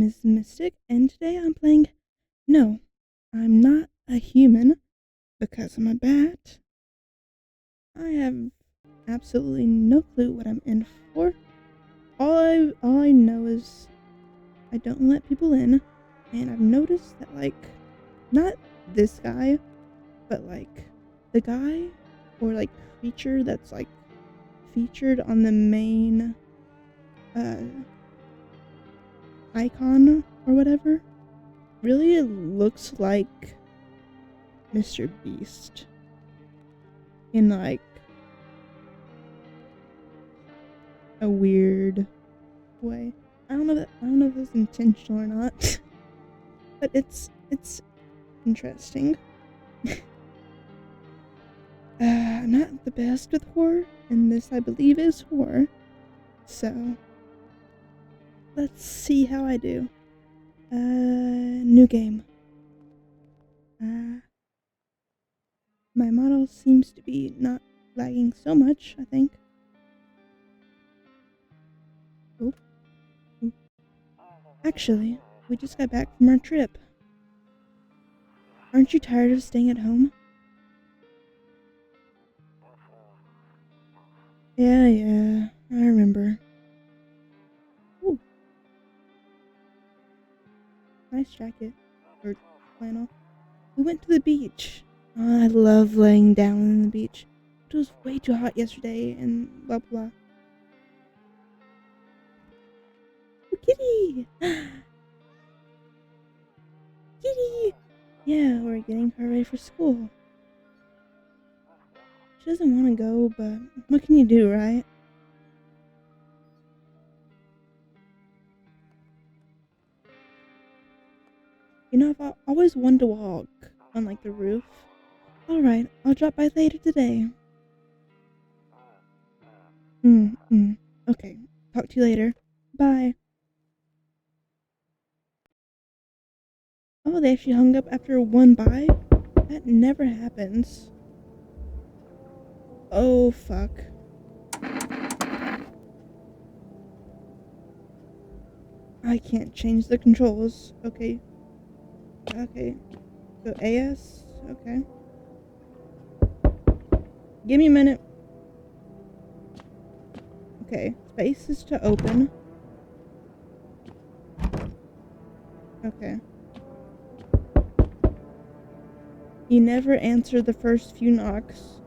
is Mystic, and today I'm playing. No, I'm not a human because I'm a bat. I have absolutely no clue what I'm in for. All I know is I don't let people in, and I've noticed that, like, not this guy, but like the guy or like creature that's like featured on the main icon or whatever really looks like Mr. Beast in like a weird way. I don't know if it's intentional or not, but it's interesting. I'm not the best with horror, and this I believe is horror. So let's see how I do. New game. My model seems to be not lagging so much, I think. Oh. Actually, we just got back from our trip. Aren't you tired of staying at home? Yeah, I remember. Ooh. Nice jacket. Or flannel. We went to the beach. Oh, I love laying down on the beach. It was way too hot yesterday and blah blah. Oh, kitty! Kitty! Yeah, we're getting her ready for school. She doesn't want to go, but what can you do, right? You know, I've always wanted to walk on, like, the roof. Alright, I'll drop by later today. Okay, talk to you later. Bye. Oh, they actually hung up after one bye? That never happens. Oh, fuck. I can't change the controls. Okay. So AS? Okay. Give me a minute. Okay. Space is to open. Okay. You never answer the first few knocks.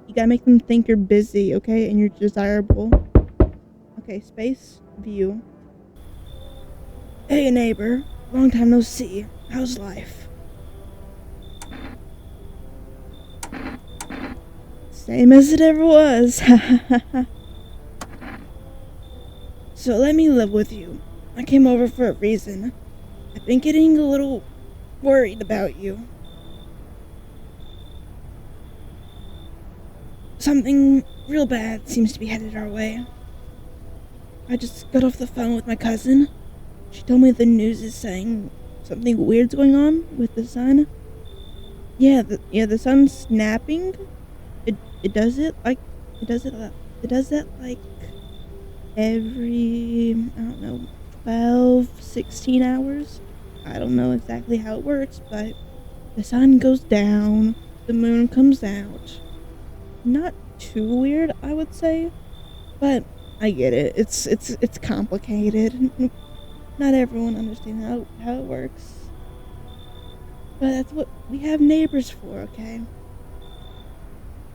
You gotta make them think you're busy, okay? And you're desirable. Okay, space, view. Hey, neighbor. Long time no see. How's life? Same as it ever was. So let me live with you. I came over for a reason. I've been getting a little worried about you. Something real bad seems to be headed our way. I just got off the phone with my cousin. She told me the news is saying something weird's going on with the sun. Yeah, the sun's snapping. It does it like every, I don't know, 12, 16 hours. I don't know exactly how it works, but the sun goes down, the moon comes out. Not too weird, I would say, but I get it. It's complicated. Not everyone understands how it works. But that's what we have neighbors for, okay?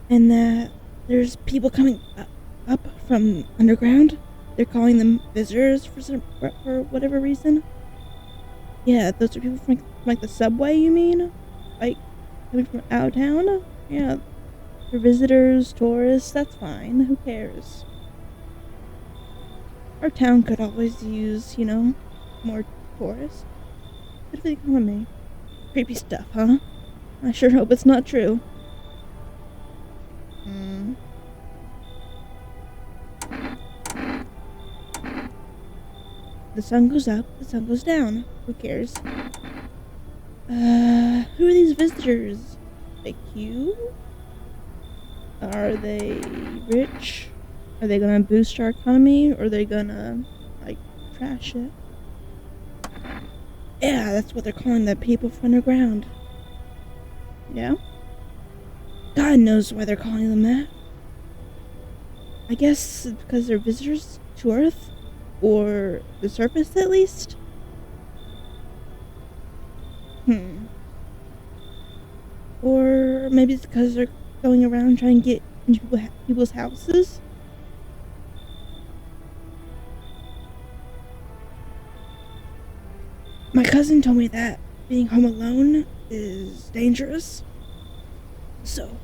And that there's people coming up from underground. They're calling them visitors for whatever reason. Yeah, those are people from like the subway, you mean? Like coming from out of town? Yeah. For visitors, tourists, that's fine. Who cares? Our town could always use, more tourists. Good for the economy. Creepy stuff, huh? I sure hope it's not true. The sun goes up, the sun goes down. Who cares? Who are these visitors? Like you? Are they rich? Are they gonna boost our economy? Or are they gonna, like, trash it? Yeah, that's what they're calling the people from underground. Yeah? God knows why they're calling them that. I guess it's because they're visitors to Earth? Or the surface, at least? Or maybe it's because they're going around trying to get into people's houses? My cousin told me that being home alone is dangerous. So,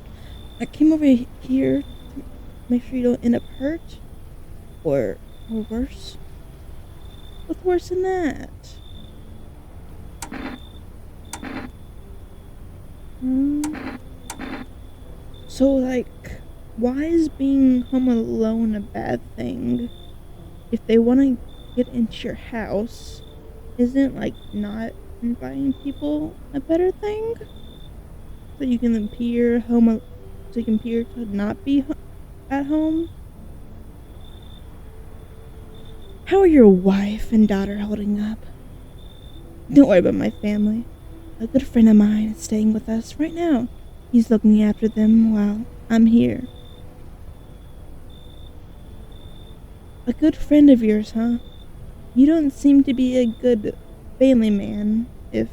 I came over here to make sure you don't end up hurt. Or worse. What's worse than that? Hmm. So, like, why is being home alone a bad thing? If they want to get into your house, isn't, like, not inviting people a better thing? So you can appear so you can appear to not be at home? How are your wife and daughter holding up? Don't worry about my family. A good friend of mine is staying with us right now. He's looking after them while I'm here. A good friend of yours, huh? You don't seem to be a good family man if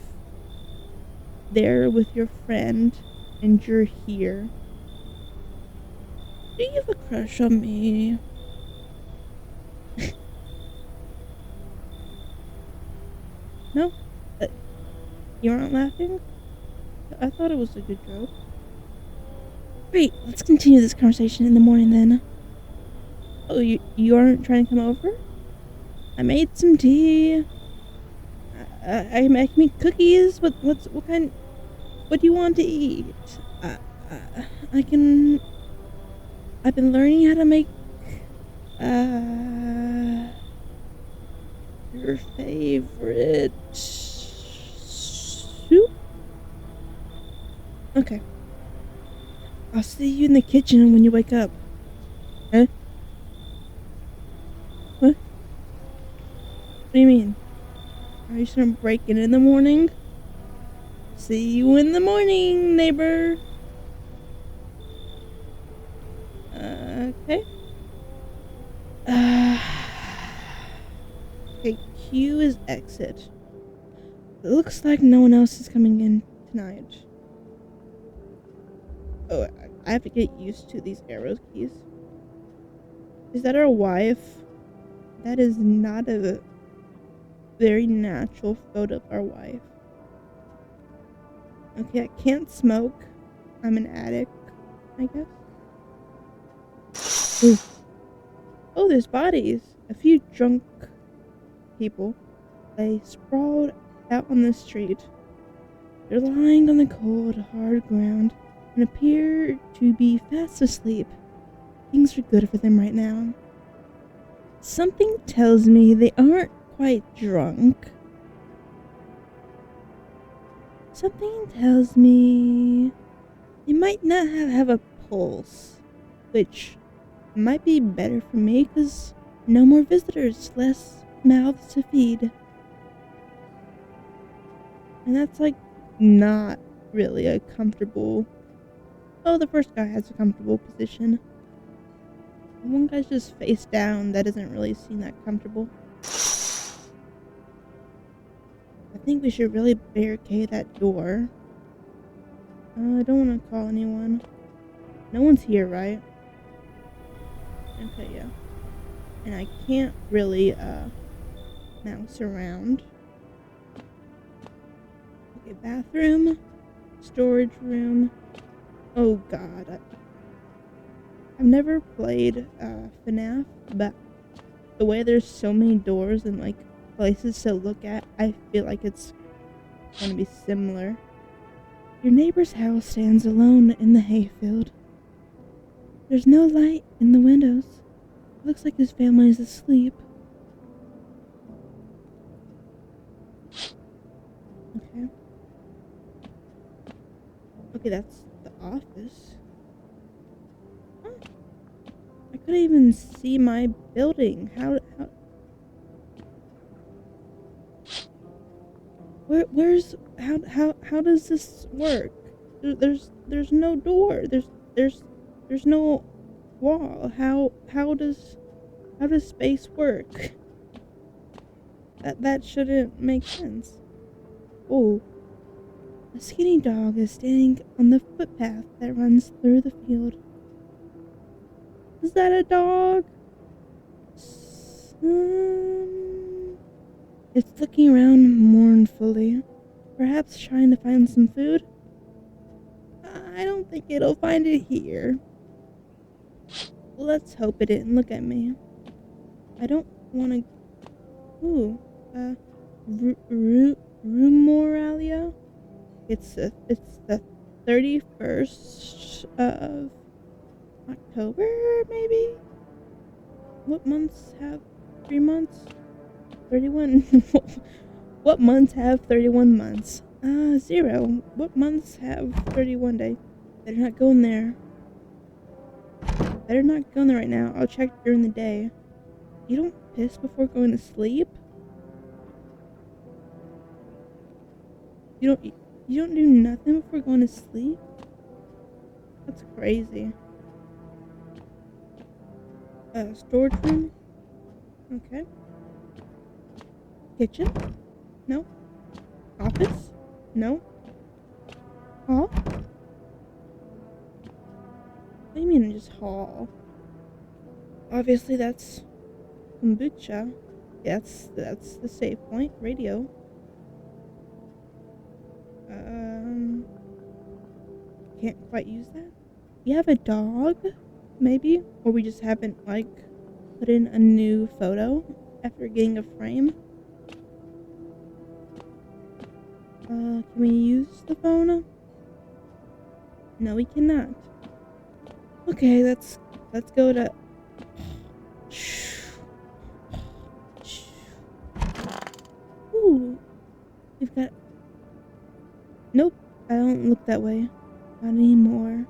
they're with your friend and you're here. Do you have a crush on me? No? You aren't laughing? I thought it was a good joke. Great, let's continue this conversation in the morning then. Oh, you aren't trying to come over? I made some tea. I make cookies. What kind? What do you want to eat? Uh, I can. I've been learning how to make uh your favorite soup. Okay, I'll see you in the kitchen when you wake up. Huh? What? What do you mean? Are you gonna break in the morning? See you in the morning, neighbor. Okay. Uh, okay, Q is exit. It looks like no one else is coming in tonight. Oh, I have to get used to these arrow keys. Is that our wife? That is not a very natural photo of our wife. Okay, I can't smoke. I'm an addict, I guess. Ooh. Oh, there's bodies. A few drunk people. They sprawled out on the street. They're lying on the cold, hard ground and appear to be fast asleep. Things are good for them right now. Something tells me they aren't quite drunk. Something tells me they might not have a pulse, which might be better for me because no more visitors, less mouths to feed. And that's like not really a comfortable. Oh, the first guy has a comfortable position. The one guy's just face down. That doesn't really seem that comfortable. I think we should really barricade that door. I don't want to call anyone. No one's here, right? Okay, yeah. And I can't really, mouse around. Okay, bathroom. Storage room. Oh god. I've never played, FNAF, but the way there's so many doors and, like, places to look at, I feel like it's gonna be similar. Your neighbor's house stands alone in the hayfield. There's no light in the windows. It looks like his family is asleep. Okay. Okay, that's the office. Huh. I couldn't even see my building. How How does this work? There's no door. There's no wall. How does space work? That shouldn't make sense. Oh, a skinny dog is standing on the footpath that runs through the field. Is that a dog? It's looking around mournfully, perhaps trying to find some food. I don't think it'll find it here. Let's hope it didn't look at me. I don't want to. Ooh, Rumoralia. It's the 31st of October, maybe. What months have 3 months? 31. What months have 31 months? 0. What months have 31 days? Better not go in there. Better not go in there right now. I'll check during the day. You don't piss before going to sleep? You don't do nothing before going to sleep? That's crazy. Storage room? Okay. Kitchen? No. Office? No. Hall? What do you mean just hall? Obviously that's kombucha. That's the save point. Radio. Can't quite use that. You have a dog? Maybe? Or we just haven't, like, put in a new photo after getting a frame? Can we use the phone? No, we cannot. Okay, let's go to... Ooh, we've got... Nope, I don't look that way. Not anymore.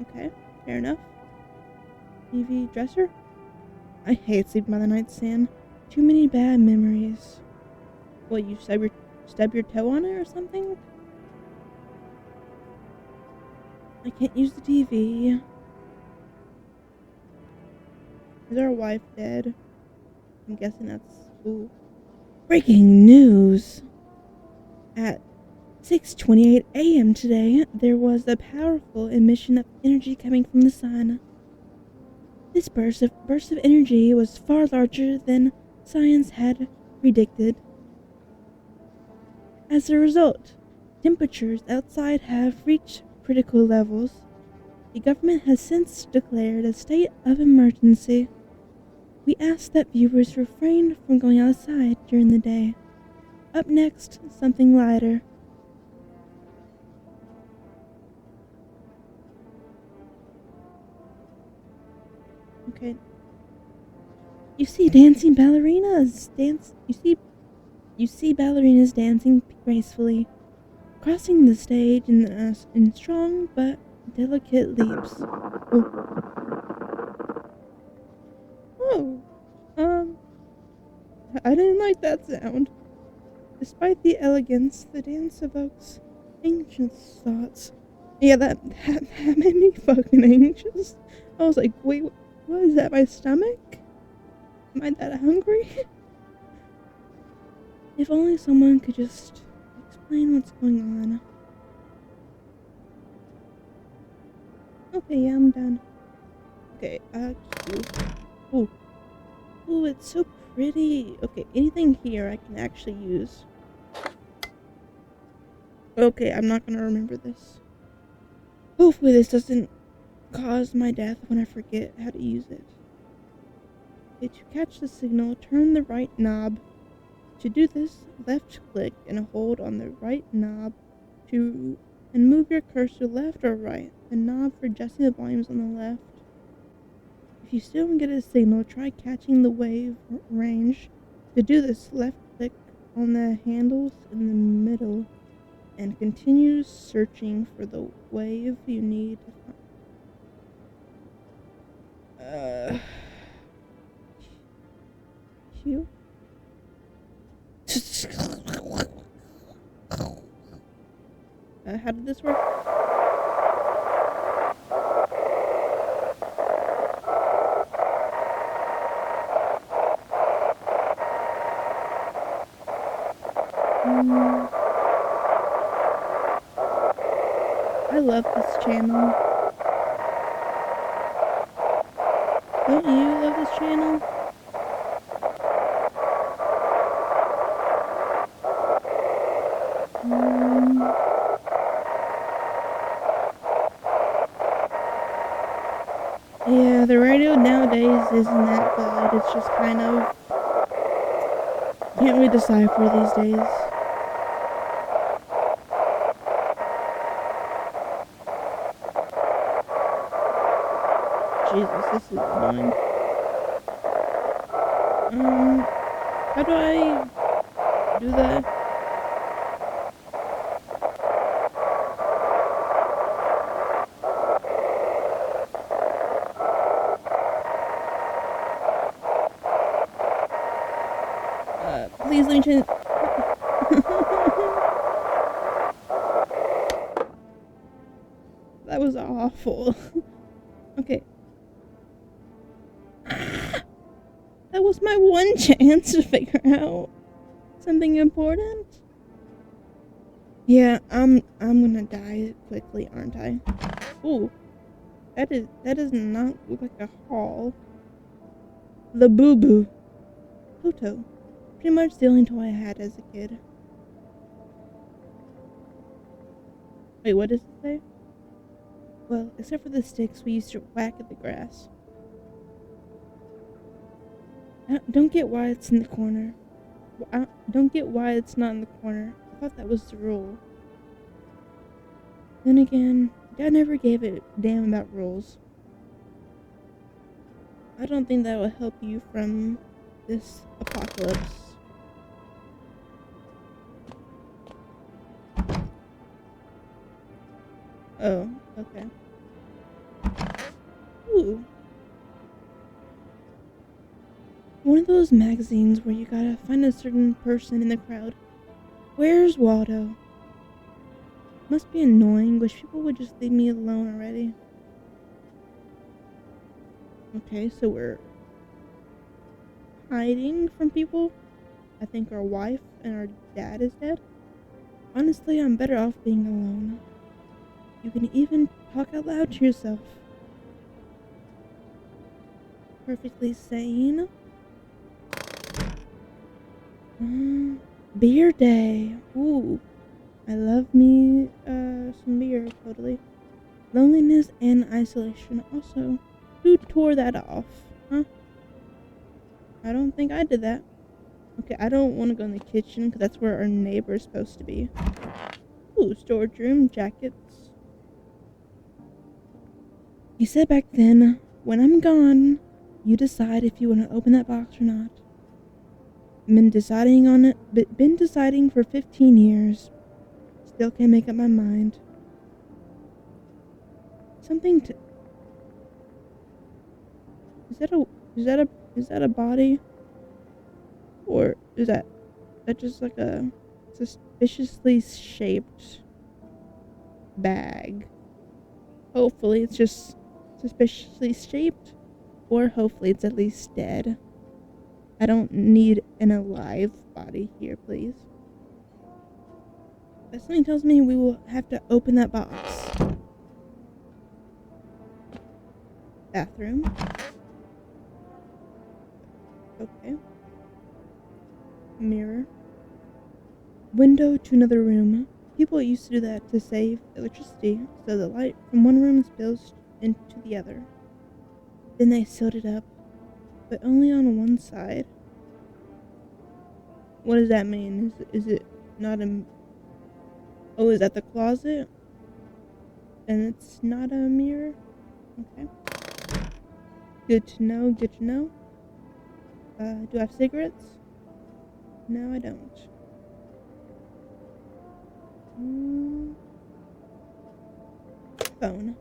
Okay, fair enough. TV dresser? I hate sleeping by the nightstand. Too many bad memories. What, you stub your toe on it or something? I can't use the TV. Is our wife dead? I'm guessing that's... Ooh. Breaking news! At 6:28 a.m. today, there was a powerful emission of energy coming from the sun. This burst of energy was far larger than science had predicted. As a result, temperatures outside have reached critical levels. The government has since declared a state of emergency. We ask that viewers refrain from going outside during the day. Up next, something lighter. Okay. You see dancing ballerinas You see ballerinas dancing gracefully, crossing the stage in strong but delicate leaps. Oh, I didn't like that sound. Despite the elegance, the dance evokes ancient thoughts. Yeah, that made me fucking anxious. I was like, wait, what is that, my stomach? Am I that hungry? If only someone could just explain what's going on. Okay, yeah, I'm done. Okay, ooh. Ooh, it's so pretty. Okay, anything here I can actually use. Okay, I'm not gonna remember this. Hopefully this doesn't cause my death when I forget how to use it. Okay, to catch the signal, turn the right knob. To do this, left click and hold on the right knob and move your cursor left or right. The knob for adjusting the volumes on the left. If you still don't get a signal, try catching the wave range. To do this, left click on the handles in the middle and continue searching for the wave you need to find. Q? How did this work? I love this channel. Don't you love this channel? Yeah, the radio nowadays isn't that good. It's just kind of... Can't really decipher these days. Jesus, this is annoying. How do I do that? Please let me change. That was awful. Okay. That was my one chance to figure out something important. Yeah, I'm gonna die quickly, aren't I? Ooh. That does not look like a hall. The Boo Boo. Toto. Pretty much the only toy I had as a kid. Wait, what does it say? Well, except for the sticks we used to whack at the grass. I don't get why it's in the corner. I don't get why it's not in the corner. I thought that was the rule. Then again, Dad never gave a damn about rules. I don't think that will help you from this apocalypse. Oh, okay. Ooh. One of those magazines where you gotta find a certain person in the crowd. Where's Waldo? Must be annoying. Wish people would just leave me alone already. Okay, so we're hiding from people. I think our wife and our dad is dead. Honestly, I'm better off being alone. You can even talk out loud to yourself. Perfectly sane. Beer day. Ooh. I love me some beer, totally. Loneliness and isolation. Also, who tore that off? Huh? I don't think I did that. Okay, I don't want to go in the kitchen because that's where our neighbor's supposed to be. Ooh, storage room, jackets. You said back then, when I'm gone, you decide if you want to open that box or not. Been deciding on it, but been deciding for 15 years. Still can't make up my mind. Something to... Is that a body? Or is that just like a suspiciously shaped bag? Hopefully it's just suspiciously shaped, or hopefully it's at least dead. I don't need an alive body here, please. But something tells me we will have to open that box. Bathroom. Okay. Mirror. Window to another room. People used to do that to save electricity, so the light from one room spills into the other. Then they sealed it up, but only on one side. What does that mean? Is it not a... Oh, is that the closet? And it's not a mirror? Okay. Good to know, good to know. Do I have cigarettes? No, I don't. Phone.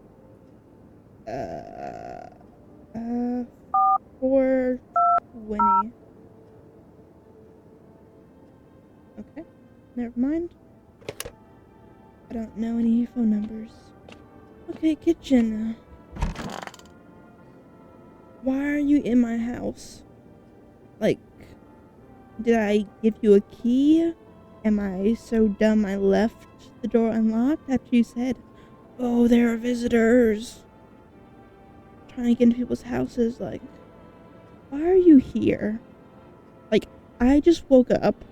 420. Okay, never mind. I don't know any phone numbers. Okay, kitchen. Why are you in my house? Like, did I give you a key? Am I so dumb I left the door unlocked after you said, "Oh, there are visitors"? Trying to get into people's houses, like, why are you here? Like, I just woke up,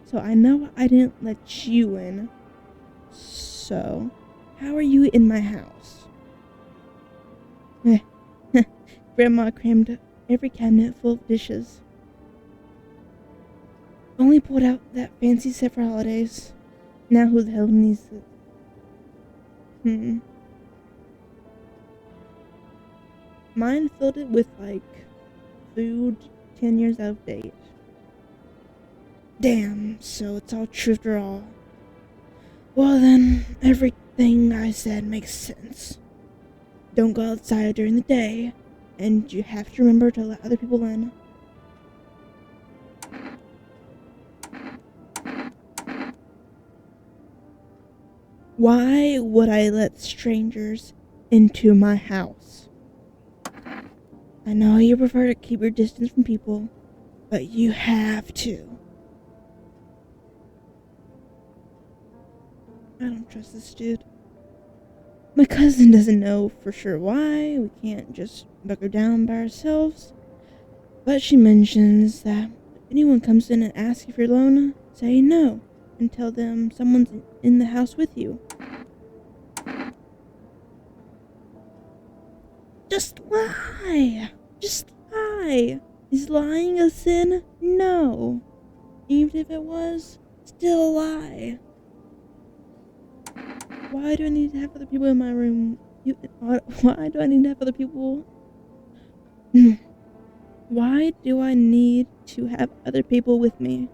so I know I didn't let you in. So, how are you in my house? Eh, Grandma crammed every cabinet full of dishes. Only pulled out that fancy set for holidays. Now who the hell needs it? Mine filled it with, like, food 10 years out of date. Damn, so it's all true after all. Well then, everything I said makes sense. Don't go outside during the day, and you have to remember to let other people in. Why would I let strangers into my house? I know you prefer to keep your distance from people, but you have to. I don't trust this dude. My cousin doesn't know for sure why. We can't just buck her down by ourselves. But she mentions that if anyone comes in and asks if you're alone, say no and tell them someone's in the house with you. Just lie! Just lie! Is lying a sin? No. Even if it was, still a lie. Why do I need to have other people in my room? Why do I need to have other people? Why do I need to have other people with me?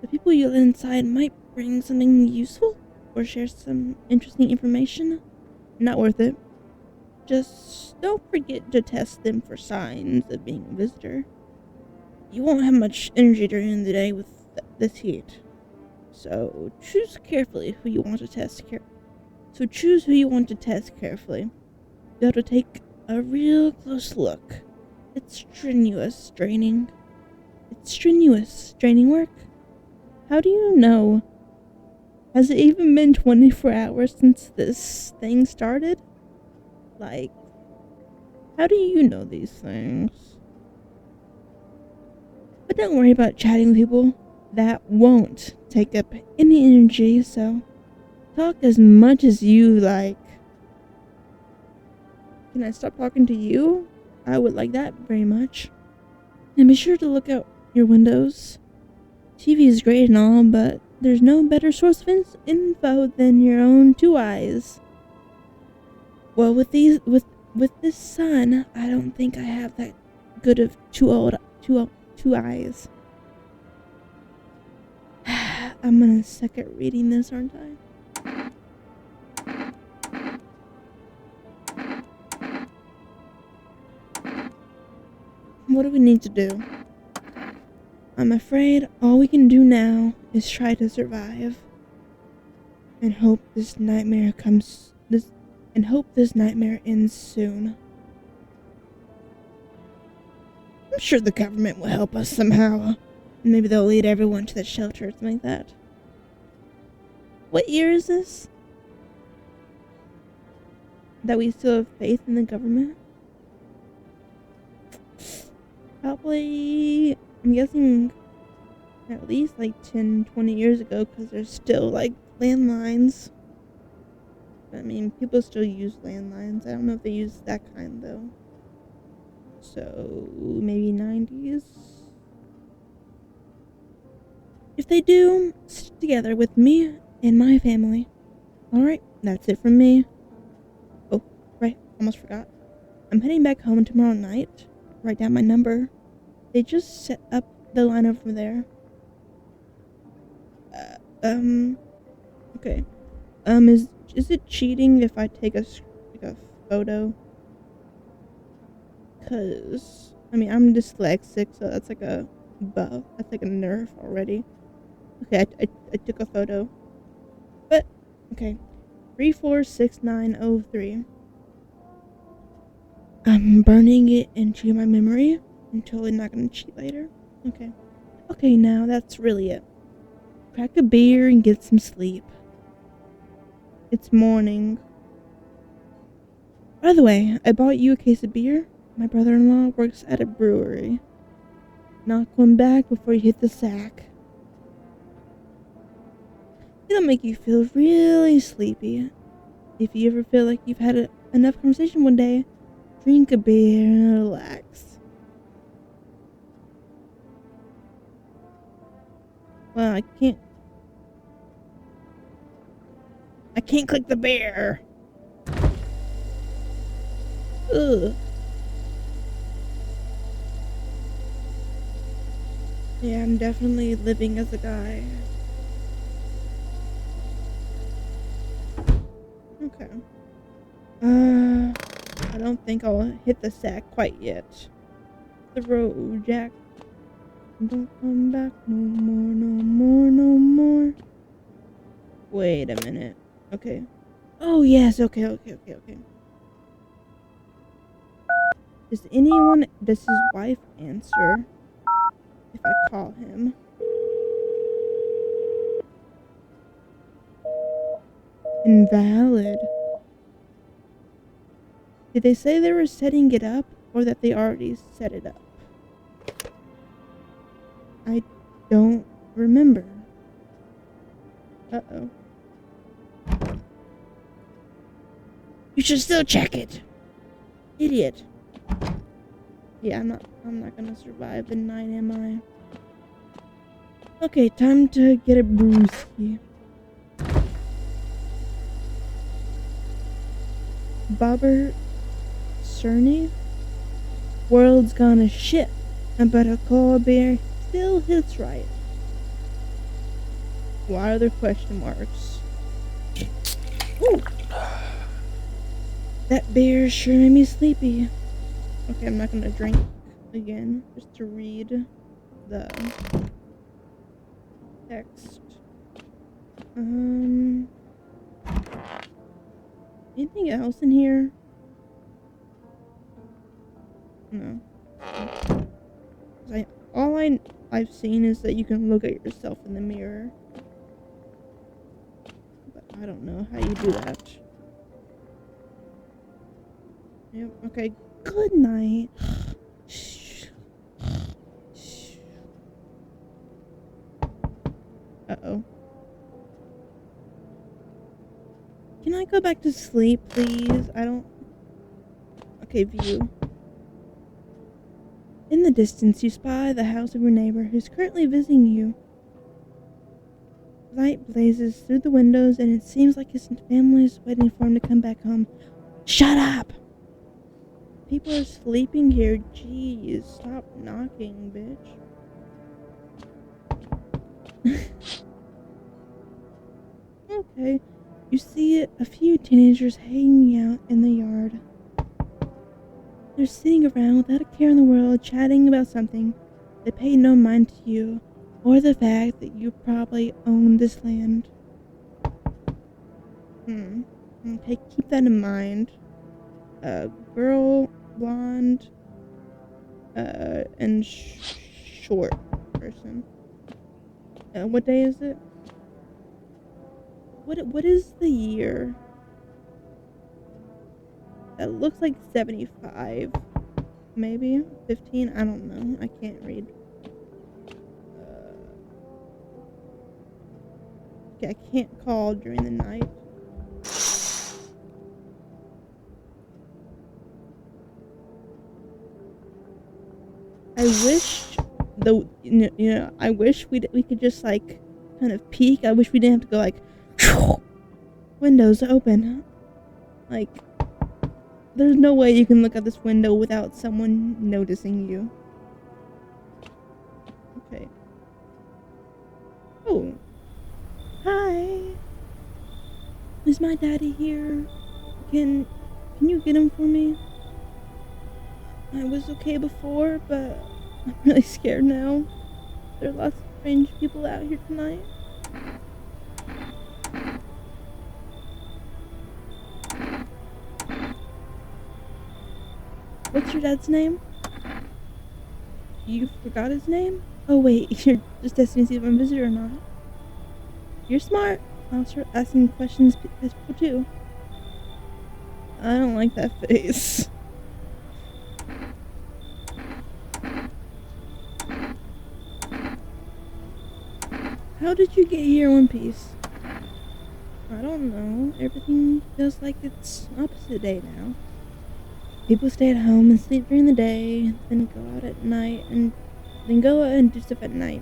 The people you let inside might bring something useful or share some interesting information. Not worth it. Just don't forget to test them for signs of being a visitor. You won't have much energy during the day with this heat. So choose carefully who you want to test carefully. You have to take a real close look. It's strenuous, draining work. How do you know? Has it even been 24 hours since this thing started? Like, how do you know these things? But don't worry about chatting with people. That won't take up any energy, so talk as much as you like. Can I stop talking to you? I would like that very much. And be sure to look out your windows. TV is great and all, but there's no better source of info than your own two eyes. Well, with this sun, I don't think I have that good of two eyes. I'm gonna suck at reading this, aren't I? What do we need to do? I'm afraid all we can do now is try to survive. And hope this nightmare ends soon. I'm sure the government will help us somehow. Maybe they'll lead everyone to the shelter or something like that. What year is this? That we still have faith in the government? Probably, I'm guessing at least like 10, 20 years ago, because there's still like landlines. I mean, people still use landlines. I don't know if they use that kind though. So maybe 90s. If they do, stick together with me and my family. Alright, that's it from me. Oh, right, almost forgot. I'm heading back home tomorrow night. Write down my number. They just set up the line over there. Okay. Is it cheating if I take a photo? Cause, I mean, I'm dyslexic, so that's like a buff. That's like a nerf already. Okay, I took a photo. But, okay. 346903. I'm burning it into my memory. I'm totally not gonna cheat later. Okay. Okay, now that's really it. Crack a beer and get some sleep. It's morning. By the way, I bought you a case of beer. My brother-in-law works at a brewery. Not going back before you hit the sack. It'll make you feel really sleepy. If you ever feel like you've had enough conversation one day, drink a beer and relax. Well, I can't click the beer. Ugh. Yeah, I'm definitely living as a guy. Okay. I don't think I'll hit the sack quite yet. The road, Jack. Don't come back no more, no more, no more. Wait a minute. Okay. Oh, yes. Okay. Does his wife answer if I call him? Invalid. Did they say they were setting it up or that they already set it up? I don't remember. Uh-oh. You should still check it. Idiot. Yeah, I'm not gonna survive the night, am I? Okay, time to get a brewski. Bobber Cerny? World's gonna shit, but a cold beer still hits right. Why are there question marks? Ooh! That beer sure made me sleepy. Okay, I'm not gonna drink again, just to read the text. Anything else in here? No. All I've seen is that you can look at yourself in the mirror. But I don't know how you do that. Yep, okay. Good night. Uh-oh. Can I go back to sleep, please? Okay, view. In the distance, you spy the house of your neighbor who's currently visiting you. Light blazes through the windows, and it seems like his family is waiting for him to come back home. Shut up! People are sleeping here. Jeez, stop knocking, bitch. Okay, you see a few teenagers hanging out in the yard. They're sitting around without a care in the world, chatting about something. They pay no mind to you, or the fact that you probably own this land. Okay, keep that in mind. Girl, blonde, and short person. What day is it? What is the year? That looks like 75. Maybe 15. I don't know. I can't read. Okay, I can't call during the night. I wish I wish we could just like kind of peek. I wish we didn't have to go like windows open. Like there's no way you can look out this window without someone noticing you. Okay. Oh. Hi. Is my daddy here? Can you get him for me? I was okay before, but I'm really scared now. There are strange people out here tonight? What's your dad's name? You forgot his name? Oh wait, you're just testing to see if I'm a visitor or not. You're smart. I'll start asking questions as people too. I don't like that face. How did you get here in one piece? I don't know. Everything feels like it's opposite day now. People stay at home and sleep during the day, then go out at night and do stuff at night.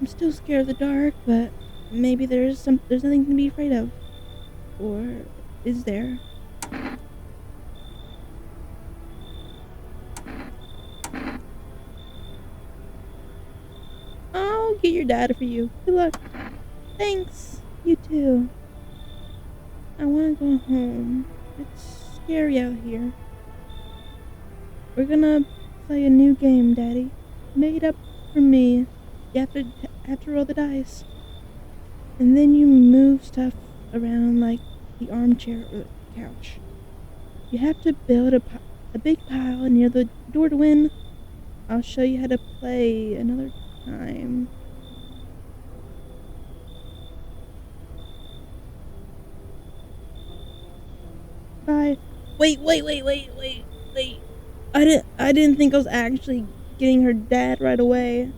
I'm still scared of the dark, but maybe there's nothing to be afraid of. Or is there? I'll get your dad for you. Good luck. Thanks. You too. I want to go home. It's scary out here. We're gonna play a new game, Daddy. Made up for me. You have to roll the dice. And then you move stuff around like the armchair or the couch. You have to build a big pile near the door to win. I'll show you how to play another time. Bye. Wait. I didn't think I was actually getting her dad right away.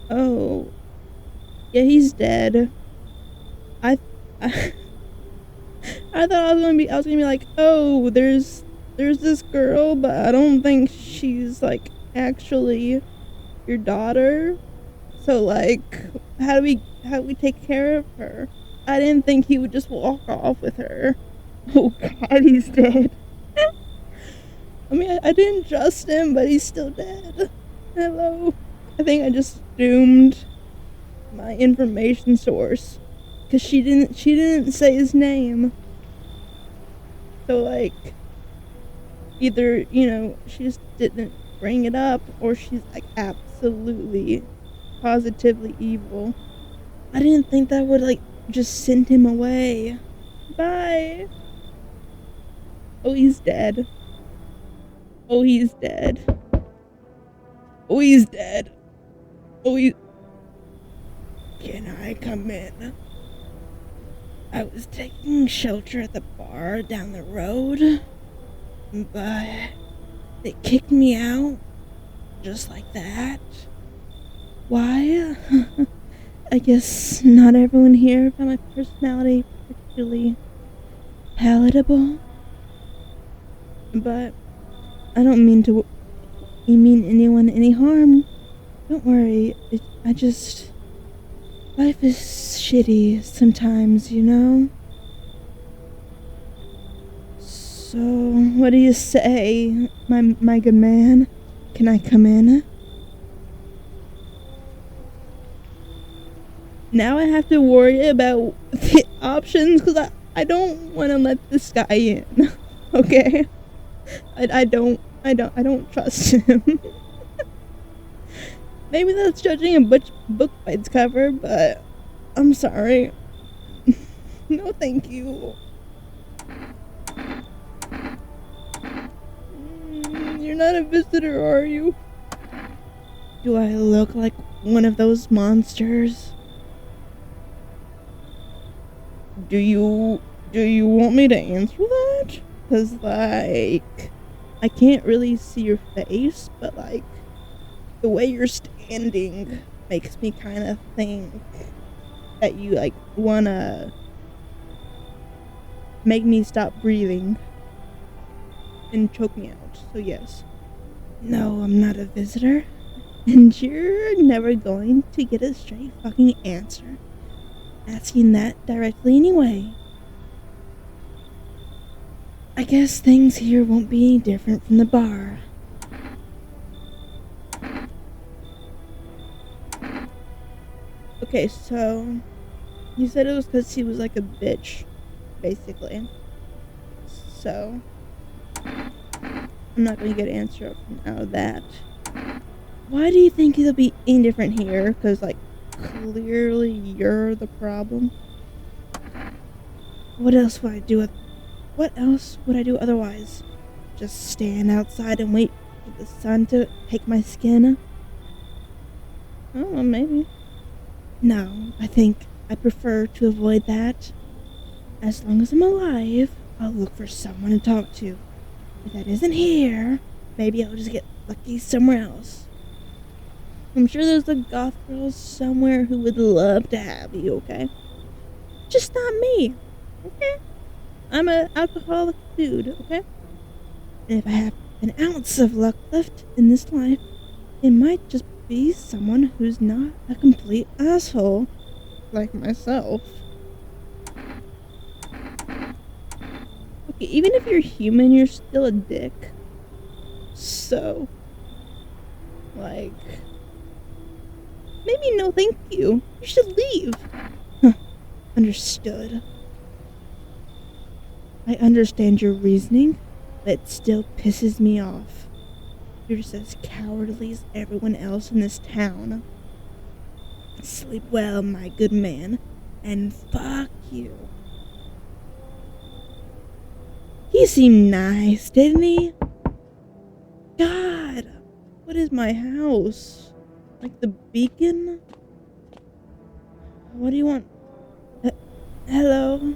Oh. Yeah, he's dead. I I thought I was gonna be like, oh, there's this girl, but I don't think she's like actually your daughter. So like, how do we take care of her? I didn't think he would just walk off with her. Oh God, he's dead. I mean, I didn't trust him, but he's still dead. Hello. I think I just doomed my information source, cause she didn't say his name. So like, either she just didn't bring it up, or she's like absolutely, positively evil. I didn't think that would like just send him away. Bye. Oh, he's dead. Oh, he's dead. Oh, he's dead. Oh, he... Can I come in? I was taking shelter at the bar down the road, but they kicked me out just like that. Why? I guess not everyone here found my personality particularly palatable. But I don't mean anyone any harm. Don't worry. Life is shitty sometimes, you know? So, what do you say, my good man? Can I come in? Now I have to worry about the options, because I don't want to let this guy in. Okay? I don't trust him. Maybe that's judging a book by its cover, but I'm sorry. No, thank you. You're not a visitor, are you? Do I look like one of those monsters? Do you want me to answer that? 'Cause like, I can't really see your face, but like, the way you're standing makes me kind of think that you like wanna make me stop breathing and choke me out. So yes. No, I'm not a visitor. And you're never going to get a straight fucking answer asking that directly anyway. I guess things here won't be any different from the bar. Okay, so you said it was because he was like a bitch, basically. So I'm not gonna get an answer out of that. Why do you think it'll be any different here? Because, like, clearly you're the problem. What else would I do otherwise? Just stand outside and wait for the sun to take my skin? Oh, maybe. No, I think I prefer to avoid that. As long as I'm alive, I'll look for someone to talk to. If that isn't here, maybe I'll just get lucky somewhere else. I'm sure there's a goth girl somewhere who would love to have you, okay? Just not me, okay? I'm an alcoholic dude, okay? And if I have an ounce of luck left in this life, it might just be someone who's not a complete asshole, like myself. Okay, even if you're human, you're still a dick. So, like, maybe no thank you. You should leave. Huh, understood. I understand your reasoning, but it still pisses me off. You're just as cowardly as everyone else in this town. Sleep well, my good man, and fuck you. He seemed nice, didn't he? God, what is my house? Like the beacon? What do you want? Hello?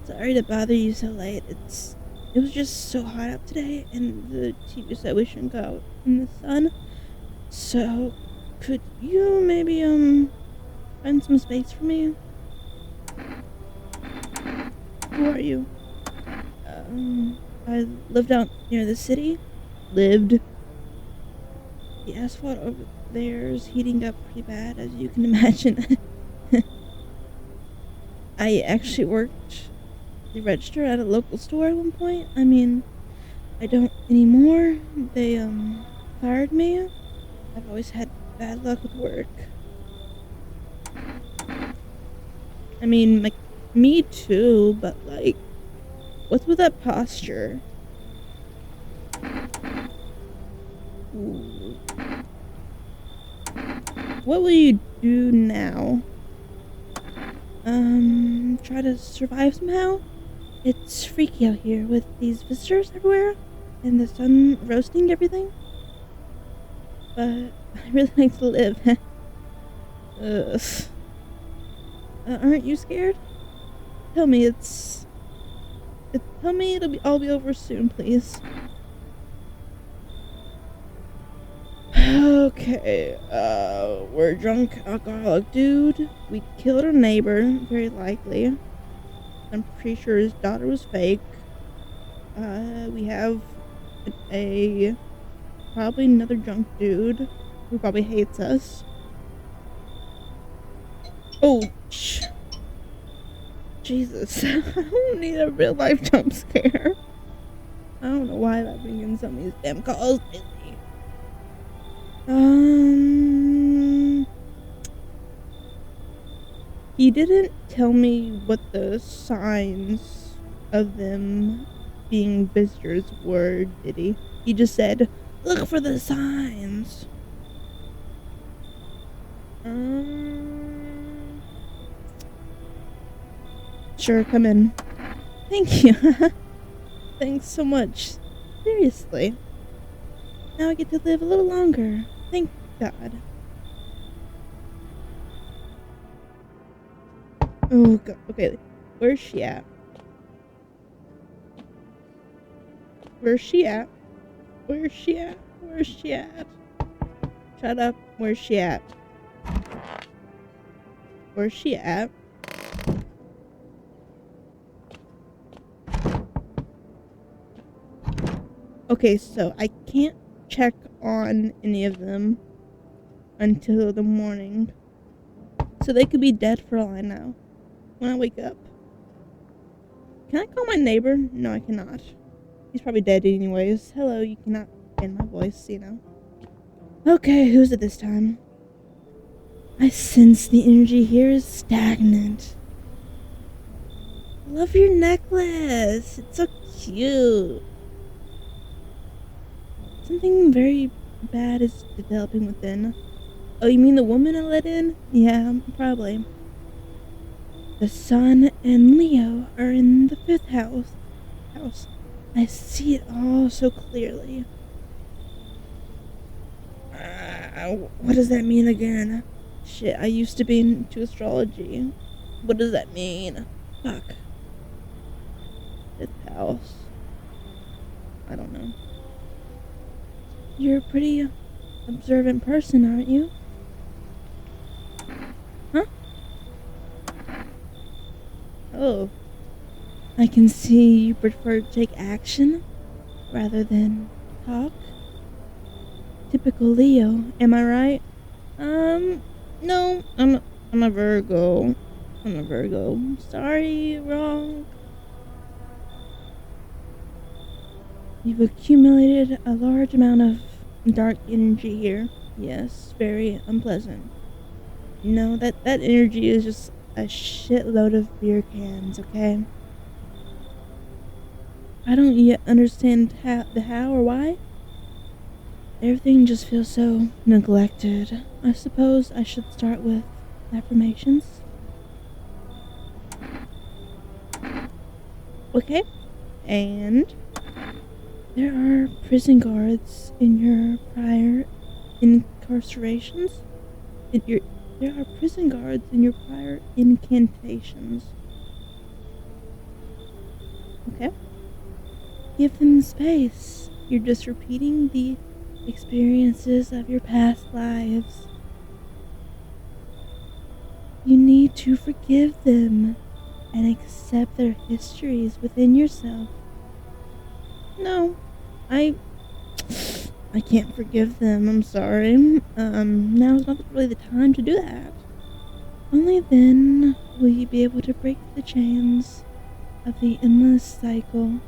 Sorry to bother you so late. It was just so hot out today, and the TV said we shouldn't go out in the sun. So, could you maybe, find some space for me? Who are you? I lived out near the city. Lived. The asphalt over there is heating up pretty bad, as you can imagine. I actually worked the register at a local store at one point. I mean, I don't anymore. They, fired me. I've always had bad luck with work. I mean, like, me too, but, like, what's with that posture? Ooh. What will you do now? Try to survive somehow? It's freaky out here with these visitors everywhere, and the sun roasting everything. But I really like to live. Ugh. Aren't you scared? Tell me tell me all be over soon, please. Okay, we're a drunk alcoholic dude. We killed our neighbor, very likely. I'm pretty sure his daughter was fake. We have probably another drunk dude who probably hates us. Oh, Jesus. I don't need a real life jump scare. I don't know why I've been getting some of these damn calls lately. He didn't tell me what the signs of them being visitors were, did he? He just said, look for the signs. Sure, come in. Thank you. Thanks so much. Seriously. Now I get to live a little longer. Thank God. Oh God. Okay. Where's she at? Where's she at? Where's she at? Where's she at? Shut up. Where's she at? Where's she at? Okay, so I can't check on any of them until the morning. So they could be dead for all I know when I wake up. Can I call my neighbor? No, I cannot. He's probably dead anyways. Hello, you cannot end my voice, you know. Okay, who's it this time? I sense the energy here is stagnant. I love your necklace. It's so cute. Something very bad is developing within. Oh, you mean the woman I let in? Yeah, probably. The sun and Leo are in the fifth house. I see it all so clearly. What does that mean again? Shit, I used to be into astrology. What does that mean? Fuck. Fifth house. I don't know. You're a pretty observant person, aren't you? Huh? Oh. I can see you prefer to take action rather than talk. Typical Leo, am I right? No, I'm a Virgo. I'm a Virgo. Sorry, wrong. You've accumulated a large amount of dark energy here. Yes, very unpleasant. No, that energy is just a shitload of beer cans, okay? I don't yet understand how or why. Everything just feels so neglected. I suppose I should start with affirmations. Okay. And there are prison guards in your prior incarcerations. There are prison guards in your prior incantations. Okay. Give them space. You're just repeating the experiences of your past lives. You need to forgive them and accept their histories within yourself. No, I can't forgive them. I'm sorry. Now's not really the time to do that. Only then will you be able to break the chains of the endless cycle.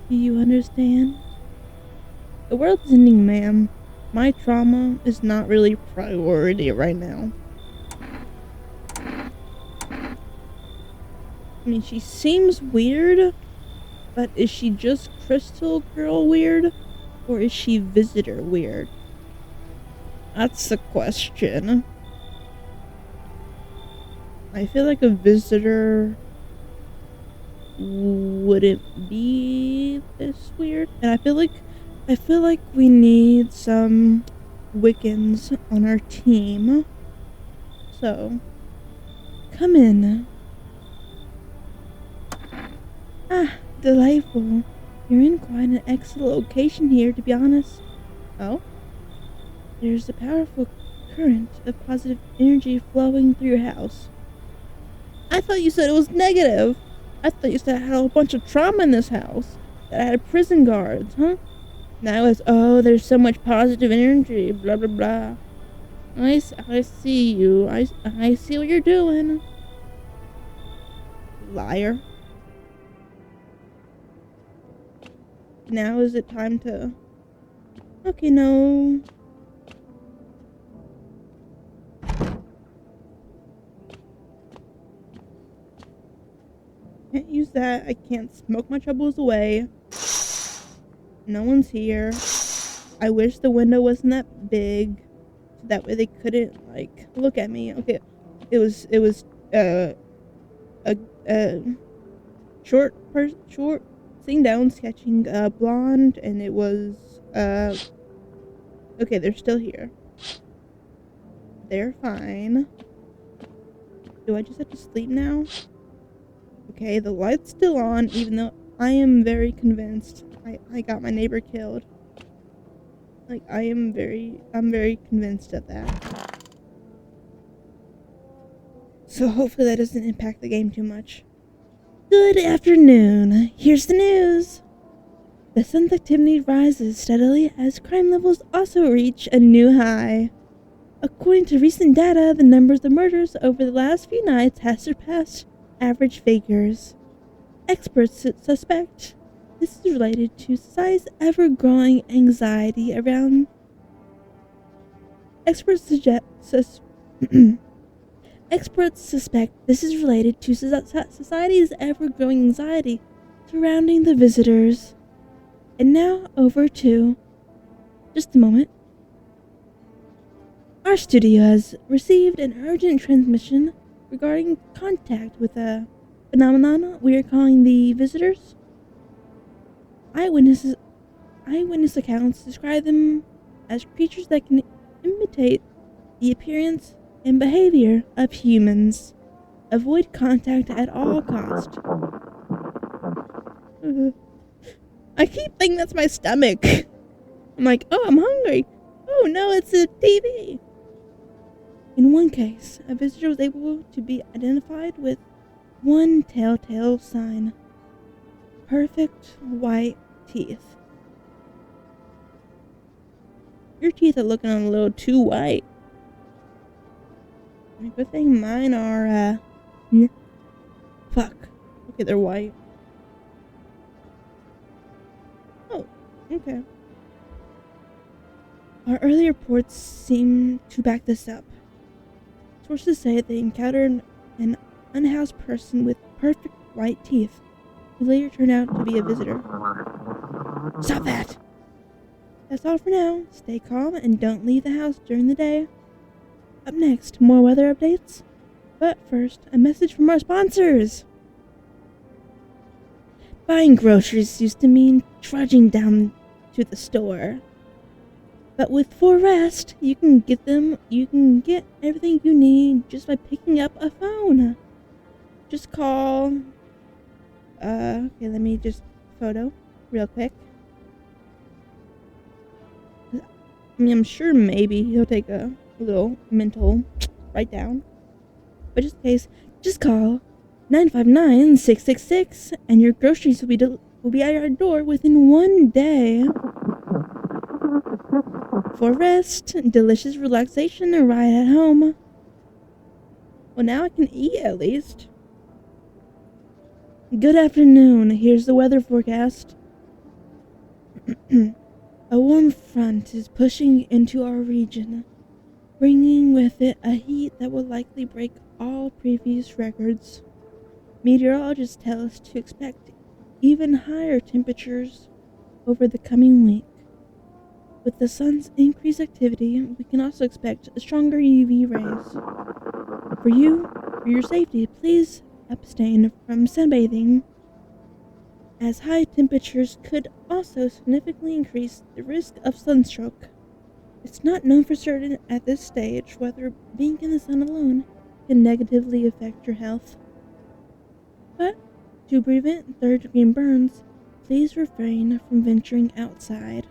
Do you understand? The world's ending, ma'am. My trauma is not really priority right now. I mean, she seems weird, but is she just Crystal Girl weird? Or is she visitor weird? That's the question. I feel like a visitor wouldn't be this weird. And I feel like we need some Wiccans on our team. So, come in. Ah, delightful. You're in quite an excellent location here, to be honest. Oh? There's a powerful current of positive energy flowing through your house. I thought you said it was negative. I thought you said I had a bunch of trauma in this house. That I had prison guards, huh? Now it's, oh, there's so much positive energy, blah, blah, blah. I see you. I see what you're doing. Liar. Now is it time to... Okay, no. Can't use that. I can't smoke my troubles away. No one's here. I wish the window wasn't that big. So that way they couldn't, like, look at me. Okay. It was, a short sitting down sketching blonde, and it was okay, they're still here. They're fine. Do I just have to sleep now? Okay, the light's still on, even though I am very convinced I got my neighbor killed. Like, I'm very convinced of that. So hopefully that doesn't impact the game too much. Good afternoon. Here's the news. The sun's activity rises steadily as crime levels also reach a new high. According to recent data, the numbers of murders over the last few nights has surpassed average figures. Experts suspect this is related to society's ever-growing anxiety around... Experts suspect this is related to society's ever-growing anxiety surrounding the visitors. And now over to Just a moment. Our studio has received an urgent transmission regarding contact with a phenomenon we are calling the visitors. Eyewitness accounts describe them as creatures that can imitate the appearance and behavior of humans. Avoid contact at all costs. I keep thinking that's my stomach. I'm like, oh, I'm hungry. Oh no, it's a TV. In one case, a visitor was able to be identified with one telltale sign: perfect white teeth. Your teeth are looking a little too white. Good thing mine are, here. Fuck. Okay, they're white. Oh, okay. Our early reports seem to back this up. Sources say they encountered an unhoused person with perfect white teeth, who later turned out to be a visitor. Stop that! That's all for now. Stay calm and don't leave the house during the day. Up next, more weather updates. But first, a message from our sponsors. Buying groceries used to mean trudging down to the store. But with For Rest, you can get everything you need just by picking up a phone. Just call, okay, let me just photo real quick. I mean, I'm sure maybe he'll take a little mental write down. But just in case, just call 959-666 and your groceries will be at your door within 1 day. For Rest, delicious relaxation right at home. Well, now I can eat at least. Good afternoon. Here's the weather forecast. A warm front is pushing into our region, bringing with it a heat that will likely break all previous records. Meteorologists tell us to expect even higher temperatures over the coming week. With the sun's increased activity, we can also expect stronger UV rays. For your safety, please abstain from sunbathing, as high temperatures could also significantly increase the risk of sunstroke. It's not known for certain at this stage whether being in the sun alone can negatively affect your health. But to prevent third-degree burns, please refrain from venturing outside.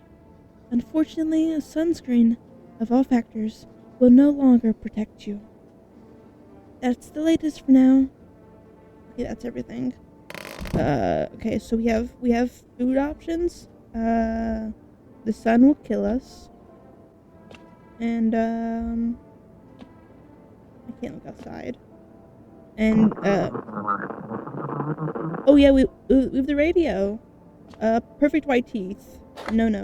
Unfortunately, sunscreen, of all factors, will no longer protect you. That's the latest for now. Okay, that's everything. Okay, so we have food options. The sun will kill us. And, I can't look outside. And, oh yeah, we have the radio. Perfect white teeth. No.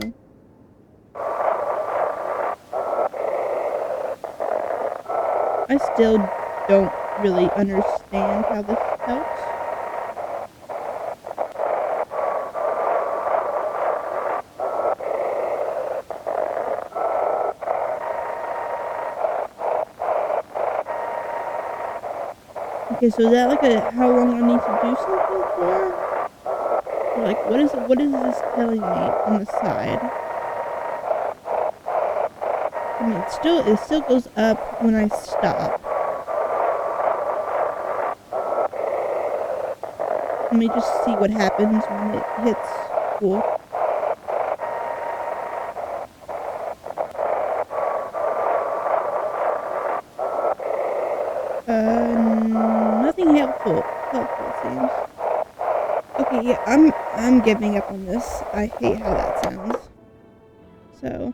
I still don't really understand how this helps. Okay, so is that like how long I need to do something for? Or like, what is this telling me on the side? I mean, it still goes up when I stop. Let me just see what happens when it hits full. Nothing helpful seems. Okay, yeah, I'm giving up on this. I hate how that sounds. So,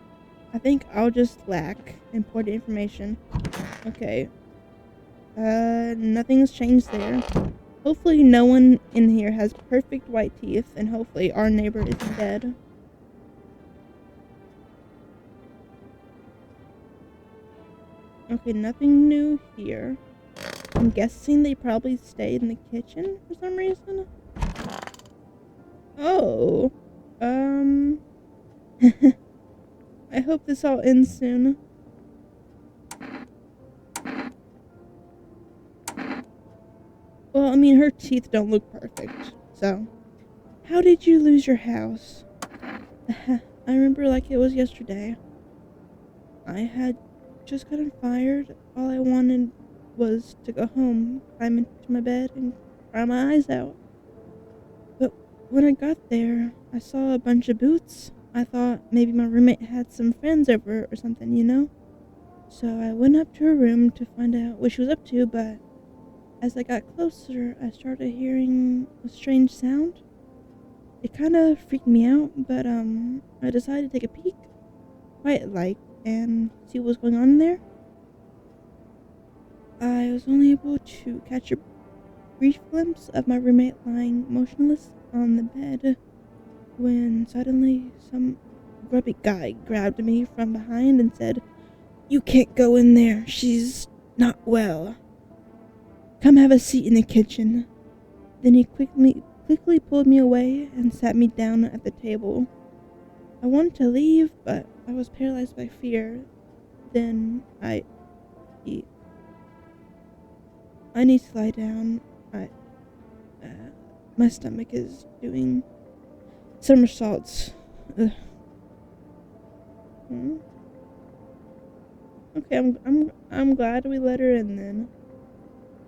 I think I'll just lack important information. Okay. Nothing's changed there. Hopefully no one in here has perfect white teeth, and hopefully our neighbor isn't dead. Okay, nothing new here. I'm guessing they probably stayed in the kitchen for some reason. Oh. I I hope this all ends soon. Well, I mean, her teeth don't look perfect, so. How did you lose your house? I remember like it was yesterday. I had just gotten fired. All I wanted was to go home, climb into my bed, and cry my eyes out. But when I got there, I saw a bunch of boots. I thought maybe my roommate had some friends over or something, you know? So I went up to her room to find out what she was up to, but as I got closer, I started hearing a strange sound. It kind of freaked me out, but I decided to take a peek, quiet like, and see what was going on in there. I was only able to catch a brief glimpse of my roommate lying motionless on the bed when suddenly some grubby guy grabbed me from behind and said, "You can't go in there. She's not well. Come have a seat in the kitchen." Then he quickly pulled me away and sat me down at the table. I wanted to leave, but I was paralyzed by fear. Then I need to lie down. My stomach is doing somersaults. Ugh. Okay, I'm glad we let her in then.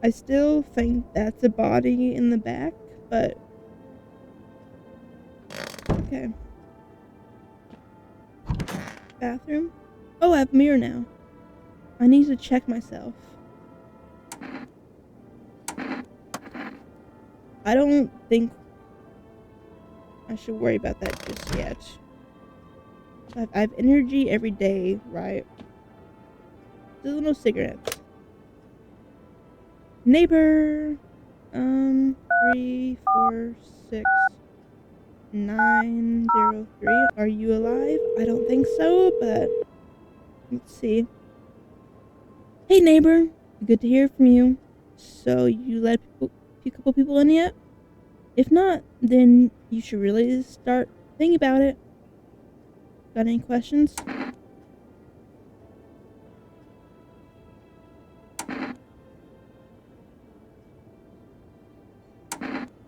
I still think that's a body in the back, but okay. Bathroom? Oh, I have a mirror now. I need to check myself. I don't think I should worry about that just yet. I have energy every day, right? Still no cigarettes. Neighbor. 346-903. Are you alive? I don't think so, but let's see. Hey neighbor, good to hear from you. So you let a couple people in yet? If not, then you should really start thinking about it. Got any questions?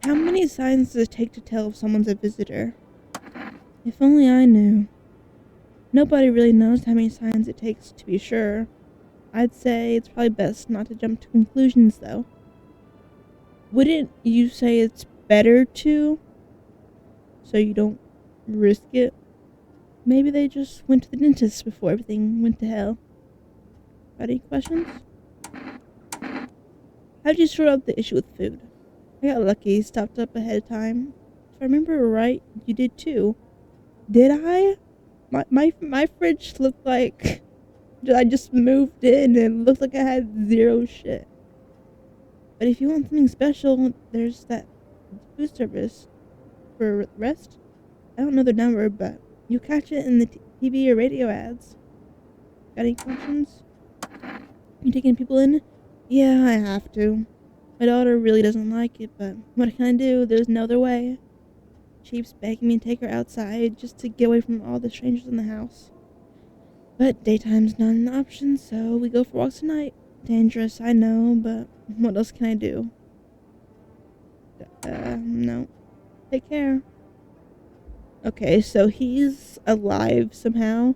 How many signs does it take to tell if someone's a visitor? If only I knew. Nobody really knows how many signs it takes to be sure. I'd say it's probably best not to jump to conclusions, though. Wouldn't you say it's better to? So you don't risk it? Maybe they just went to the dentist before everything went to hell. Got any questions? How'd you sort out the issue with food? I got lucky, stopped up ahead of time. If I remember right, you did too. Did I? My fridge looked like I just moved in and it looked like I had zero shit. But if you want something special, there's that food service for rest. I don't know the number, but you catch it in the TV or radio ads. Got any questions? You taking people in? Yeah, I have to. My daughter really doesn't like it, but what can I do? There's no other way. She keeps begging me to take her outside just to get away from all the strangers in the house. But daytime's not an option, so we go for walks at night. Dangerous, I know, but what else can I do? No. Take care. Okay, so he's alive somehow.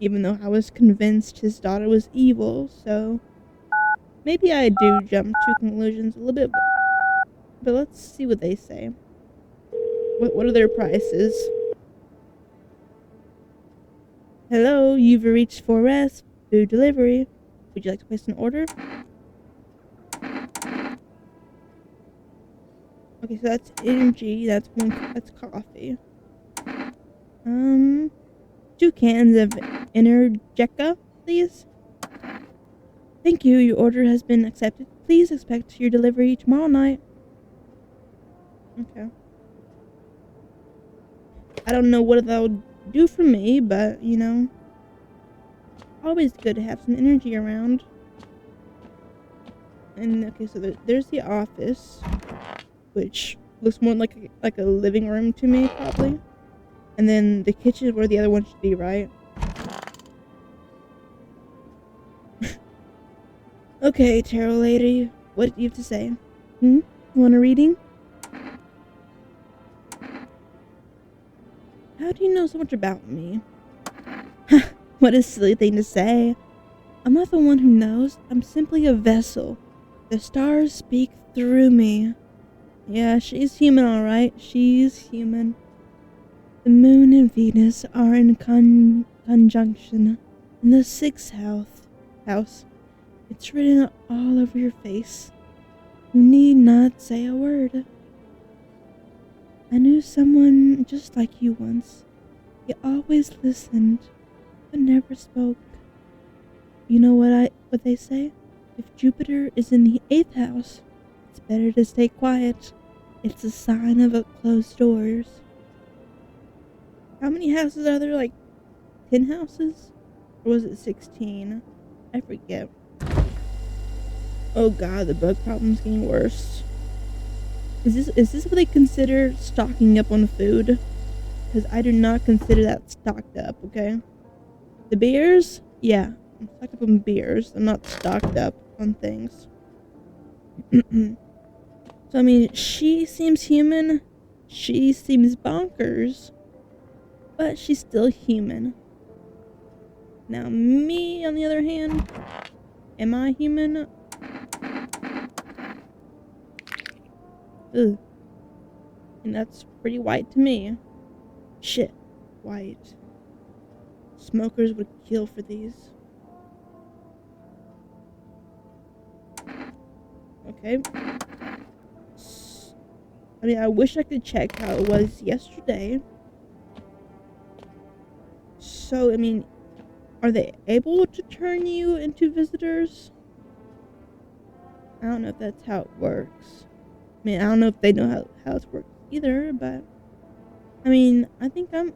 Even though I was convinced his daughter was evil, so maybe I do jump to conclusions a little bit, but let's see what they say. What are their prices? Hello, you've reached 4S food delivery. Would you like to place an order? Okay, so that's energy. That's coffee. 2 cans of Energeca, please. Thank you. Your order has been accepted. Please expect your delivery tomorrow night. Okay. I don't know what they'll do for me, but, you know, always good to have some energy around. And, okay, so there's the office, which looks more like a living room to me, probably. And then the kitchen is where the other one should be, right? Okay, tarot lady, what do you have to say? Want a reading? How do you know so much about me? What a silly thing to say. I'm not the one who knows. I'm simply a vessel. The stars speak through me. Yeah, she's human, alright. She's human. The moon and Venus are in conjunction in the sixth house. It's written all over your face. You need not say a word. I knew someone just like you once. He always listened, but never spoke. You know what they say? If Jupiter is in the 8th house, it's better to stay quiet. It's a sign of closed doors. How many houses are there? Like 10 houses? Or was it 16? I forget. Oh god, the bug problem's getting worse. Is this what they consider stocking up on food? Because I do not consider that stocked up, okay? The beers? Yeah, I'm stocked up on beers. I'm not stocked up on things. So, I mean, she seems human. She seems bonkers. But she's still human. Now, me, on the other hand, am I human? Ugh. And that's pretty white to me. Shit. White. Smokers would kill for these. Okay. I mean, I wish I could check how it was yesterday. So, I mean, are they able to turn you into visitors? I don't know if that's how it works. I mean, I don't know if they know how it works either, but I mean, I think how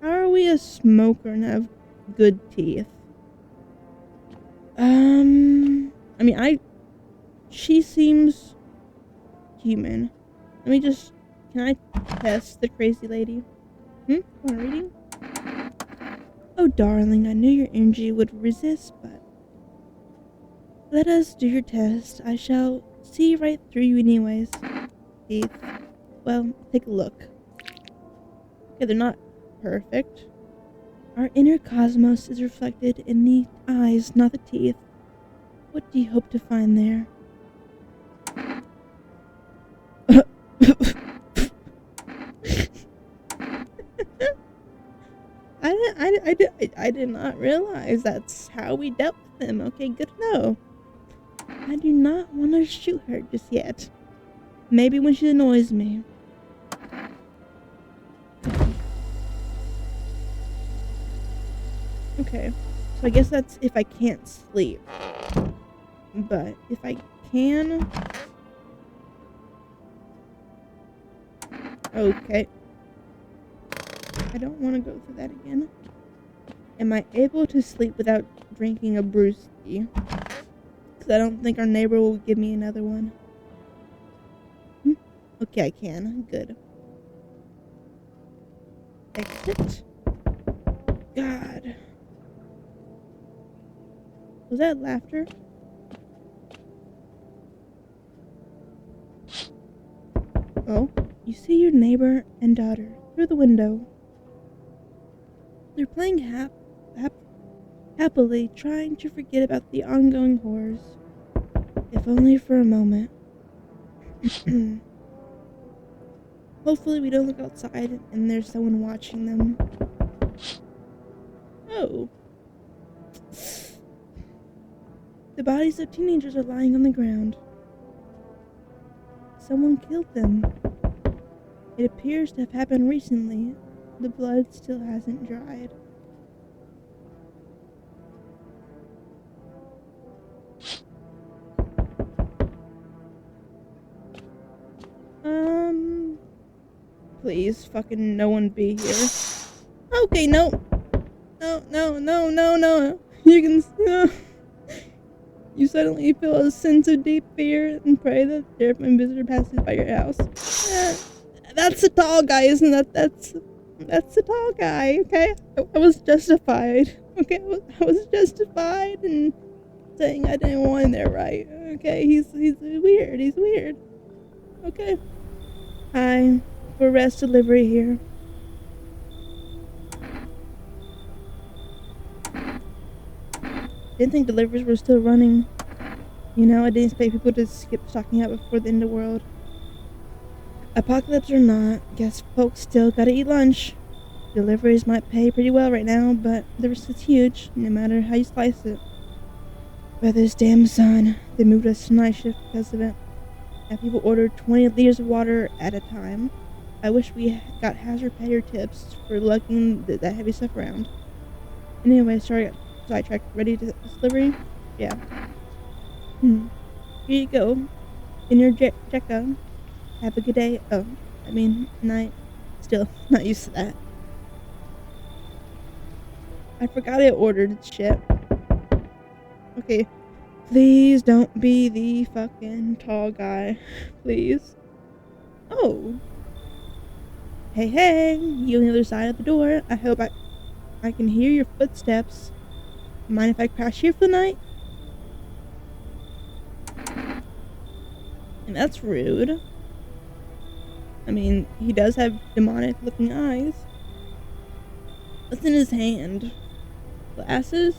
are we a smoker and have good teeth? I mean, she seems human. Can I test the crazy lady? Want a reading? Oh, darling, I knew your energy would resist, but let us do your test. I shall see right through you anyways. Teeth. Well, take a look. Okay, they're not perfect. Our inner cosmos is reflected in the eyes, not the teeth. What do you hope to find there? I did not realize that's how we dealt with them. Okay, good to know. I do not want to shoot her just yet. Maybe when she annoys me. Okay, so I guess that's if I can't sleep. But if I can... Okay. I don't want to go through that again. Am I able to sleep without drinking a brewski? Because I don't think our neighbor will give me another one. Okay, I can. Good. Exit. God. Was that laughter? Oh, you see your neighbor and daughter through the window. They're playing happily, trying to forget about the ongoing horrors. If only for a moment. Hopefully we don't look outside and there's someone watching them. Oh. The bodies of teenagers are lying on the ground. Someone killed them. It appears to have happened recently. The blood still hasn't dried. Please, fucking no one be here. Okay, no. No. You can... You suddenly feel a sense of deep fear and pray that a terrifying visitor passes by your house. That's a tall guy, isn't that? That's a tall guy, okay? I was justified. Okay, I was justified in saying I didn't want him there, right? Okay, he's weird. He's weird. Okay. Hi, for rest delivery here. Didn't think deliveries were still running. You know, I didn't expect people to skip stocking out before the end of the world. Apocalypse or not, guess folks still gotta eat lunch. Deliveries might pay pretty well right now, but the risk is huge, no matter how you slice it. But this damn sun, they moved us to night shift because of it. And people ordered 20 liters of water at a time. I wish we got hazard pay or tips for lugging that heavy stuff around. Anyway, sorry, I got sidetracked. Ready to delivery? Yeah. Here you go. In your Jekka. Have a good day. Oh, I mean, night. Still, not used to that. I forgot I ordered shit. Okay. Please don't be the fucking tall guy. Please. Oh. Hey, you on the other side of the door. I hope I can hear your footsteps. Mind if I crash here for the night? And that's rude. I mean, he does have demonic looking eyes. What's in his hand? Glasses?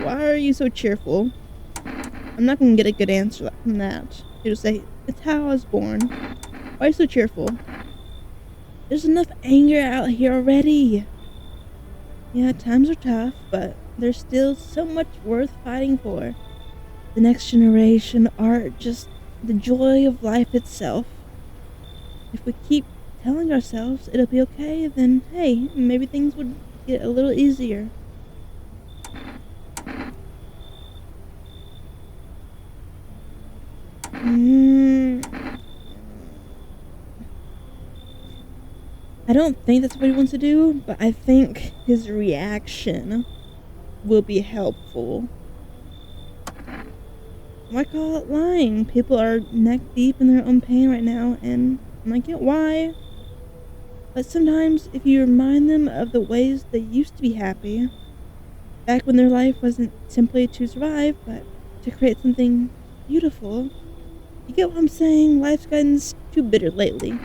Why are you so cheerful? I'm not gonna get a good answer from that. He'll say, it's how I was born. Why are you so cheerful? There's enough anger out here already. Yeah, times are tough, but there's still so much worth fighting for. The next generation, art, just the joy of life itself. If we keep telling ourselves it'll be okay, then hey, maybe things would get a little easier. I don't think that's what he wants to do, but I think his reaction will be helpful. Why call it lying? People are neck deep in their own pain right now, and I get why. But sometimes, if you remind them of the ways they used to be happy, back when their life wasn't simply to survive, but to create something beautiful, you get what I'm saying? Life's gotten too bitter lately.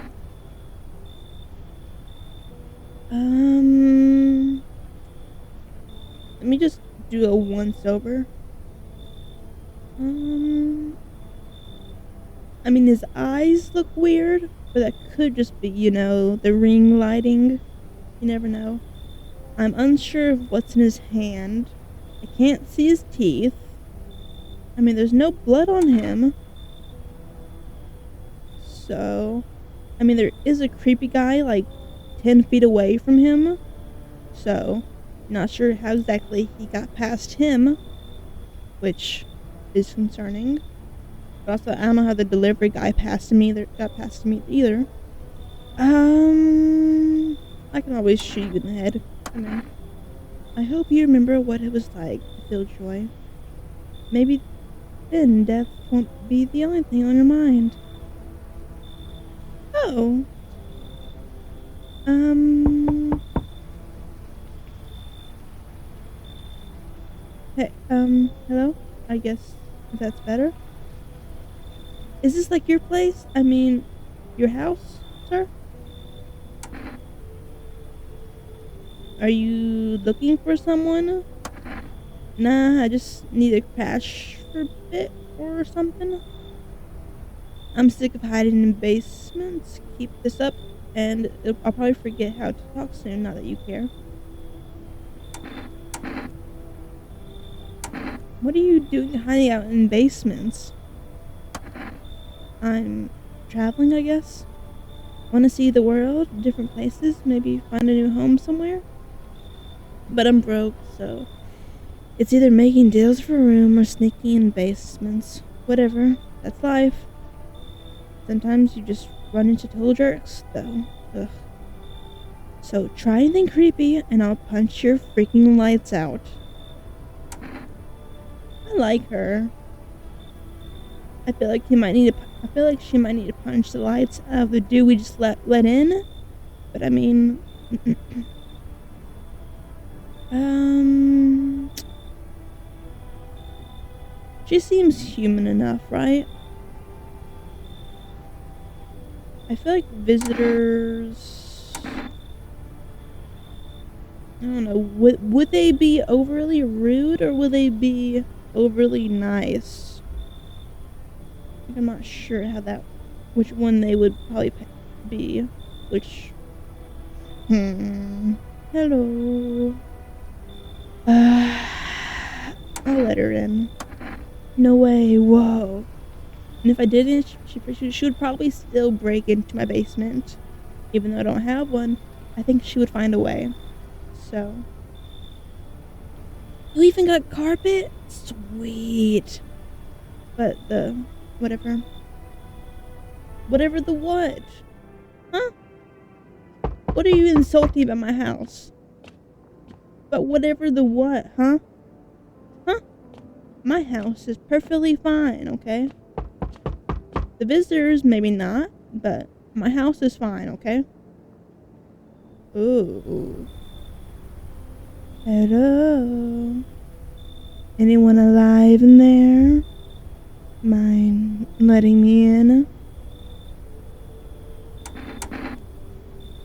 Let me just do a once over. I mean, his eyes look weird, but that could just be, you know, the ring lighting. You never know. I'm unsure of what's in his hand. I can't see his teeth. I mean, there's no blood on him. So, I mean, there is a creepy guy, like, 10 feet away from him. So, not sure how exactly he got past him, which is concerning. But also, I don't know how the delivery guy got past me either. I can always shoot you in the head. I mean, I hope you remember what it was like to feel joy. Maybe then death won't be the only thing on your mind. Oh. Hey, hello? I guess that's better. Is this like your place? I mean, your house, sir? Are you looking for someone? Nah, I just need to crash for a bit or something. I'm sick of hiding in basements. Keep this up, and I'll probably forget how to talk soon, now that you care. What are you doing hiding out in basements? I'm traveling, I guess. Want to see the world, different places, maybe find a new home somewhere? But I'm broke, so it's either making deals for a room or sneaking in basements. Whatever, that's life. Sometimes you just run into total jerks, though. Ugh. So try anything creepy, and I'll punch your freaking lights out. I like her. I feel like she might need to punch the lights out of the dude we just let in. But I mean, She seems human enough, right? I feel like visitors... I don't know, would they be overly rude or would they be overly nice? I'm not sure which one they would probably be. Which... Hello. I'll let her in. No way, whoa. And if I didn't, she would probably still break into my basement. Even though I don't have one, I think she would find a way. So. You even got carpet? Sweet. But whatever. Whatever the what? Huh? What are you insulting about my house? But whatever the what, huh? Huh? My house is perfectly fine, okay? The visitors, maybe not, but my house is fine, okay? Ooh. Hello? Anyone alive in there? Mind letting me in?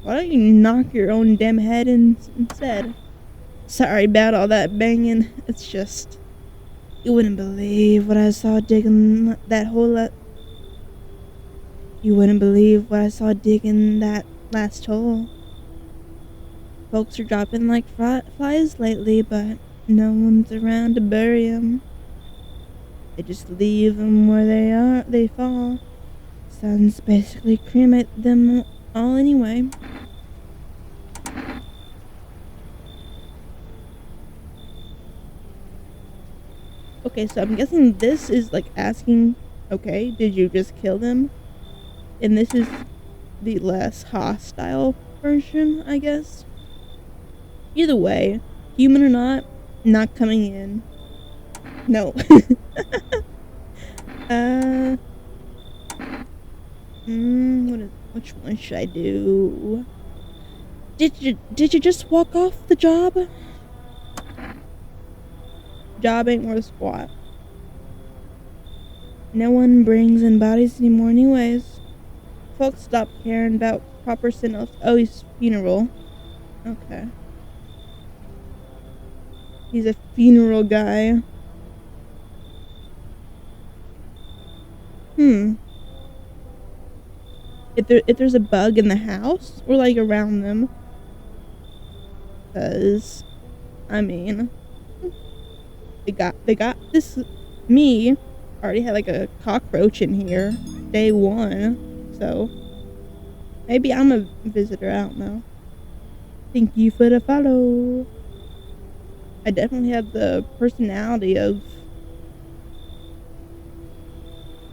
Why don't you knock your own damn head instead? Sorry about all that banging. It's just... You wouldn't believe what I saw digging that hole. You wouldn't believe what I saw digging that last hole. Folks are dropping like flies lately, but no one's around to bury them. They just leave them where they fall. Sun's basically cremate them all anyway. Okay, so I'm guessing this is like asking, okay, did you just kill them? And this is the less hostile version, I guess. Either way, human or not coming in. No. Which one should I do? Did you just walk off the job? Job ain't worth squat. No one brings in bodies anymore anyways. Folks stop caring about proper signals. Oh, he's funeral. Okay. He's a funeral guy. If there's a bug in the house or like around them, cause I mean, they got this. Me already had like a cockroach in here day one, so maybe I'm a visitor. I don't know. Thank you for the follow. I definitely have the personality of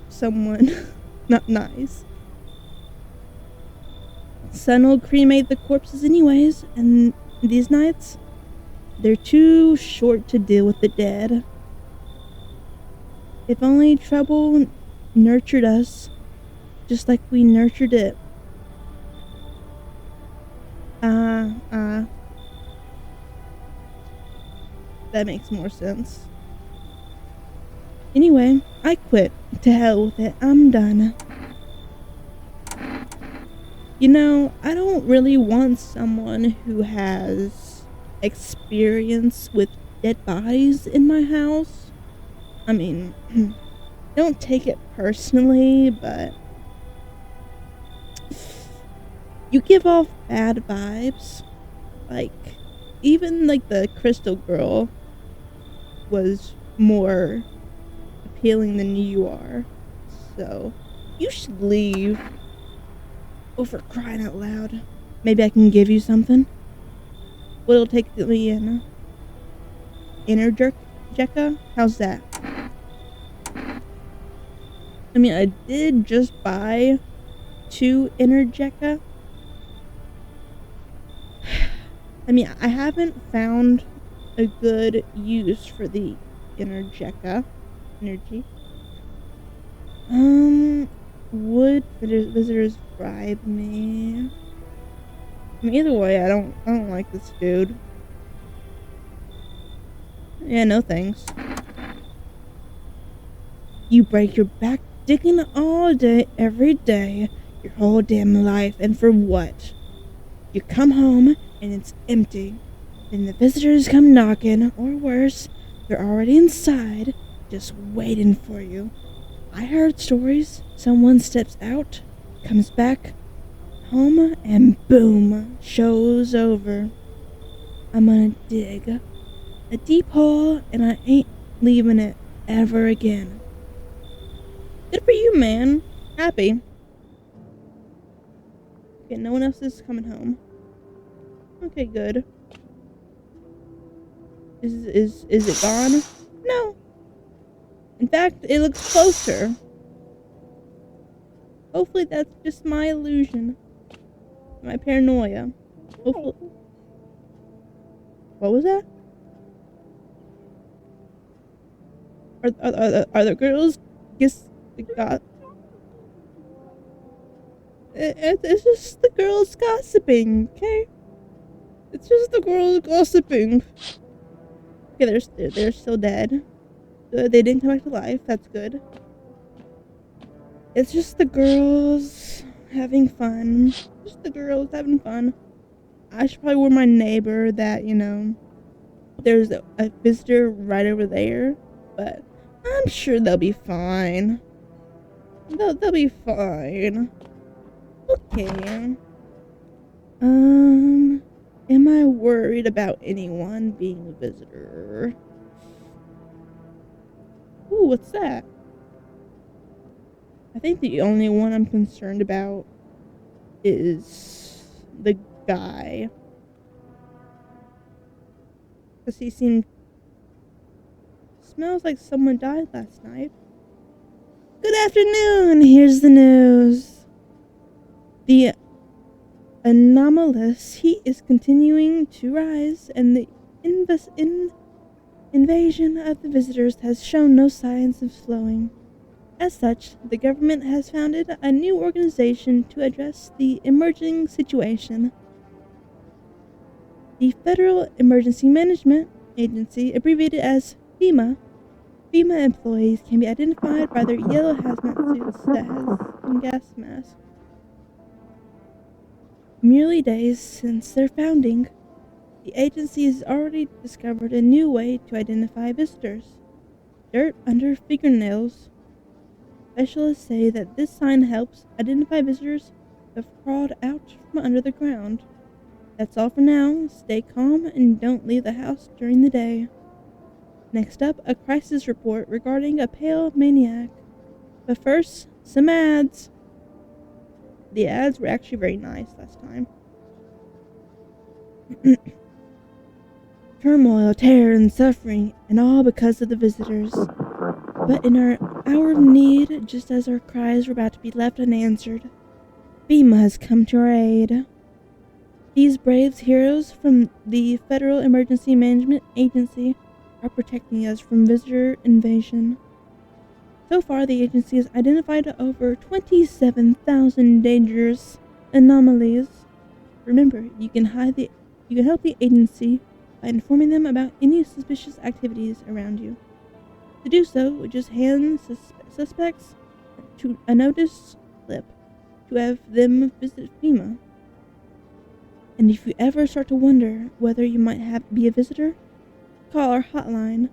someone not nice. Sun will cremate the corpses anyways, and these nights, they're too short to deal with the dead. If only trouble nurtured us, just like we nurtured it. That makes more sense. Anyway, I quit. To hell with it. I'm done. You know, I don't really want someone who has experience with dead bodies in my house. I mean, don't take it personally, but you give off bad vibes. Like, even like the crystal girl was more appealing than you are. So, you should leave. Oh, for crying out loud. Maybe I can give you something. What'll take me in? Jekka? How's that? I mean, I did just buy 2 Jekka. I mean, I haven't found a good use for the Jekka energy. Would visitors bribe me? I mean, either way, I don't like this dude. Yeah, no thanks. You break your back digging all day, every day, your whole damn life, and for what? You come home and it's empty. Then the visitors come knocking, or worse, they're already inside, just waiting for you. I heard stories. Someone steps out, comes back home, and boom, show's over. I'm gonna dig a deep hole, and I ain't leaving it ever again. Good for you, man. Happy. Okay, no one else is coming home. Okay, good. Is it gone? No. In fact, it looks closer. Hopefully that's just my illusion. My paranoia. Hopefully. What was that? Are the girls got? It's just the girls gossiping, okay? It's just the girls gossiping. Okay, they're still dead. Good, they didn't come back to life. That's good. It's just the girls having fun. Just the girls having fun. I should probably warn my neighbor that, there's a visitor right over there. But I'm sure they'll be fine. They'll be fine. Okay. Am I worried about anyone being a visitor? Ooh, what's that? I think the only one I'm concerned about is the guy. Because he smells like someone died last night. Good afternoon! Here's the news. The anomalous heat is continuing to rise, and the invasion of the visitors has shown no signs of slowing. As such, the government has founded a new organization to address the emerging situation. The Federal Emergency Management Agency, abbreviated as FEMA. FEMA employees can be identified by their yellow hazmat suits that has gas masks. Merely days since their founding, the agency has already discovered a new way to identify visitors. Dirt under fingernails. Specialists say that this sign helps identify visitors who have crawled out from under the ground. That's all for now. Stay calm and don't leave the house during the day. Next up, a crisis report regarding a pale maniac. But first, some ads. The ads were actually very nice last time. Turmoil, terror, and suffering, and all because of the visitors. But in our hour of need, just as our cries were about to be left unanswered, FEMA has come to our aid. These brave heroes from the Federal Emergency Management Agency are protecting us from visitor invasion. So far, the agency has identified over 27,000 dangerous anomalies. Remember, you can help the agency by informing them about any suspicious activities around you. To do so, just hand suspects to a notice slip to have them visit FEMA. And if you ever start to wonder whether you might be a visitor, call our hotline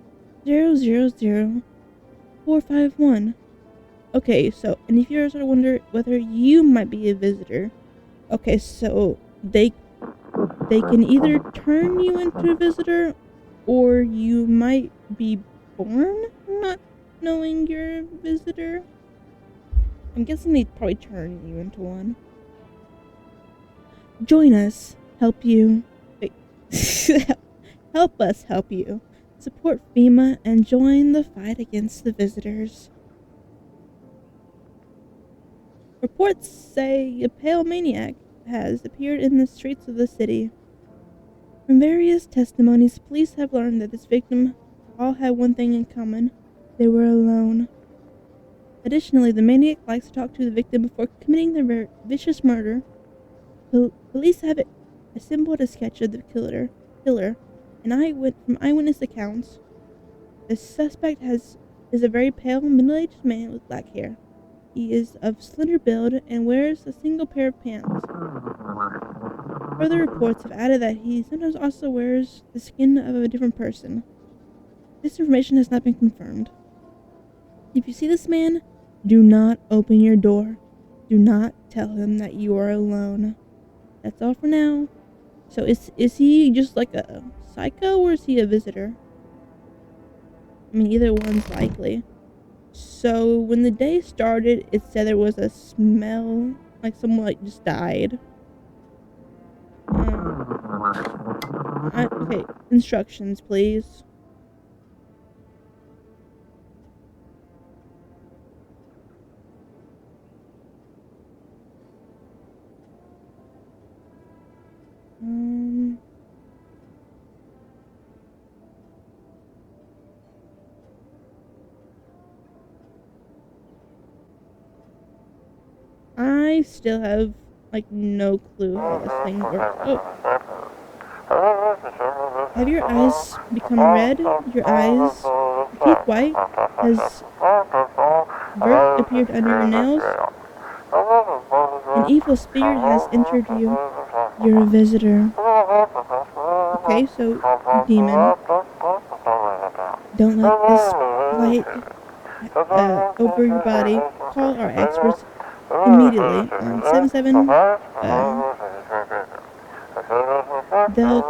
000-451. Okay, so, and if you ever start to wonder whether you might be a visitor, okay, so they can either turn you into a visitor, or you might be born not knowing you're a visitor. I'm guessing they'd probably turn you into one. Join us, help you. Wait. Help us help you. Support FEMA and join the fight against the visitors. Reports say a pale maniac has appeared in the streets of the city. From various testimonies, police have learned that this victim all had one thing in common. They were alone. Additionally, the maniac likes to talk to the victim before committing their vicious murder. Police have assembled a sketch of the killer, and from eyewitness accounts, the suspect has is a very pale, middle-aged man with black hair. He is of slender build and wears a single pair of pants. Further reports have added that he sometimes also wears the skin of a different person. This information has not been confirmed. If you see this man, do not open your door. Do not tell him that you are alone. That's all for now. So is he just like a psycho or is he a visitor? I mean, either one's likely. So when the day started, it said there was a smell like someone like just died. Okay, instructions, please. I still have like no clue how this thing works. Oh. Have your eyes become red? Your eyes appeared white? Has dirt appeared under your nails? An evil spirit has entered you. You're a visitor. Okay, so demon. Don't let this light over your body. Call our experts immediately on 77. They'll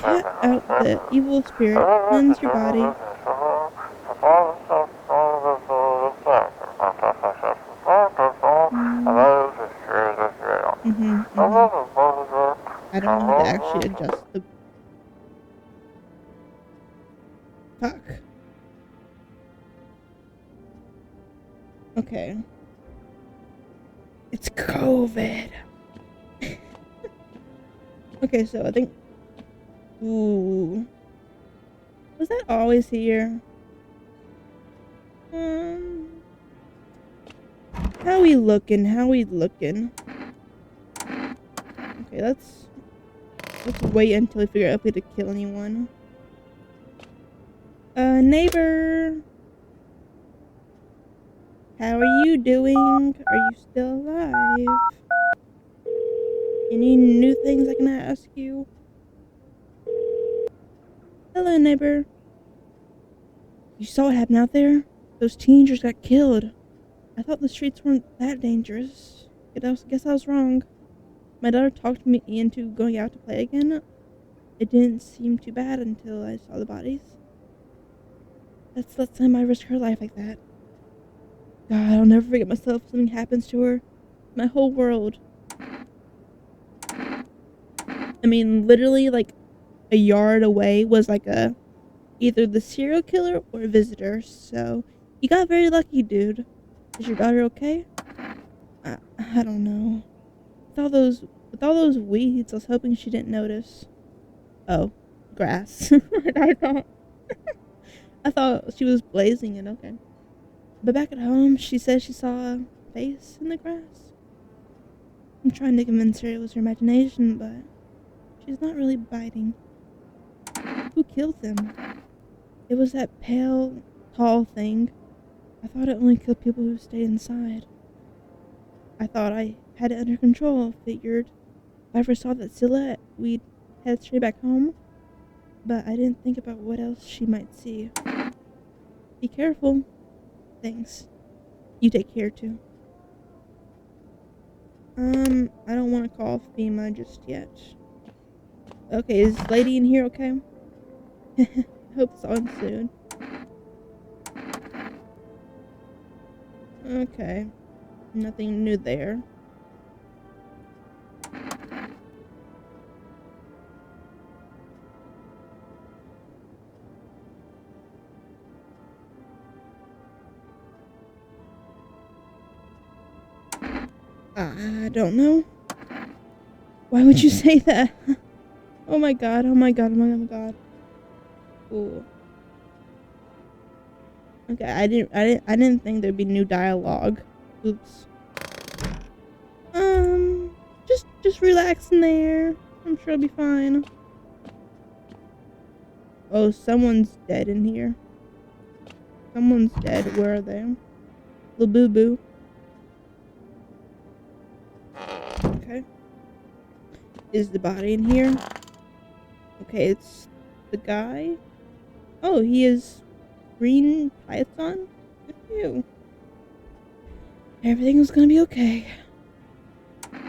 cat out the evil spirit, cleanse your body. I don't know how to actually adjust the... Fuck. Okay. It's COVID. Okay, so I think... Ooh. Was that always here? How we looking? Okay, let's wait until we figure out if we have to kill anyone. Neighbor! How are you doing? Are you still alive? Any new things I can ask you? Hello, neighbor. You saw what happened out there? Those teenagers got killed. I thought the streets weren't that dangerous. Guess I was wrong. My daughter talked me into going out to play again. It didn't seem too bad until I saw the bodies. Let's let somebody risk her life like that. God, I'll never forget myself if something happens to her. My whole world. I mean, literally, like, a yard away was like either the serial killer or a visitor, so you got very lucky, dude. Is your daughter okay? I don't know. With all those weeds, I was hoping she didn't notice. Oh, grass. I thought she was blazing it, okay. But back at home, she said she saw a face in the grass. I'm trying to convince her it was her imagination, but she's not really biting. Who killed them? It was that pale, tall thing. I thought it only killed people who stayed inside. I thought I had it under control, figured. If I ever saw that silhouette, we'd head straight back home. But I didn't think about what else she might see. Be careful. Thanks. You take care, too. I don't want to call FEMA just yet. Okay, is this lady in here okay? I hope it's on soon. Okay. Nothing new there. I don't know. Why would you say that? Oh my god, oh my god, oh my god. Ooh. Okay, I didn't think there'd be new dialogue. Oops. Just relax in there. I'm sure it'll be fine. Oh, someone's dead in here. Someone's dead. Where are they? Little boo boo. Okay. Is the body in here? Okay, it's the guy. Oh, he has green tights on? Good for you. Everything's gonna be okay.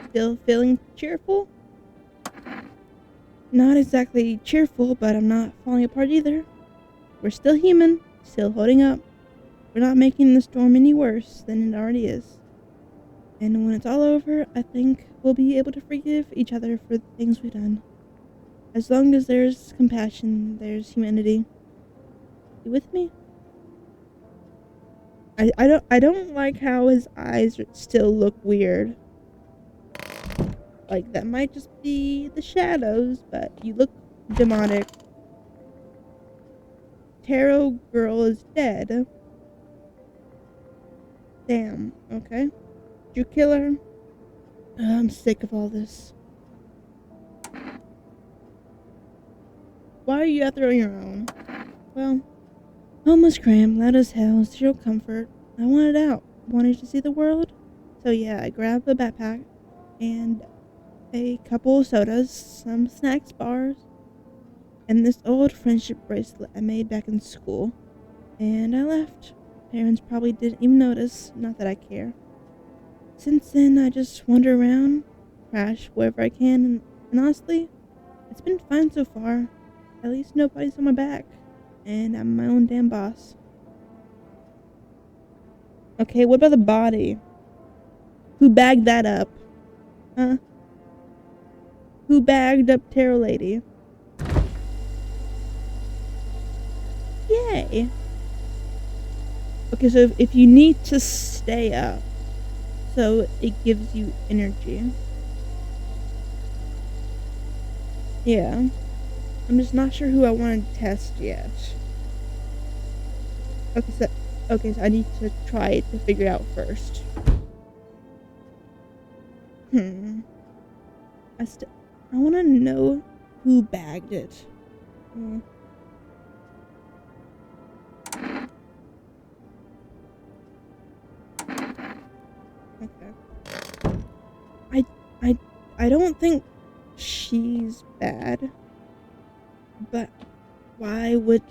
Still feeling cheerful? Not exactly cheerful, but I'm not falling apart either. We're still human, still holding up. We're not making the storm any worse than it already is. And when it's all over, I think we'll be able to forgive each other for the things we've done. As long as there's compassion, there's humanity. You with me? I don't like how his eyes still look weird. Like, that might just be the shadows, but you look demonic. Tarot girl is dead. Damn, okay. Did you kill her? I'm sick of all this. Why are you out there on your own? Well, home was cramped, loud as hell, zero comfort. I wanted out. Wanted to see the world. So yeah, I grabbed a backpack and a couple of sodas, some snacks bars, and this old friendship bracelet I made back in school. And I left. Parents probably didn't even notice, not that I care. Since then, I just wander around, crash wherever I can, and honestly, it's been fine so far. At least nobody's on my back, and I'm my own damn boss. Okay, what about the body? Who bagged that up? Huh? Who bagged up Tarot Lady? Yay! Okay, so if you need to stay up, so it gives you energy. Yeah. I'm just not sure who I want to test yet. Okay, so I need to try it to figure it out first. I want to know who bagged it. Okay. I don't think she's bad, but why would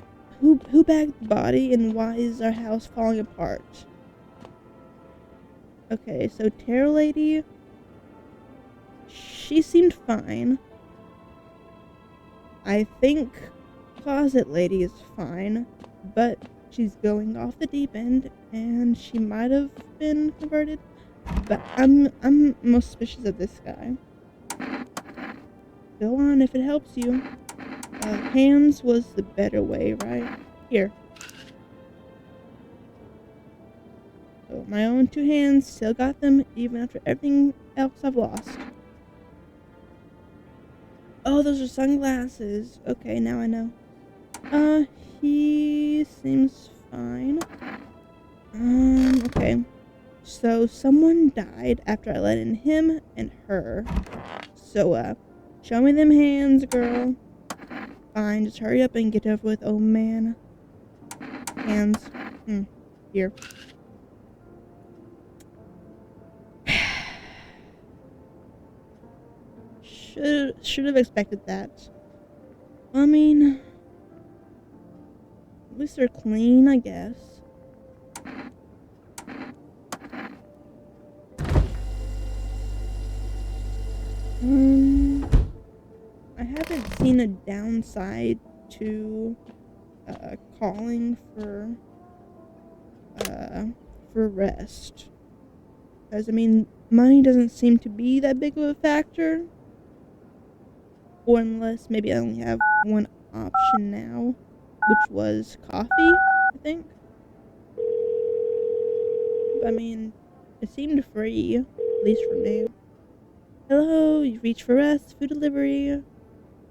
who bagged the body and why is our house falling apart? Okay, so Tarot Lady, she seemed fine. I think Closet Lady is fine, but she's going off the deep end and she might have been converted. But I'm most suspicious of this guy. Go on if it helps you. Hands was the better way, right? Here. So my own two hands still got them even after everything else I've lost. Oh, those are sunglasses. Okay, now I know. He seems fine. Okay. So someone died after I let in him and her. So, show me them hands, girl. Fine, just hurry up and get over with, oh man. Hands. Here. Should have expected that. I mean, at least they're clean, I guess. I haven't seen a downside to calling for rest. Because, I mean, money doesn't seem to be that big of a factor. Or unless maybe I only have one option now, which was coffee, I think. But, I mean, it seemed free, at least for me. Hello, you've reached for rest, food delivery.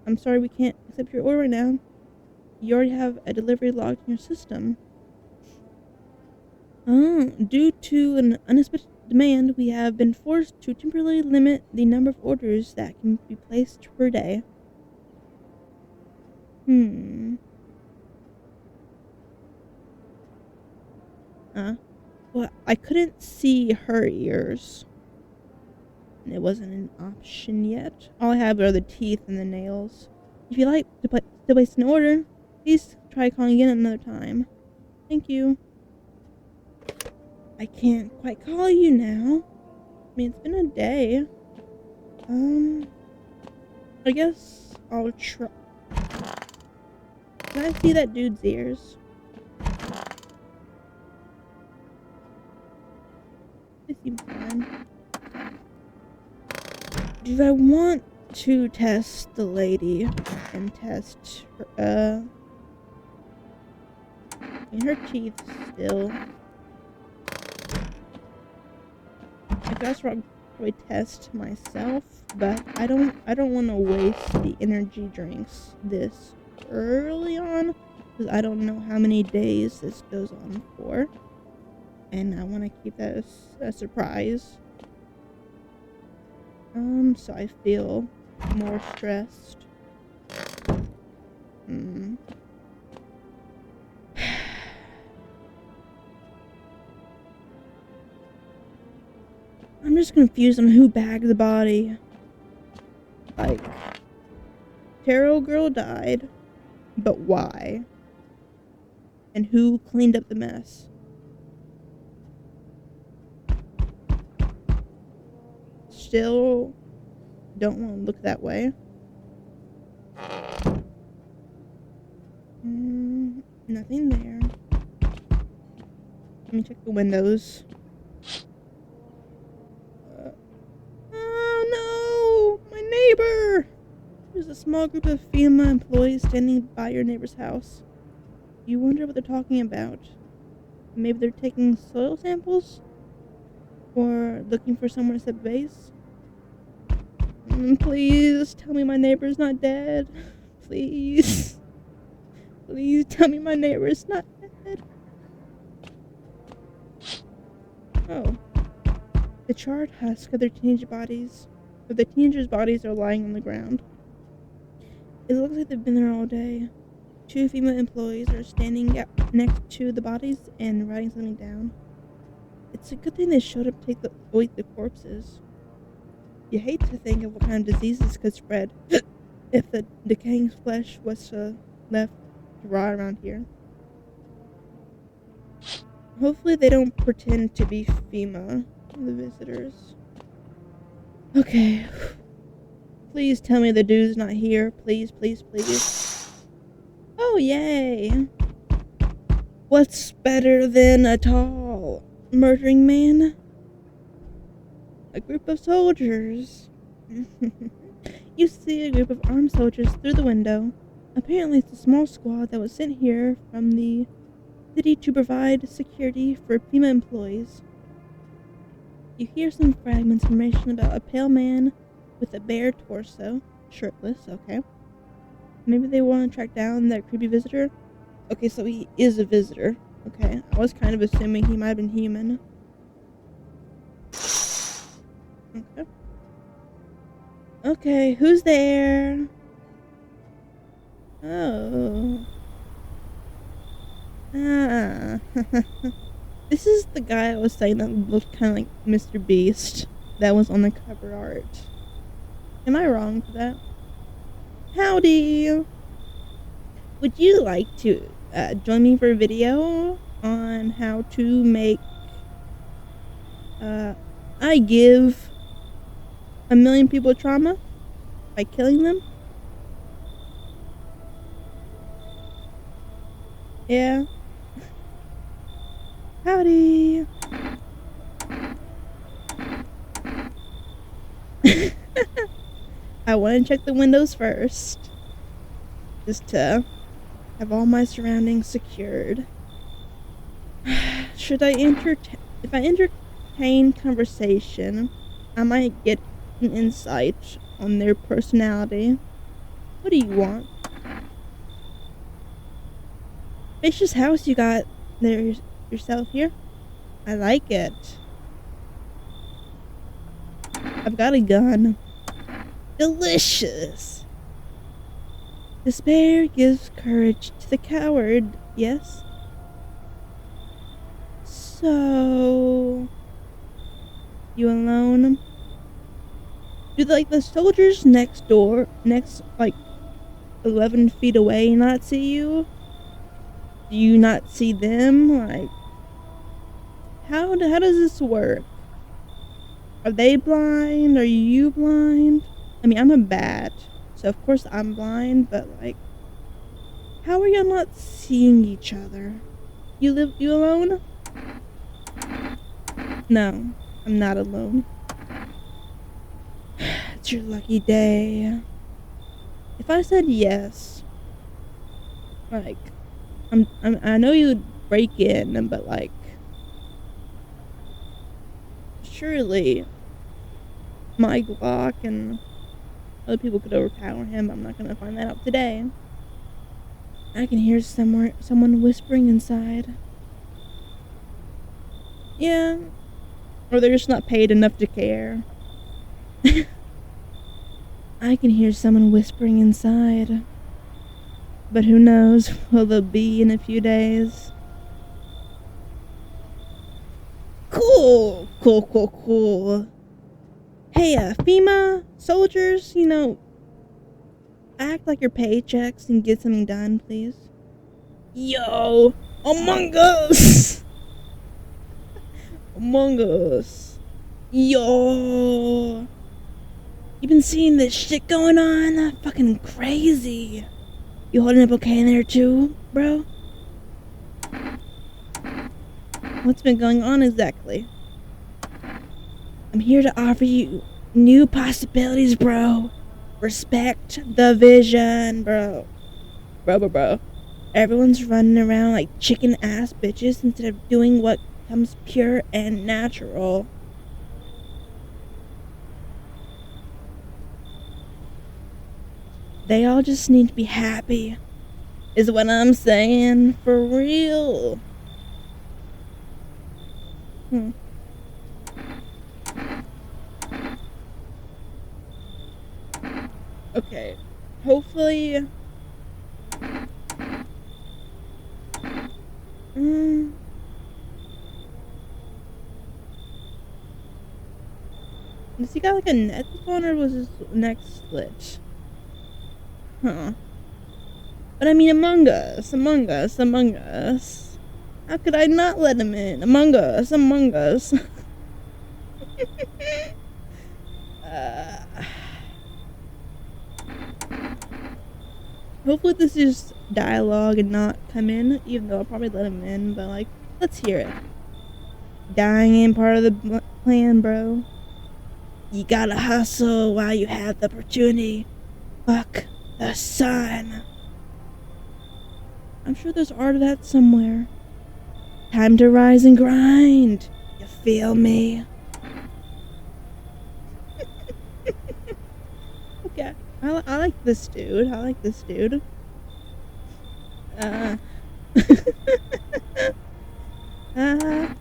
I'm sorry we can't accept your order right now. You already have a delivery logged in your system. Due to an unexpected demand, we have been forced to temporarily limit the number of orders that can be placed per day. Well, I couldn't see her ears. And it wasn't an option yet. All I have are the teeth and the nails. If you like to place an order, please try calling again another time. Thank you. I can't quite call you now. I mean, it's been a day. I guess I'll try. Can I see that dude's ears? They seem fine. Do I want to test the lady and test her, and her teeth still? I guess I'll probably test myself, but I don't want to waste the energy drinks this early on, because I don't know how many days this goes on for, and I want to keep that as a surprise. So I feel more stressed. I'm just confused on who bagged the body. Like, Tarot Girl died, but why? And who cleaned up the mess? Still don't want to look that way. Nothing there. Let me check the windows. Oh no! My neighbor! There's a small group of FEMA employees standing by your neighbor's house. You wonder what they're talking about. Maybe they're taking soil samples? Or looking for somewhere to set base? Please tell me my neighbor's not dead. Please. Please tell me my neighbor's not dead. Oh. The charred husk of their teenagers' bodies are lying on the ground. It looks like they've been there all day. 2 female employees are standing next to the bodies and writing something down. It's a good thing they showed up to take away the corpses. You hate to think of what kind of diseases could spread if the decaying flesh was left to rot around here. Hopefully they don't pretend to be FEMA, the visitors. Okay. Please tell me the dude's not here. Please, please, please. Oh, yay. What's better than a tall, murdering man? A group of soldiers. You see a group of armed soldiers through the window. Apparently it's a small squad that was sent here from the city to provide security for FEMA employees. You hear some fragments of information about a pale man with a bare torso, shirtless, okay. Maybe they want to track down that creepy visitor? Okay, so he is a visitor. Okay, I was kind of assuming he might have been human. Okay. Okay, who's there? Oh. Ah. This is the guy I was saying that looked kind of like Mr. Beast that was on the cover art. Am I wrong for that? Howdy! Would you like to join me for a video on how to make I give 1 million people trauma by killing them? Yeah. Howdy! I want to check the windows first, just to have all my surroundings secured. Should I if I entertain conversation, I might get an insight on their personality. What do you want? Spacious house you got there yourself here? I like it. I've got a gun. Delicious. Despair gives courage to the coward, yes? So, you alone? Do like the soldiers next door, like 11 feet away, not see you? Do you not see them? Like, how does this work? Are they blind? Are you blind? I mean, I'm a bat, so of course I'm blind, but like, how are y'all not seeing each other? You alone? No, I'm not alone. It's your lucky day. If I said yes, like, I know you'd break in, but like, surely my Glock and other people could overpower him. I'm not gonna find that out today. I can hear someone whispering inside. Yeah, or they're just not paid enough to care. I can hear someone whispering inside. But who knows who they'll be in a few days. Cool. Hey, FEMA soldiers, act like your paychecks and get something done, please. Yo, Among Us! Among Us. Yo! You been seeing this shit going on? Fucking crazy. You holding up okay in there too, bro? What's been going on exactly? I'm here to offer you new possibilities, bro. Respect the vision, bro. Bro. Everyone's running around like chicken ass bitches instead of doing what comes pure and natural. They all just need to be happy, is what I'm saying, for real. Okay, hopefully... Does he got like a net on, or was his neck split? Huh. But I mean, Among Us. How could I not let him in? Among Us. Hopefully this is just dialogue and not come in, even though I'll probably let him in, but like, let's hear it. Dying ain't part of the plan, bro. You gotta hustle while you have the opportunity. Fuck the sun. I'm sure there's art of that somewhere. Time to rise and grind. You feel me? Okay, I like this dude.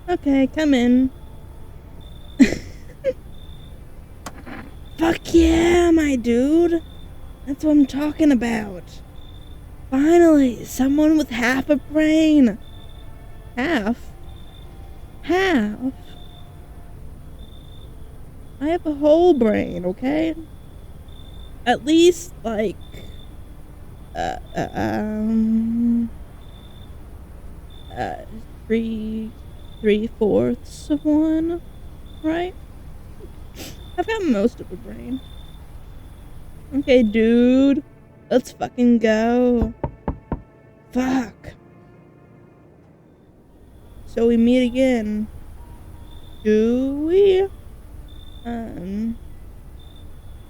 Okay, come in. Fuck yeah, my dude. That's what I'm talking about. Finally, someone with half a brain. Half? I have a whole brain, okay? At least, like, 3/4 of one, right? I've got most of a brain. Okay, dude. Let's fucking go. Fuck. So we meet again. Do we?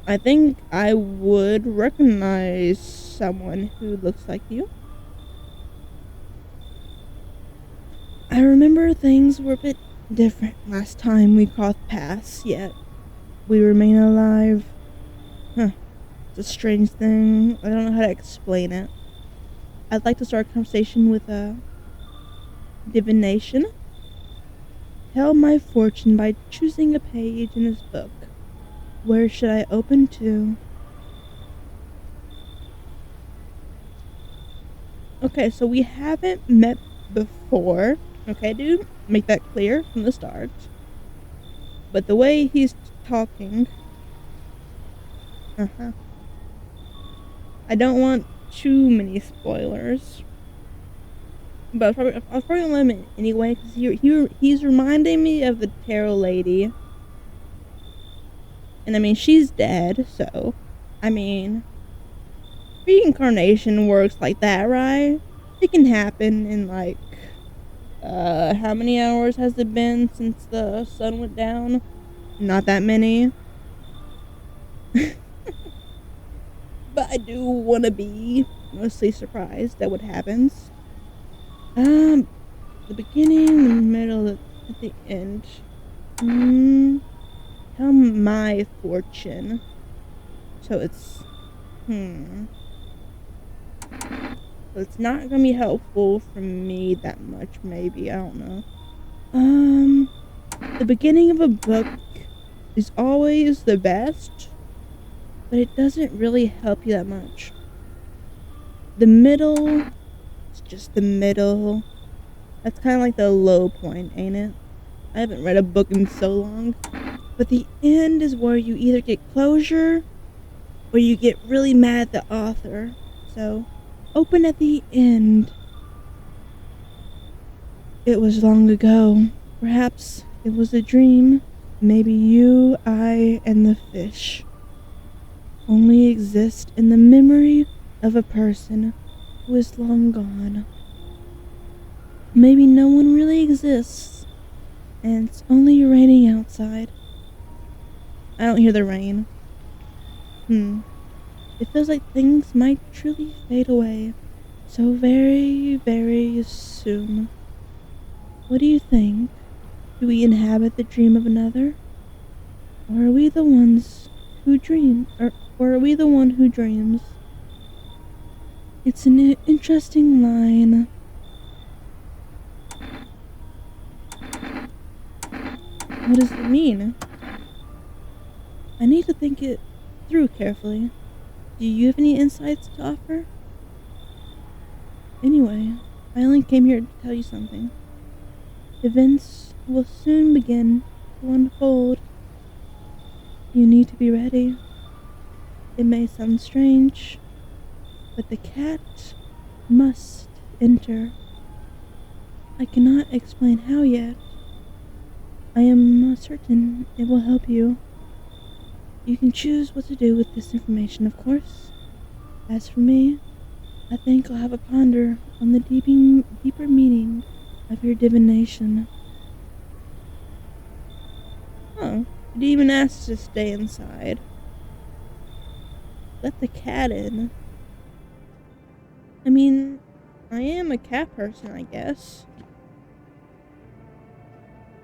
I think I would recognize someone who looks like you. I remember things were a bit different last time we crossed paths, yet we remain alive. It's a strange thing. I don't know how to explain it. I'd like to start a conversation with a divination. Tell my fortune by choosing a page in this book. Where should I open to? Okay, so we haven't met before, Okay, dude? Make that clear from the start. But the way he's talking... Uh-huh. I don't want too many spoilers. But I was probably gonna let him in anyway, because he's reminding me of the tarot lady. And I mean, she's dead, so... I mean... reincarnation works like that, right? It can happen in, like... how many hours has it been since the sun went down? Not that many. But I do want to be mostly surprised at what happens. The beginning, the middle, at the end. Tell my fortune. So it's, So it's not gonna be helpful for me that much, maybe. I don't know. The beginning of a book is always the best, but it doesn't really help you that much. The middle, it's just the middle. That's kind of like the low point, ain't it? I haven't read a book in so long. But the end is where you either get closure or you get really mad at the author. So, open at the end. It was long ago. Perhaps it was a dream. Maybe you, I, and the fish only exist in the memory of a person who is long gone. Maybe no one really exists, and it's only raining outside. I don't hear the rain. It feels like things might truly fade away so very, very soon. What do you think? Do we inhabit the dream of another? Or are we the ones who dream? Or are we the one who dreams? It's an interesting line. What does it mean? I need to think it through carefully. Do you have any insights to offer? Anyway, I only came here to tell you something. Events will soon begin to unfold. You need to be ready. It may sound strange, but the cat must enter. I cannot explain how yet. I am certain it will help you. You can choose what to do with this information, of course. As for me, I think I'll have a ponder on the deeper meaning of your divination. Oh, it even asks to stay inside. Let the cat in. I mean, I am a cat person, I guess.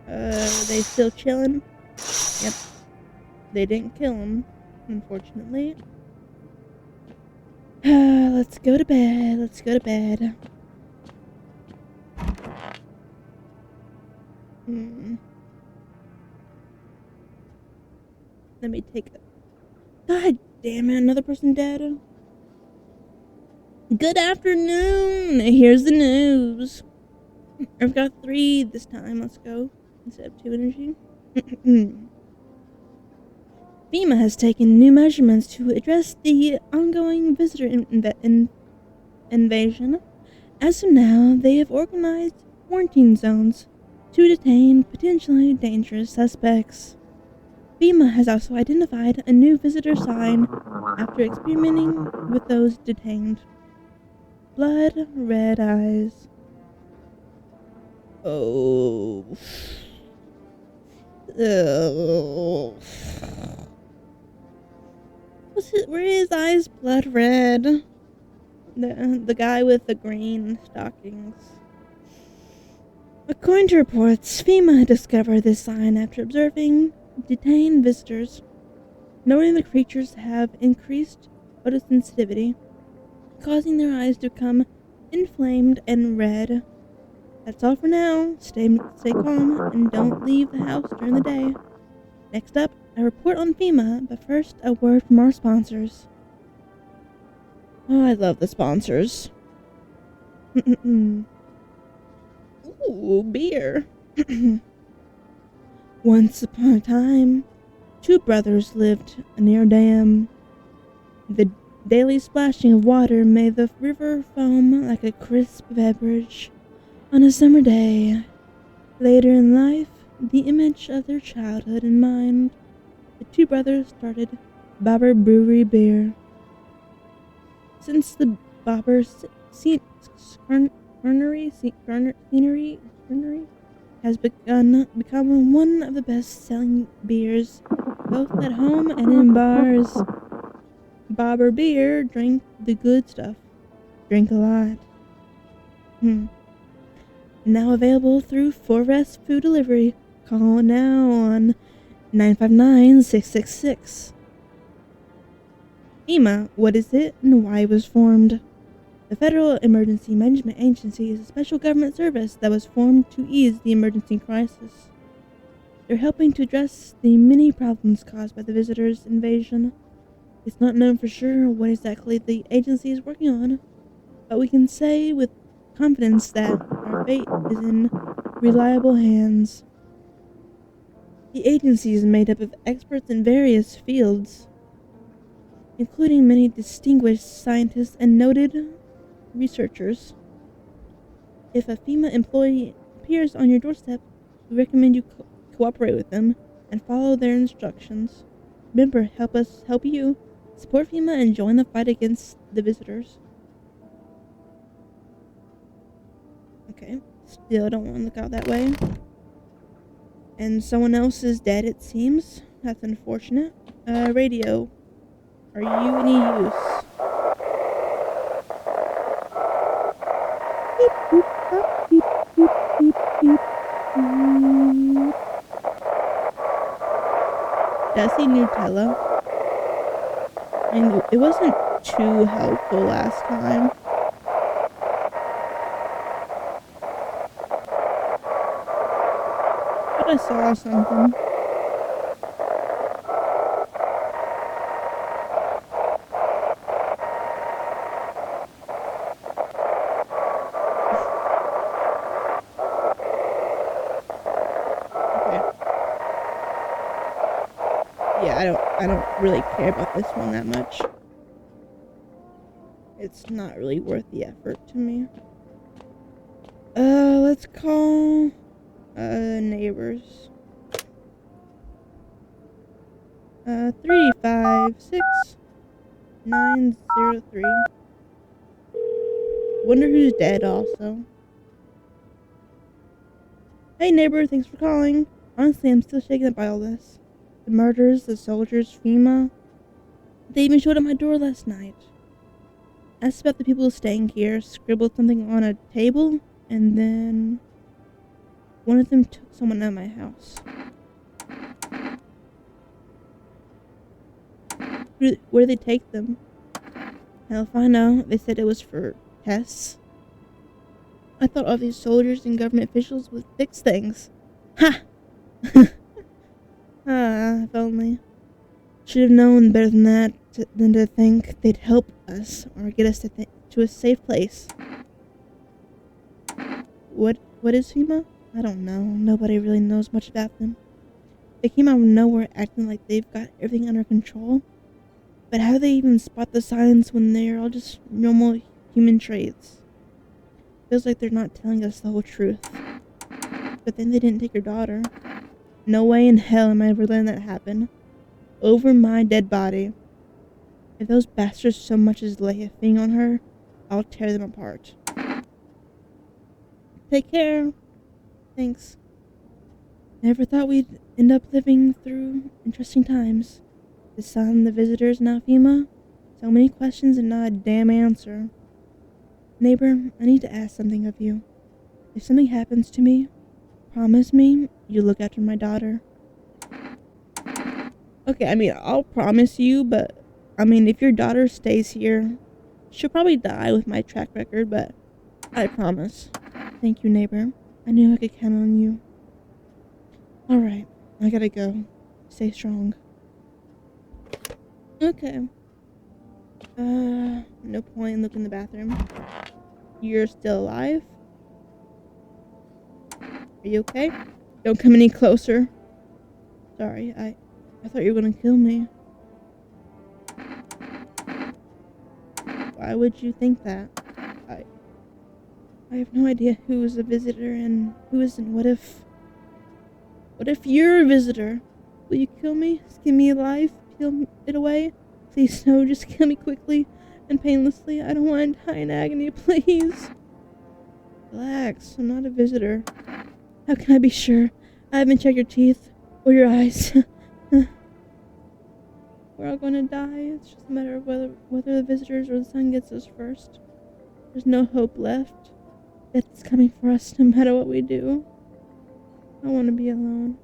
They still chilling? Yep. They didn't kill him, unfortunately. Let's go to bed. Let's go to bed. Let me take a... God damn it, another person dead. Good afternoon. Here's the news. I've got 3 this time. Let's go. Instead of 2 energy. FEMA has taken new measurements to address the ongoing visitor invasion. As of now, they have organized quarantine zones to detain potentially dangerous suspects. FEMA has also identified a new visitor sign after experimenting with those detained. Blood red eyes. Oh. Were his eyes blood red? The guy with the green stockings. According to reports, FEMA discovered this sign after observing detained visitors, noting the creatures have increased photosensitivity, causing their eyes to become inflamed and red. That's all for now. Stay calm and don't leave the house during the day. Next up, a report on FEMA, but first, a word from our sponsors. Oh, I love the sponsors. Ooh, beer. Once upon a time, two brothers lived near a dam. The daily splashing of water made the river foam like a crisp beverage. On a summer day, later in life, the image of their childhood in mind, the two brothers started Bobber Brewery Beer. Since the Bobber Scenery has become one of the best-selling beers, both at home and in bars. Bobber Beer drink the good stuff. Drink a lot. Now available through Forest Food Delivery. Call now on 959-666. FEMA, what is it and why it was formed? The Federal Emergency Management Agency is a special government service that was formed to ease the emergency crisis. They're helping to address the many problems caused by the visitors' invasion. It's not known for sure what exactly the agency is working on, but we can say with confidence that our fate is in reliable hands. The agency is made up of experts in various fields, including many distinguished scientists and noted researchers. If a FEMA employee appears on your doorstep, we recommend you cooperate with them and follow their instructions. Remember, help us help you. Support FEMA and join the fight against the visitors. Okay, still don't want to look out that way. And someone else is dead, it seems. That's unfortunate. Radio. Are you any use? Beep, boop, bop, beep, beep, beep, beep, beep. Did I see Nutella? I mean, it wasn't too helpful last time. But I saw something. Yeah, I don't really care about this one that much. It's not really worth the effort to me. Let's call neighbors. 356903. Wonder who's dead also. Hey neighbor, thanks for calling. Honestly, I'm still shaken up by all this. The murders, the soldiers, FEMA. They even showed up my door last night. Asked about the people staying here, scribbled something on a table, and then one of them took someone out of my house. Where did they take them? Hell if I know. They said it was for tests. I thought all these soldiers and government officials would fix things. Ha! If only. Should have known better than that, than to think they'd help us or get us to a safe place. What is FEMA? I don't know. Nobody really knows much about them. They came out of nowhere acting like they've got everything under control. But how do they even spot the signs when they're all just normal human traits? Feels like they're not telling us the whole truth. But then they didn't take your daughter. No way in hell am I ever letting that happen. Over my dead body. If those bastards so much as lay a thing on her, I'll tear them apart. Take care. Thanks. Never thought we'd end up living through interesting times. The sun, the visitors, now FEMA. So many questions and not a damn answer. Neighbor, I need to ask something of you. If something happens to me, promise me you'll look after my daughter. Okay, I mean, I'll promise you, but, I mean, if your daughter stays here, she'll probably die with my track record, but I promise. Thank you, neighbor. I knew I could count on you. Alright, I gotta go. Stay strong. Okay. No point in looking in the bathroom. You're still alive? Are you okay? Don't come any closer. Sorry, I thought you were gonna kill me. Why would you think that? I have no idea who is a visitor and who isn't. What if you're a visitor? Will you kill me? Skin me alive? Peel it away? Please no, just kill me quickly and painlessly. I don't want to die in agony, please. Relax, I'm not a visitor. How can I be sure? I haven't checked your teeth or your eyes. We're all gonna die. It's just a matter of whether the visitors or the sun gets us first. There's no hope left. Death is coming for us no matter what we do. I want to be alone.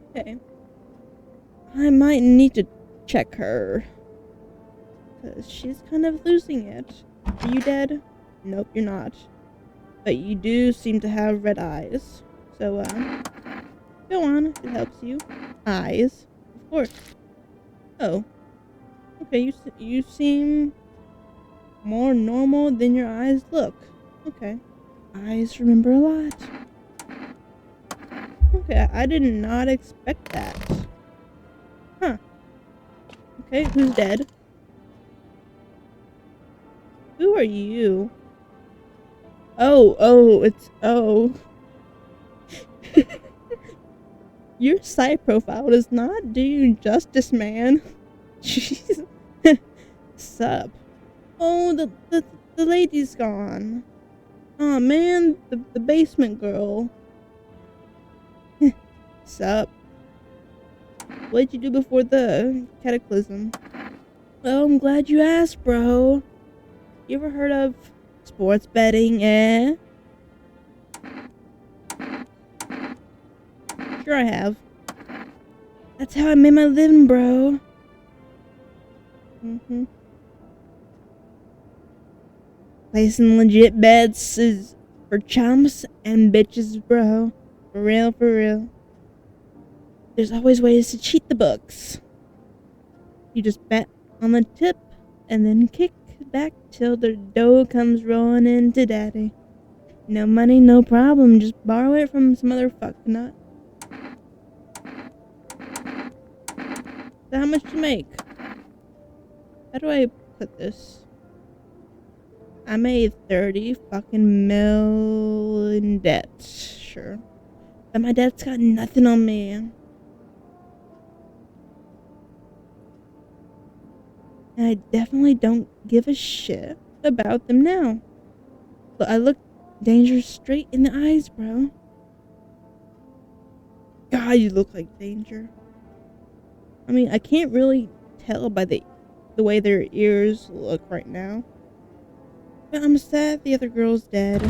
Okay. I might need to check her. Because she's kind of losing it. Are you dead? Nope, you're not. But you do seem to have red eyes. So, go on if it helps you. Eyes. Of course. Oh. Okay, you seem more normal than your eyes look. Okay. Eyes remember a lot. Okay, I did not expect that. Huh. Okay, who's dead? Who are you? Oh. Your site profile does not do you justice, man. Jeez. Sup? Oh, the lady's gone. Oh man, the basement girl. Sup? What did you do before the cataclysm? Oh, I'm glad you asked, bro. You ever heard of sports betting, eh? Sure I have. That's how I made my living, bro. Placing legit bets is for chumps and bitches, bro. For real, for real. There's always ways to cheat the books. You just bet on the tip and then kick back till the dough comes rolling into daddy. No money, no problem. Just borrow it from some other fucknut. So how much do you make? How do I put this? I made 30 fucking mil in debt. Sure. But my debt's got nothing on me. And I definitely don't give a shit about them now. Look, I look danger straight in the eyes, bro. God, you look like danger. I mean, I can't really tell by the way their ears look right now. But I'm sad the other girl's dead.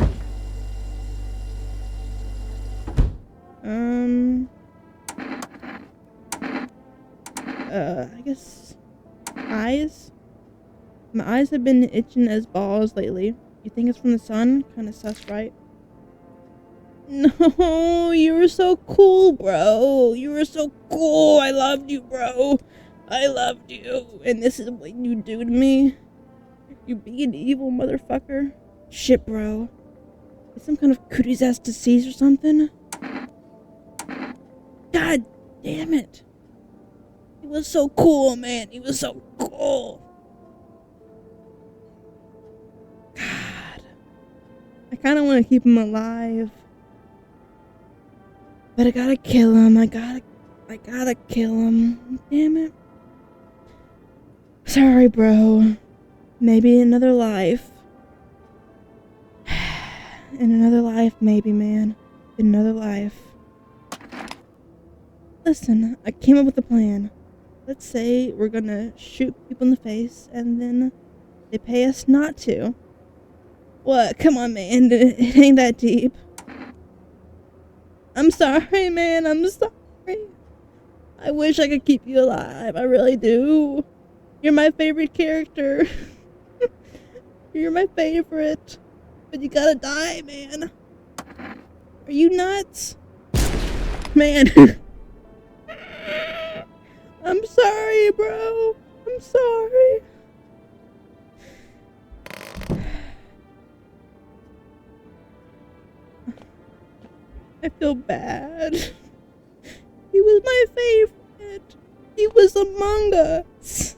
I guess eyes? My eyes have been itching as balls lately. You think it's from the sun? Kinda sus, right? No, you were so cool, bro. You were so cool. I loved you, bro. I loved you. And this is what you do to me? You being evil motherfucker? Shit, bro. Is some kind of cooties ass disease or something? God damn it. He was so cool, man. He was so cool. God. I kind of want to keep him alive. But I gotta kill him. I gotta kill him. Damn it. Sorry, bro. Maybe another life. In another life, maybe, man. In another life. Listen, I came up with a plan. Let's say we're gonna shoot people in the face, and then they pay us not to. What? Come on, man. It ain't that deep. I'm sorry, man. I'm sorry. I wish I could keep you alive. I really do. You're my favorite character. You're my favorite. But you gotta die, man. Are you nuts? Man. I'm sorry, bro. I'm sorry. I feel bad. He was my favorite. He was among us.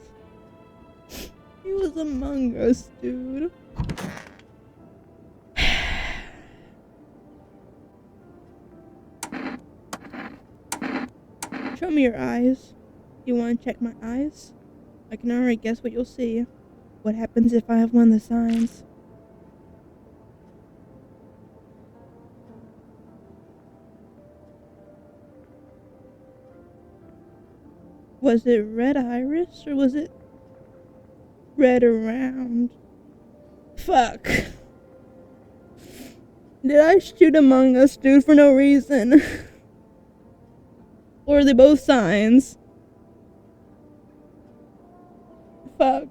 He was among us, dude. Show me your eyes. You want to check my eyes? I can already guess what you'll see. What happens if I have one of the signs? Was it red iris or was it red around? Fuck. Did I shoot Among Us, dude, for no reason? Or are they both signs? Fuck.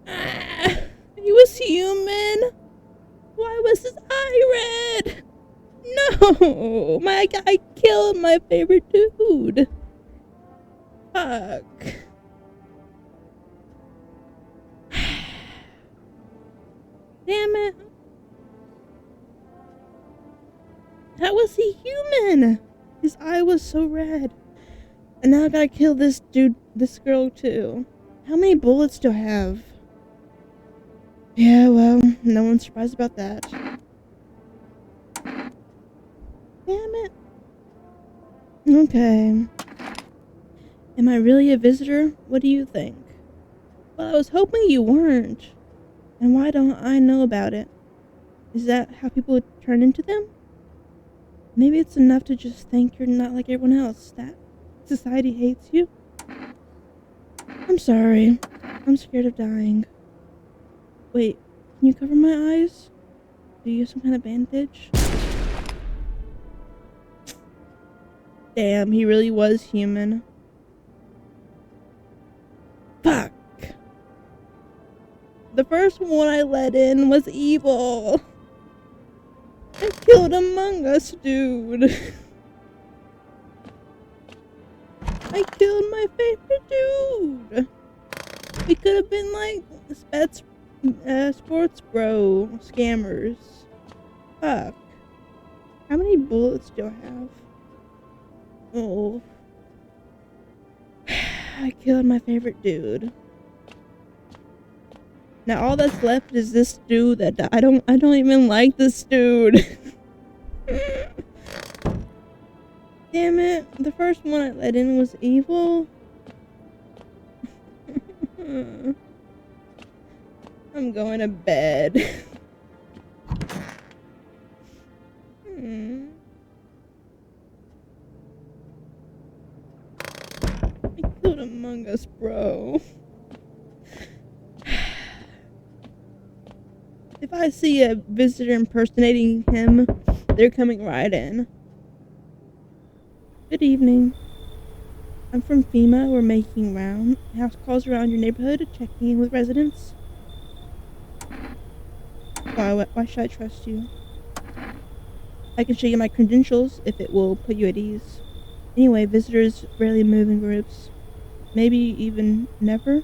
Ah, he was human. Why was his eye red? No, my guy killed my favorite dude. Fuck. Damn it. How was he human? His eye was so red. And now I gotta kill this dude, this girl too. How many bullets do I have? Yeah, well, no one's surprised about that. Damn it. Okay. Am I really a visitor? What do you think? Well, I was hoping you weren't. And why don't I know about it? Is that how people turn into them? Maybe it's enough to just think you're not like everyone else, that society hates you. I'm sorry. I'm scared of dying. Wait, can you cover my eyes? Do you use some kind of bandage? Damn, he really was human. Fuck. The first one I let in was evil. I killed Among Us, dude. I killed my favorite dude. We could have been like sports bro scammers. Fuck. How many bullets do I have? Oh. I killed my favorite dude. Now all that's left is this dude that I don't even like this dude. Damn it. The first one I let in was evil. I'm going to bed. I killed Among Us, bro. If I see a visitor impersonating him, they're coming right in. Good evening. I'm from FEMA. We're making house calls around your neighborhood, checking in with residents. Why should I trust you? I can show you my credentials if it will put you at ease. Anyway, visitors rarely move in groups. Maybe even never.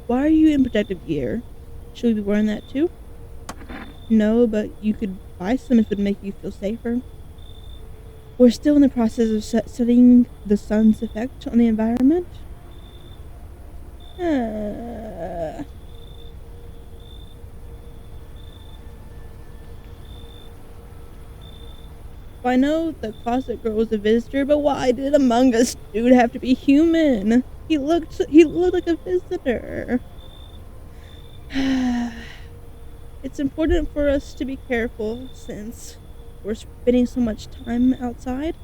Why are you in protective gear? Should we be wearing that too? No, but you could buy some if it would make you feel safer. We're still in the process of studying the sun's effect on the environment. I know the closet girl was a visitor, but why did Among Us dude have to be human? He looked like a visitor. It's important for us to be careful since we're spending so much time outside.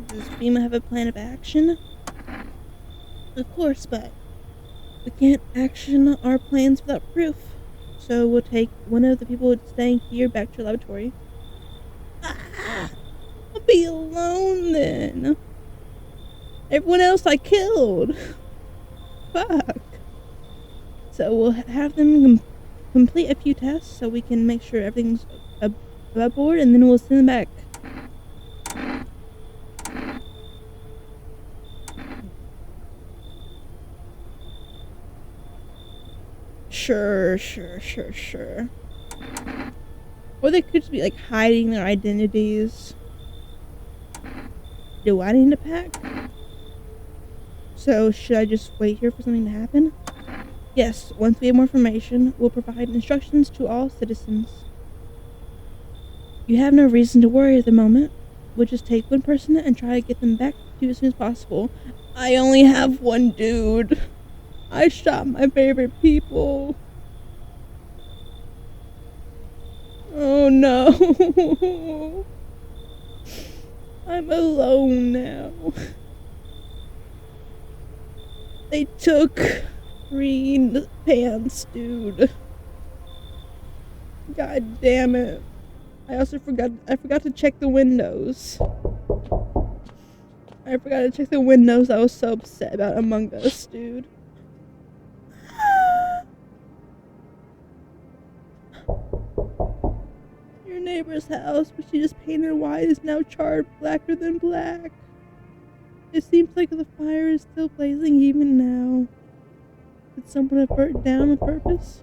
Does FEMA have a plan of action? Of course, but we can't action our plans without proof. So we'll take one of the people staying here back to your laboratory. I'll be alone then. Everyone else I killed. Fuck. So we'll have them complete a few tests so we can make sure everything's above board, and then we'll send them back. Sure. Or they could just be like hiding their identities. Do I need to pack? So should I just wait here for something to happen? Yes, once we have more information, we'll provide instructions to all citizens. You have no reason to worry at the moment. We'll just take one person and try to get them back to you as soon as possible. I only have one dude. I shot my favorite people. Oh no. I'm alone now. They took green pants, dude. God damn it. I forgot to check the windows. I was so upset about Among Us, dude. Your neighbor's house, which she just painted white, is now charred blacker than black. It seems like the fire is still blazing even now. Did someone have burnt down on purpose?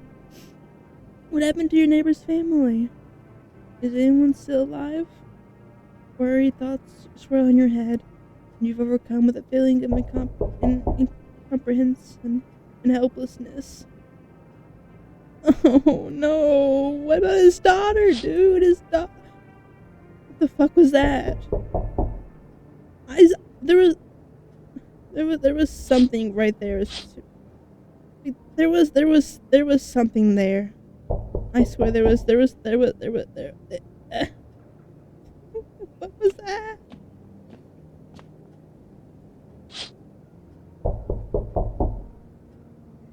What happened to your neighbor's family? Is anyone still alive? Worried thoughts swirl in your head, and you've overcome with a feeling of incomprehension and helplessness. Oh no! What about his daughter, dude? What the fuck was that? There was something right there. There was something there. I swear there was. What was that?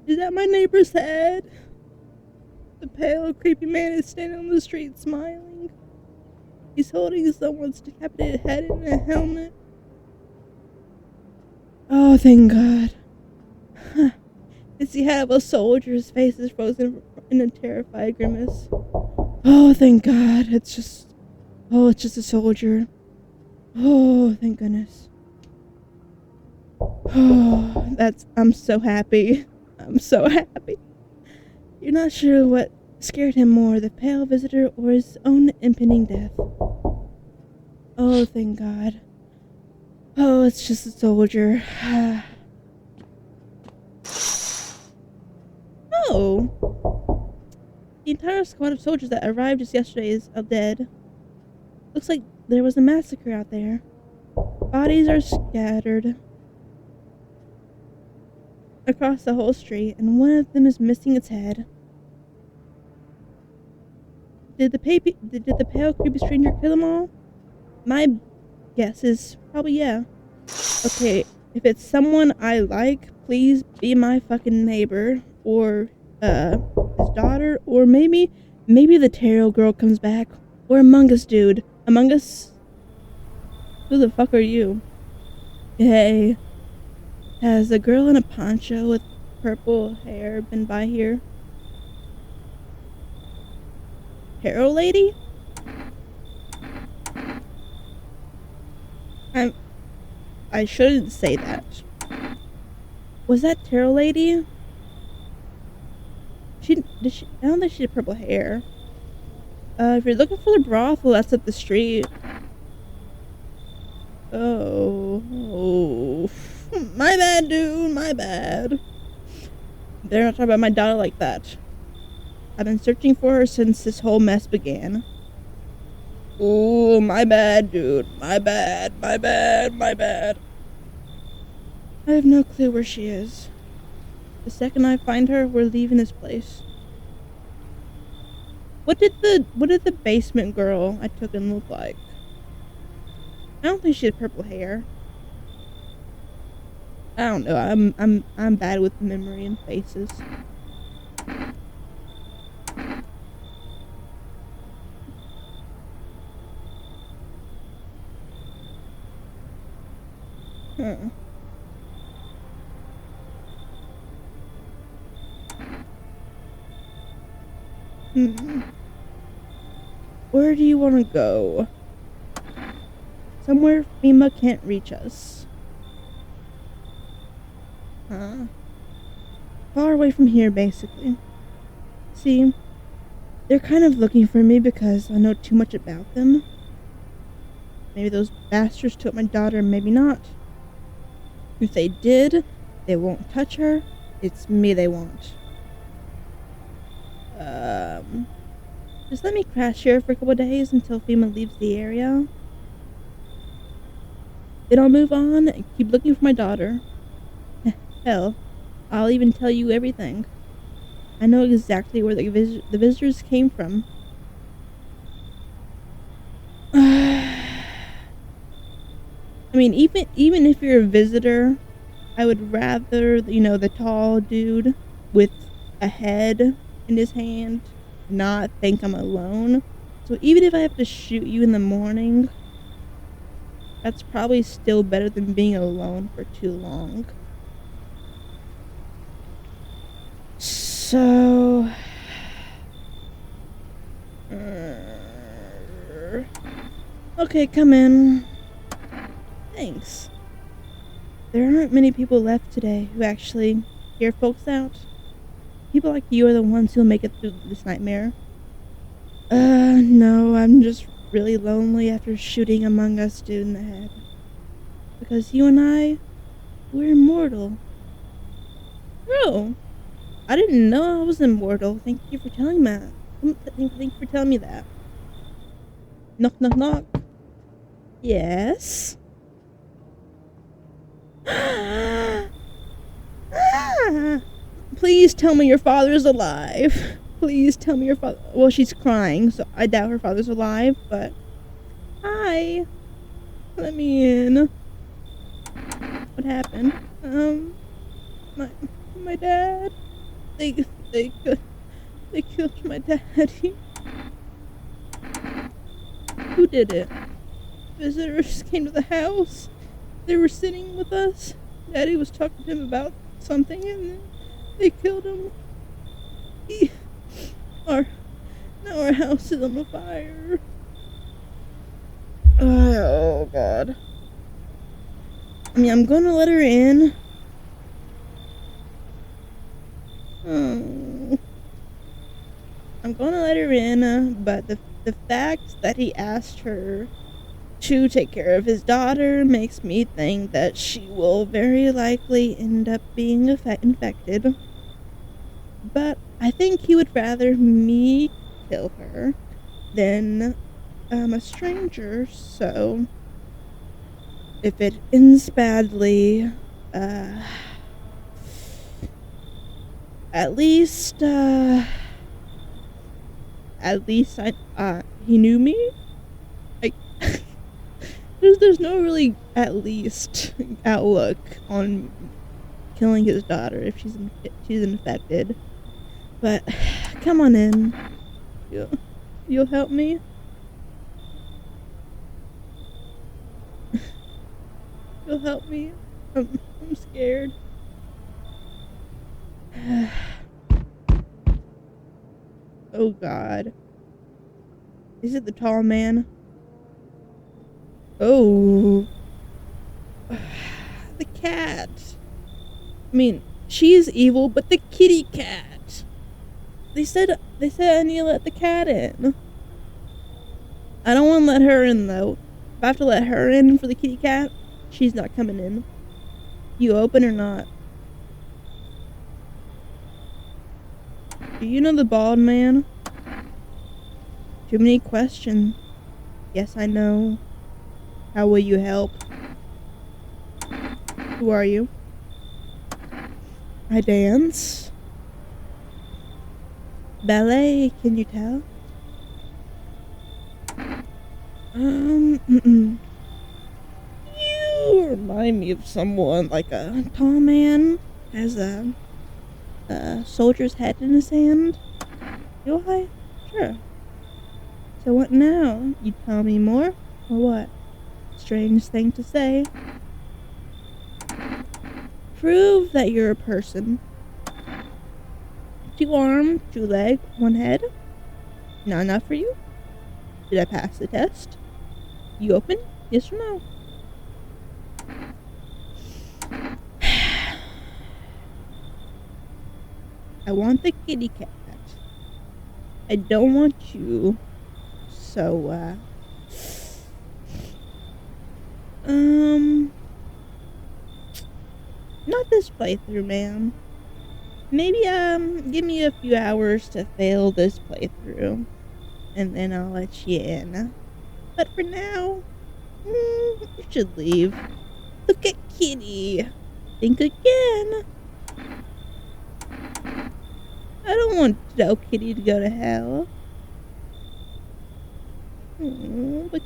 Is that my neighbor's head? The pale, creepy man is standing on the street smiling. He's holding someone's decapitated head in a helmet. Oh, thank God. It's the head of a soldier. His face is frozen in a terrified grimace. Oh, thank God. It's just a soldier. Oh, thank goodness. Oh, I'm so happy. I'm so happy. You're not sure what scared him more, the pale visitor or his own impending death. Oh, thank God. Oh, it's just a soldier. Oh. The entire squad of soldiers that arrived just yesterday is dead. Looks like there was a massacre out there. Bodies are scattered across the whole street, and one of them is missing its head. Did the pale creepy stranger kill them all? My guess is probably yeah. Okay, if it's someone I like, please be my fucking neighbor, or his daughter, or maybe the tarot girl comes back, or Among Us dude. Among Us? Who the fuck are you? Hey, has a girl in a poncho with purple hair been by here? Tarot lady? I shouldn't say that. Was that tarot lady? I don't think she had purple hair. If you're looking for the brothel, that's up the street. Oh. My bad, dude, my bad. They're not talking about my daughter like that. I've been searching for her since this whole mess began. Ooh, my bad, dude. My bad. I have no clue where she is. The second I find her, we're leaving this place. What did the basement girl I took in look like? I don't think she had purple hair. I don't know. I'm bad with memory and faces. Huh. Where do you want to go? Somewhere FEMA can't reach us. Huh? Far away from here, basically. See, they're kind of looking for me because I know too much about them. Maybe those bastards took my daughter, maybe not. If they did, they won't touch her. It's me they want. Just let me crash here for a couple days until FEMA leaves the area. Then I'll move on and keep looking for my daughter. Hell, I'll even tell you everything. I know exactly where the visitors came from. I mean, even if you're a visitor, I would rather, the tall dude with a head in his hand not think I'm alone. So even if I have to shoot you in the morning, that's probably still better than being alone for too long. So... okay, come in. Thanks. There aren't many people left today who actually hear folks out. People like you are the ones who'll make it through this nightmare. No, I'm just really lonely after shooting Among Us dude in the head. Because you and we're immortal. Oh, I didn't know I was immortal. Thank you for telling me that. Thank you for telling me that. Knock, knock, knock. Yes? Please tell me your father's alive. Please tell me your father. Well, she's crying, so I doubt her father's alive, but... Hi. Let me in. What happened? My dad. They killed my daddy. Who did it? Visitors came to the house. They were sitting with us. Daddy was talking to him about something, and then they killed him. Now our house is on fire. Oh, God. I mean, I'm gonna let her in. Oh. I'm gonna let her in, but the fact that he asked her to take care of his daughter makes me think that she will very likely end up being infected. But I think he would rather me kill her than a stranger, so if it ends badly, at least he knew me. There's no really at least outlook on killing his daughter if she's infected. But come on in. You'll help me? You'll help me? I'm scared. Oh, God. Is it the tall man? Oh. The cat. I mean, she is evil, but the kitty cat. They said I need to let the cat in. I don't want to let her in, though. If I have to let her in for the kitty cat, she's not coming in. You open or not? Do you know the bald man? Too many questions. Yes, I know. How will you help? Who are you? I dance. Ballet, can you tell? You remind me of someone, like a tall man has a soldier's head in his hand. Do I? Sure. So what now? You tell me more? Or what? Strange thing to say. Prove that you're a person. 2 arms, 2 legs, 1 head. Not enough for you? Did I pass the test? You open? Yes or no? I want the kitty cat. I don't want you. So, not this playthrough, ma'am. Maybe, give me a few hours to fail this playthrough, and then I'll let you in. But for now, you should leave. Look at Kitty. Think again. I don't want Joe Kitty to go to hell. But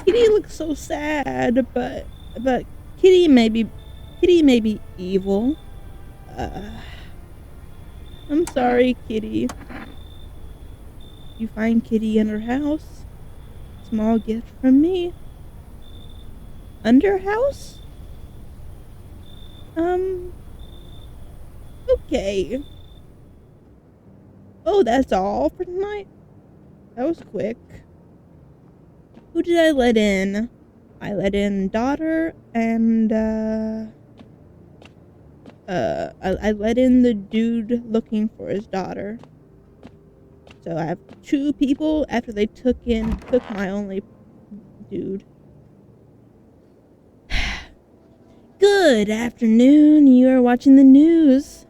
Kitty looks so sad, but Kitty may be evil. I'm sorry, Kitty. You find Kitty in her house. Small gift from me. Under house? Okay. Oh, that's all for tonight? That was quick. Who did I let in? I let in daughter and, I let in the dude looking for his daughter. So I have 2 people after they took my only dude. Good afternoon, you are watching the news.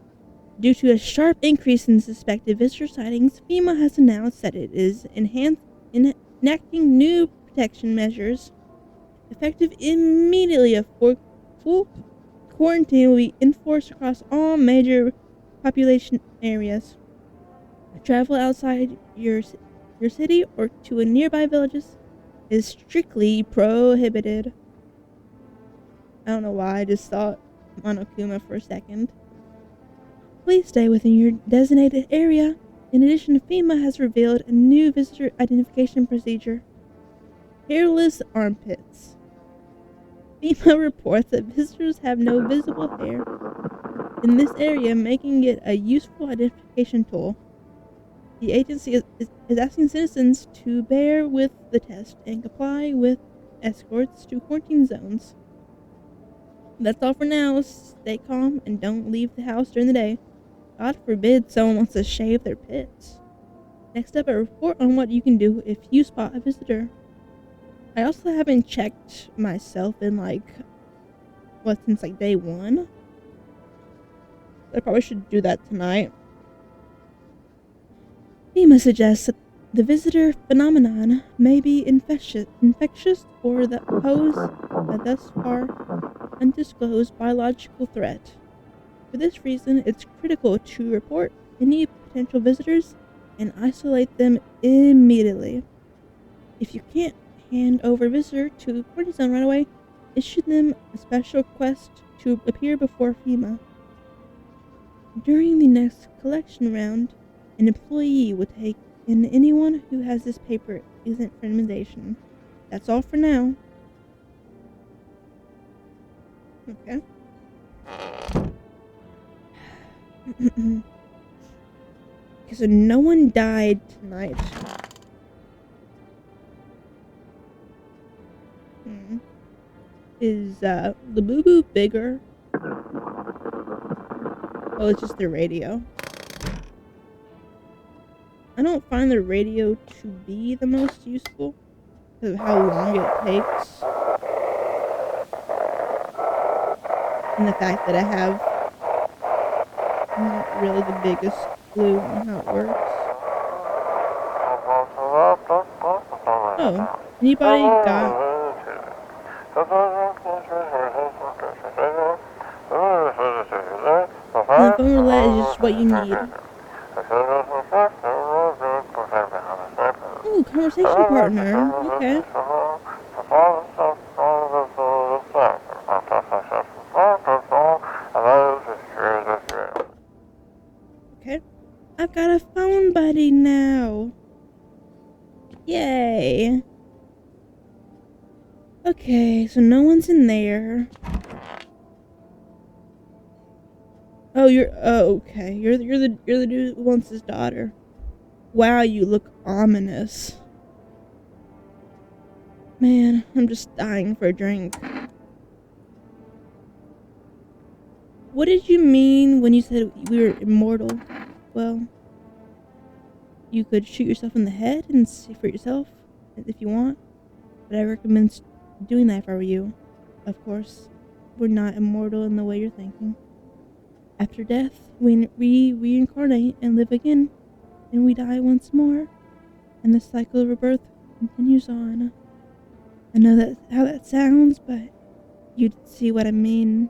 Due to a sharp increase in suspected visitor sightings, FEMA has announced that it is enacting new protection measures. Effective immediately, a full quarantine will be enforced across all major population areas. Travel outside your city or to a nearby villages is strictly prohibited. I don't know why I just thought Monokuma for a second. Please stay within your designated area. In addition, FEMA has revealed a new visitor identification procedure. Hairless armpits. FEMA reports that visitors have no visible hair in this area, making it a useful identification tool. The agency is asking citizens to bear with the test and comply with escorts to quarantine zones. That's all for now. Stay calm and don't leave the house during the day. God forbid someone wants to shave their pits. Next up, a report on what you can do if you spot a visitor. I also haven't checked myself in since day 1. I probably should do that tonight. FEMA suggests that the visitor phenomenon may be infectious or that pose a thus far undisclosed biological threat. For this reason, it's critical to report any potential visitors and isolate them immediately. If you can't hand over a visitor to a quarantine zone right away, issue them a special request to appear before FEMA. During the next collection round, an employee will take in anyone who has this paper isn't for immunization. That's all for now. Okay. Okay, so no one died tonight. Is the boo-boo bigger? Oh, it's just the radio. I don't find the radio to be the most useful because of how long it takes. And the fact that I have not really the biggest clue on how it works. Oh, anybody got... The phone roulette is just what you need. Ooh, conversation partner. Okay. Okay. I've got a phone buddy now. Yay. Okay, so no one's in there. Oh, okay. You're the dude who wants his daughter. Wow, you look ominous. Man, I'm just dying for a drink. What did you mean when you said we were immortal? Well, You could shoot yourself in the head and see for yourself if you want, but I recommend doing that if I were you. Of course, we're not immortal in the way you're thinking. After death, we reincarnate and live again, and we die once more, and the cycle of rebirth continues on. I know that how that sounds, but you'd see what I mean.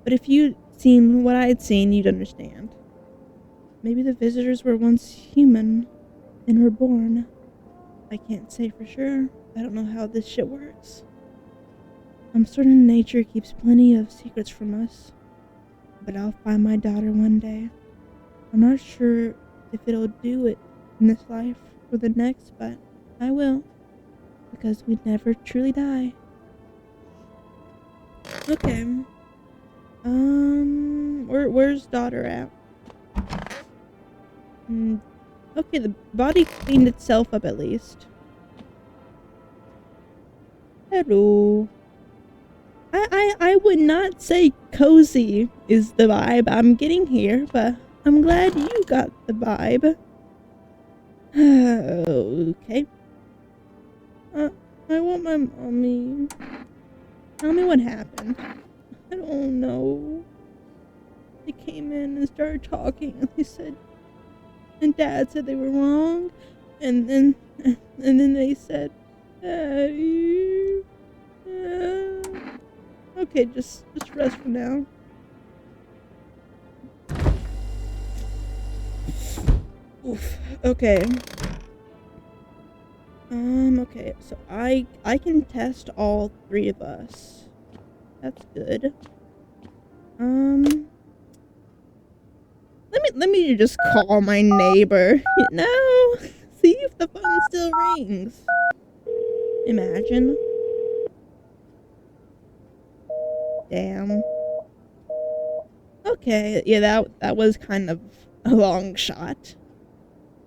But if you'd seen what I'd seen, you'd understand. Maybe the visitors were once human and reborn. I can't say for sure. I don't know how this shit works. I'm certain nature keeps plenty of secrets from us. But I'll find my daughter one day. I'm not sure if it'll do it in this life or the next, but I will. Because we never truly die. Okay. Where's daughter at? Okay, the body cleaned itself up at least. Hello. I would not say cozy is the vibe I'm getting here, but I'm glad you got the vibe. Okay. I want my mommy. Tell me what happened. I don't know. They came in and started talking, and they said, and Dad said they were wrong, and then they said, okay, just rest for now. Oof. Okay. Okay, so I can test all three of us. That's good. Let me just call my neighbor. No, see if the phone still rings. Imagine. Damn. Okay, yeah, that was kind of a long shot.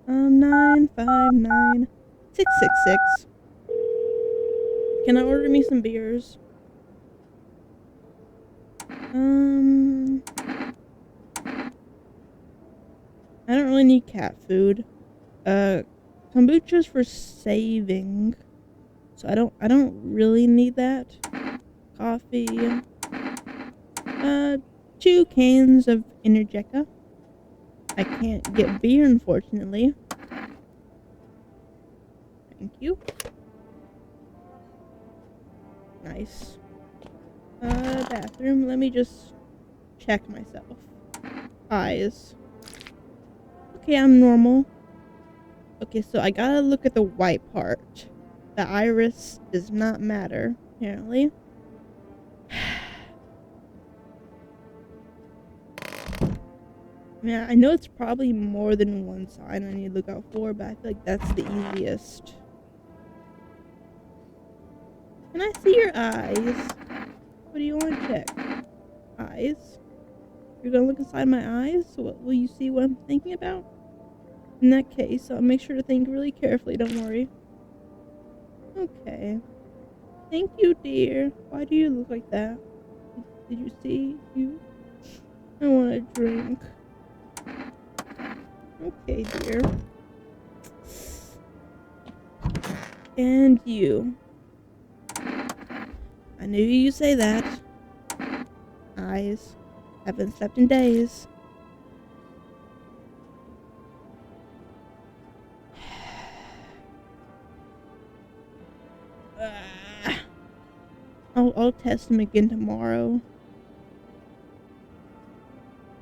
959-666. Can I order me some beers? I don't really need cat food. Kombucha's for saving. So I don't really need that. Coffee. 2 cans of Energeca. I can't get beer, unfortunately. Thank you. Nice. Bathroom. Let me just check myself. Eyes. Okay, I'm normal. Okay, so I gotta look at the white part. The iris does not matter, apparently. Yeah, I know it's probably more than one sign I need to look out for, but I feel like that's the easiest. Can I see your eyes? What do you want to check? Eyes? You're gonna look inside my eyes? So what, will you see what I'm thinking about? In that case, I'll make sure to think really carefully, don't worry. Okay. Thank you, dear. Why do you look like that? Did you see you? I want a drink. Okay, dear. And you. I knew you'd say that. Eyes. Haven't slept in days. I'll test him again tomorrow.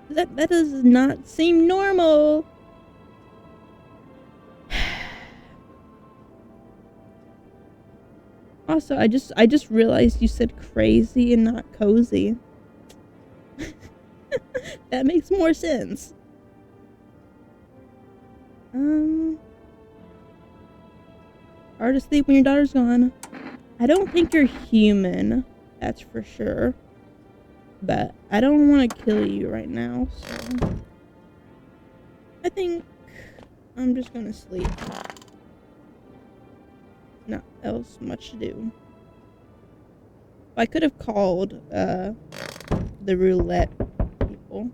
That does not seem normal. Also, I just realized you said crazy and not cozy. That makes more sense. Hard to sleep when your daughter's gone. I don't think you're human, that's for sure. But I don't want to kill you right now, so I think I'm just gonna sleep. Not else much to do. I could have called the roulette people.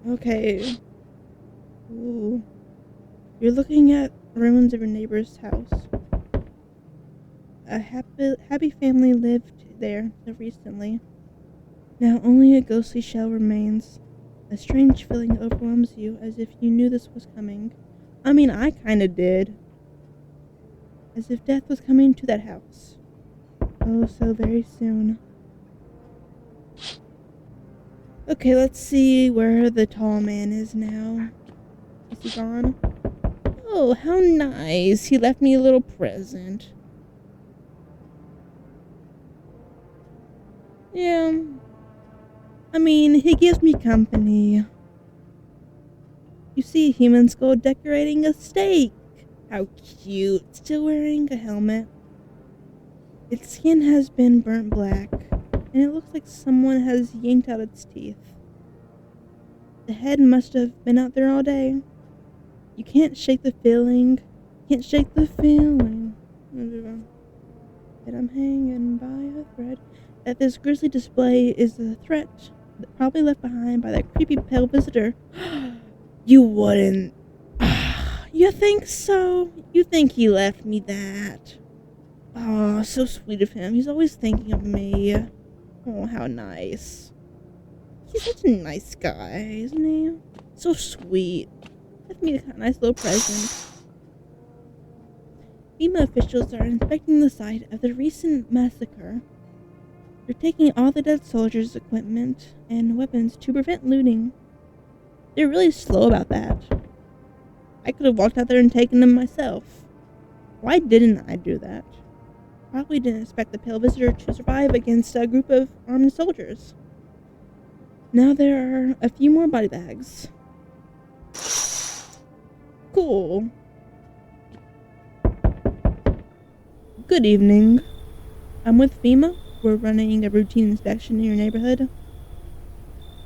Okay. Ooh. You're looking at ruins of your neighbor's house. A happy family lived there until recently. Now only a ghostly shell remains. A strange feeling overwhelms you, as if you knew this was coming. I mean, I kinda did. As if death was coming to that house. Oh, so very soon. Okay, let's see where the tall man is now. Is he gone? Oh, how nice. He left me a little present. Yeah. I mean, he gives me company. You see a human skull decorating a steak. How cute. Still wearing a helmet. Its skin has been burnt black, and it looks like someone has yanked out its teeth. The head must have been out there all day. You can't shake the feeling. Can't shake the feeling. That I'm hanging by a thread. That this grisly display is a threat, probably left behind by that creepy pale visitor. You wouldn't. You think so? You think he left me that? Oh, so sweet of him. He's always thinking of me. Oh, how nice. He's such a nice guy, isn't he? So sweet. Left me a nice little present. FEMA officials are inspecting the site of the recent massacre. They're taking all the dead soldiers' equipment and weapons to prevent looting. They're really slow about that. I could have walked out there and taken them myself. Why didn't I do that? Probably didn't expect the pale visitor to survive against a group of armed soldiers. Now there are a few more body bags. Cool. Good evening. I'm with FEMA. We're running a routine inspection in your neighborhood.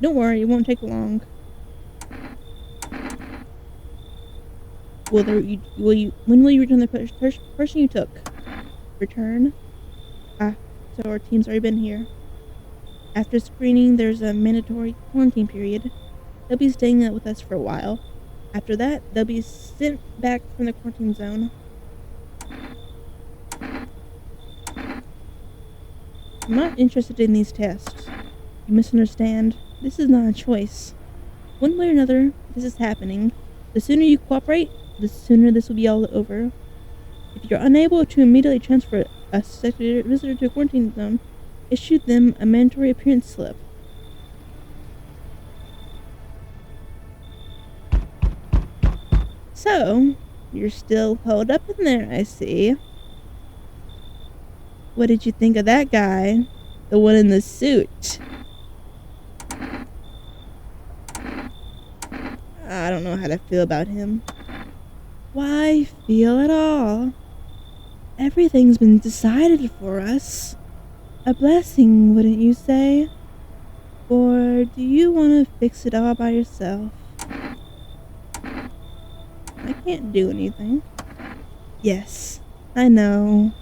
Don't worry, it won't take long. When will you return the person you took? Return? Ah, so our team's already been here. After screening, there's a mandatory quarantine period. They'll be staying with us for a while. After that, they'll be sent back from the quarantine zone. I'm not interested in these tests. You misunderstand. This is not a choice. One way or another, this is happening. The sooner you cooperate, the sooner this will be all over. If you're unable to immediately transfer a suspected visitor to a quarantine zone, issue them a mandatory appearance slip. So, you're still holed up in there, I see. What did you think of that guy? The one in the suit. I don't know how to feel about him. Why feel at all? Everything's been decided for us. A blessing, wouldn't you say? Or do you want to fix it all by yourself? I can't do anything. Yes, I know.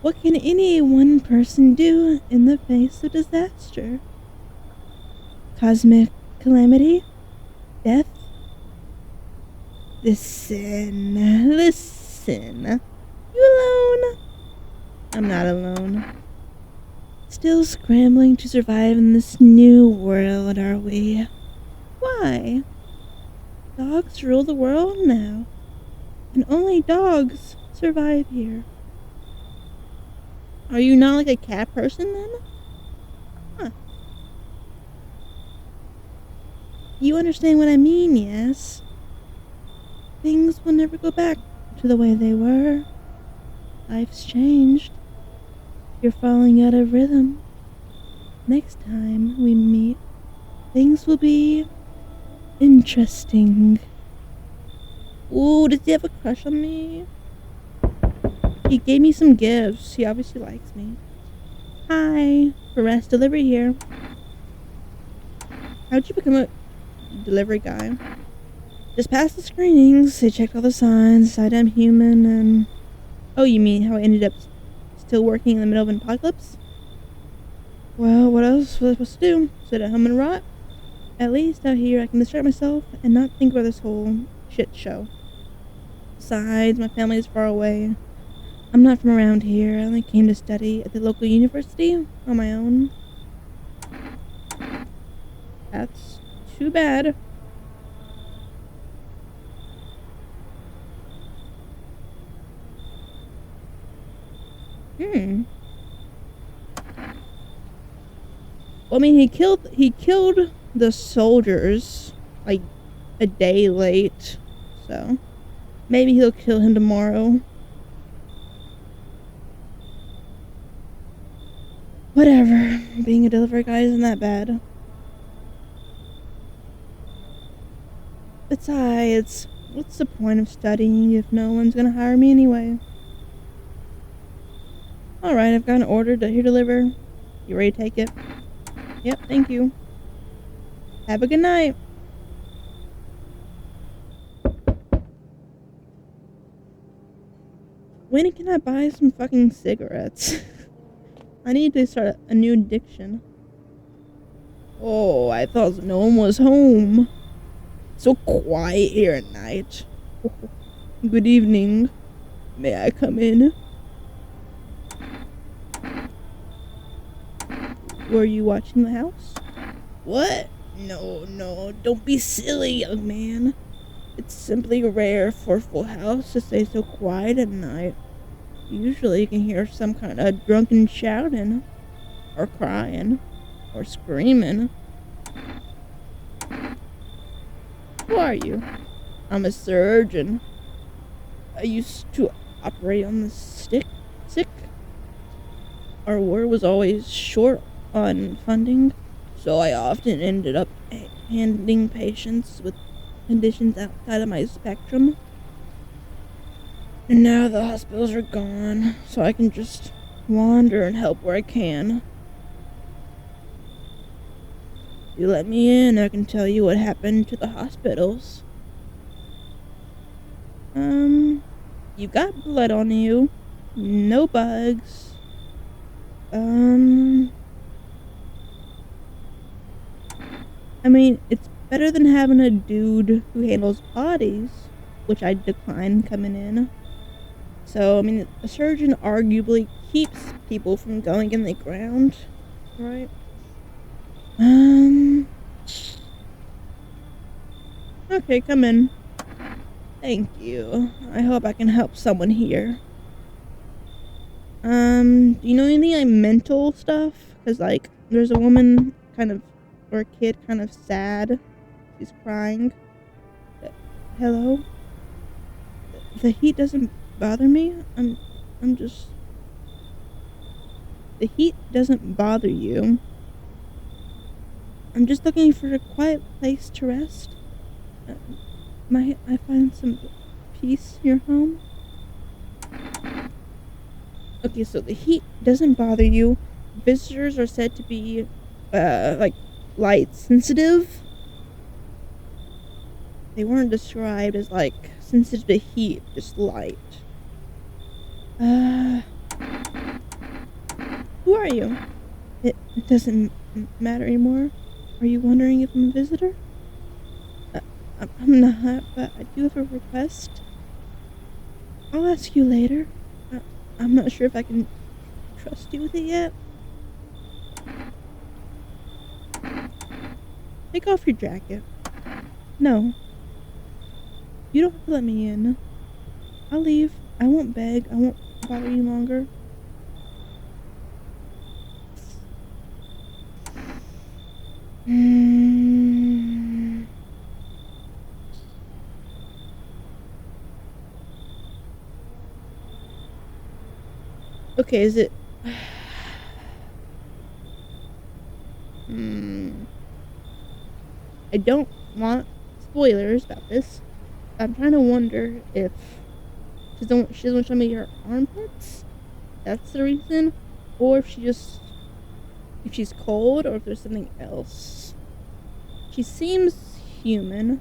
What can any one person do in the face of disaster? Cosmic calamity? Death? Listen. You alone? I'm not alone. Still scrambling to survive in this new world, are we? Why? Dogs rule the world now, and only dogs survive here. Are you not like a cat person then? Huh. You understand what I mean, yes? Things will never go back to the way they were. Life's changed. You're falling out of rhythm. Next time we meet, things will be interesting. Ooh, does he have a crush on me? He gave me some gifts. He obviously likes me. Hi, Harass Delivery here. How'd you become a delivery guy? Just passed the screenings. They checked all the signs, decided I'm human, and... Oh, you mean how I ended up still working in the middle of an apocalypse? Well, what else was I supposed to do? Sit at home and rot? At least out here I can distract myself and not think about this whole shit show. Besides, my family is far away. I'm not from around here. I only came to study at the local university on my own. That's too bad. Well, I mean, he killed the soldiers like a day late, so maybe he'll kill him tomorrow. Whatever. Being a delivery guy isn't that bad. Besides, what's the point of studying if no one's gonna hire me anyway? Alright, I've got an order to here deliver. You ready to take it? Yep, thank you. Have a good night. When can I buy some fucking cigarettes? I need to start a new addiction. Oh, I thought no one was home. So quiet here at night. Good evening. May I come in? Were you watching the house? What? No, don't be silly, young man. It's simply rare for a full house to stay so quiet at night. Usually you can hear some kind of drunken shouting, or crying, or screaming. Who are you? I'm a surgeon. I used to operate on the sick. Our ward was always short on funding, so I often ended up handling patients with conditions outside of my spectrum. And now the hospitals are gone, so I can just wander and help where I can. If you let me in, I can tell you what happened to the hospitals. You got blood on you. No bugs. I mean, it's better than having a dude who handles bodies, which I decline coming in. So, I mean, a surgeon arguably keeps people from going in the ground, right? Okay, come in. Thank you. I hope I can help someone here. Do you know anything like mental stuff? Cause like, there's a woman or a kid kind of sad. She's crying. Hello? The heat doesn't bother me. I'm just... The heat doesn't bother you. I'm just looking for a quiet place to rest. Might I find some peace in your home? Okay, so the heat doesn't bother you. Visitors are said to be, like, light sensitive. They weren't described as, like, sensitive to heat, just light. Who are you? It doesn't matter anymore. Are you wondering if I'm a visitor? I'm not, but I do have a request. I'll ask you later. I'm not sure if I can trust you with it yet. Take off your jacket. No. You don't have to let me in. I'll leave. I won't beg. I won't bother you longer. Okay, is it... I don't want spoilers about this. I'm trying to wonder if she doesn't show me her armpits. That's the reason, or if she's cold, or if there's something else. She seems human,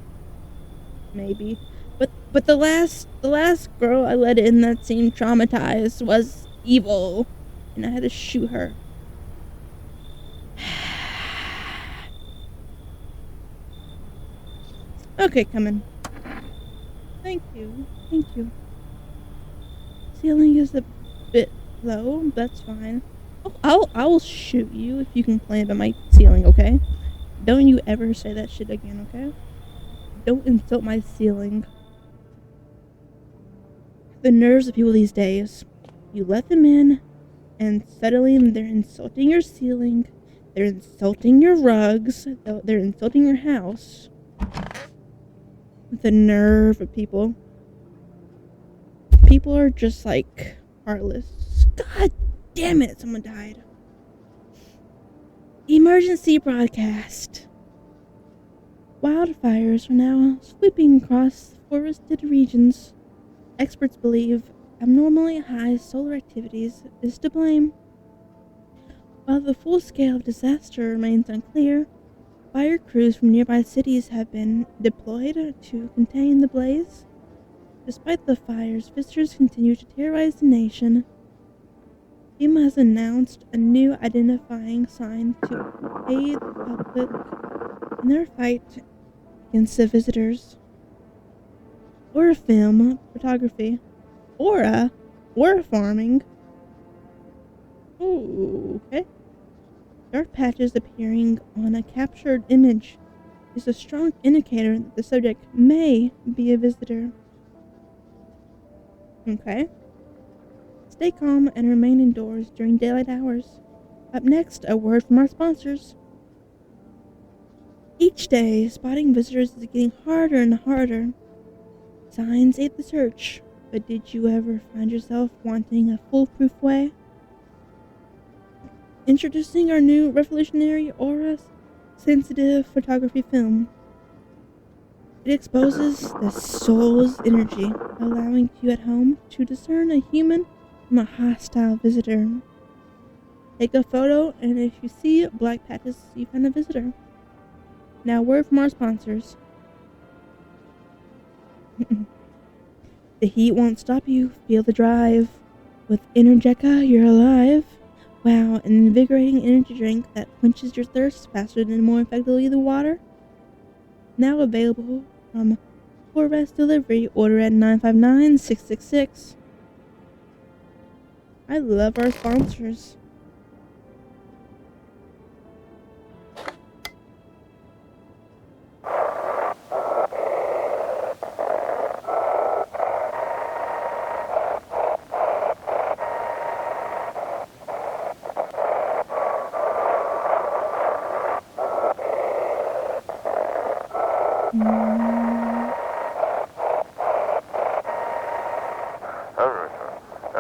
maybe, but the last girl I let in that seemed traumatized was evil, and I had to shoot her. Okay, come in. Thank you. Thank you. Ceiling is a bit low. That's fine. I will shoot you if you complain about my ceiling, okay? Don't you ever say that shit again, okay? Don't insult my ceiling. The nerves of people these days. You let them in, and suddenly they're insulting your ceiling. They're insulting your rugs. They're insulting your house. The nerve of people. People are just like heartless. God damn it, someone died. Emergency broadcast. Wildfires are now sweeping across forested regions. Experts believe abnormally high solar activities is to blame. While the full scale of disaster remains unclear, fire crews from nearby cities have been deployed to contain the blaze. Despite the fires, visitors continue to terrorize the nation. FEMA has announced a new identifying sign to aid the public in their fight against the visitors. Or film photography. Or farming. Ooh, okay. Dark patches appearing on a captured image is a strong indicator that the subject may be a visitor. Okay. Stay calm and remain indoors during daylight hours. Up next, a word from our sponsors. Each day, spotting visitors is getting harder and harder. Signs aid the search, but did you ever find yourself wanting a foolproof way? Introducing our new revolutionary aura sensitive photography film. It exposes the soul's energy, allowing you at home to discern a human from a hostile visitor. Take a photo, and if you see black patches, you find a visitor. Now, word from our sponsors. The heat won't stop you. Feel the drive. With Energeca, you're alive. Wow, an invigorating energy drink that quenches your thirst faster than more effectively the water. Now available from For Rest Delivery. Order at 959-666. I love our sponsors.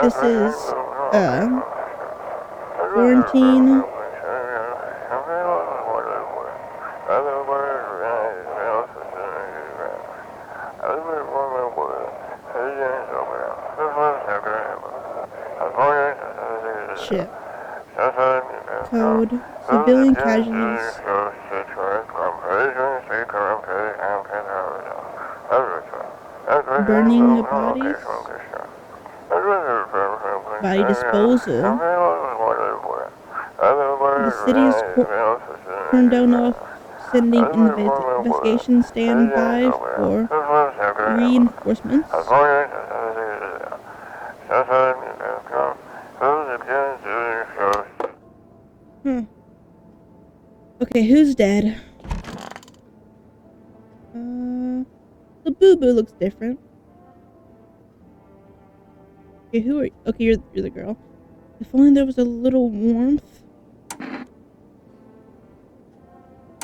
This is quarantine. Shit. Code. Civilian casualties. Burning of bodies. Body disposal. The city's turned down off sending investigation standby for reinforcements. Okay, who's dead? The boo-boo looks different. Okay, who are you? Okay, you're the girl. If only there was a little warmth.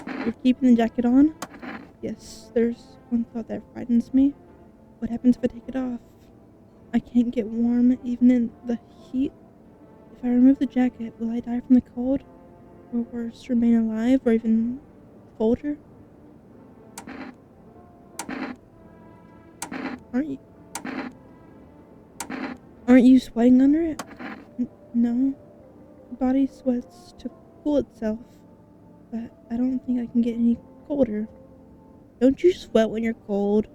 You're keeping the jacket on? Yes, there's one thought that frightens me. What happens if I take it off? I can't get warm even in the heat. If I remove the jacket, will I die from the cold? Or worse, remain alive, or even colder? Aren't you sweating under it? No. The body sweats to cool itself, but I don't think I can get any colder. Don't you sweat when you're cold?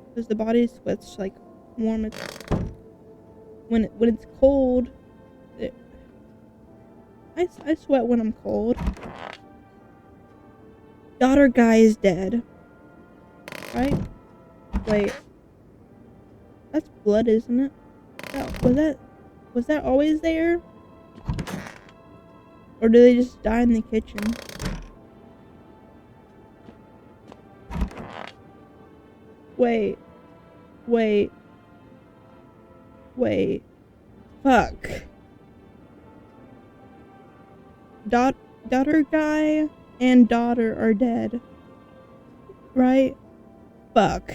Because the body sweats like warm. When it's cold, I sweat when I'm cold. Daughter guy is dead. right? Wait. That's blood, isn't it? Was that always there? Or do they just die in the kitchen? Wait. Wait. Wait. Fuck. Daughter guy and daughter are dead. Right? Fuck.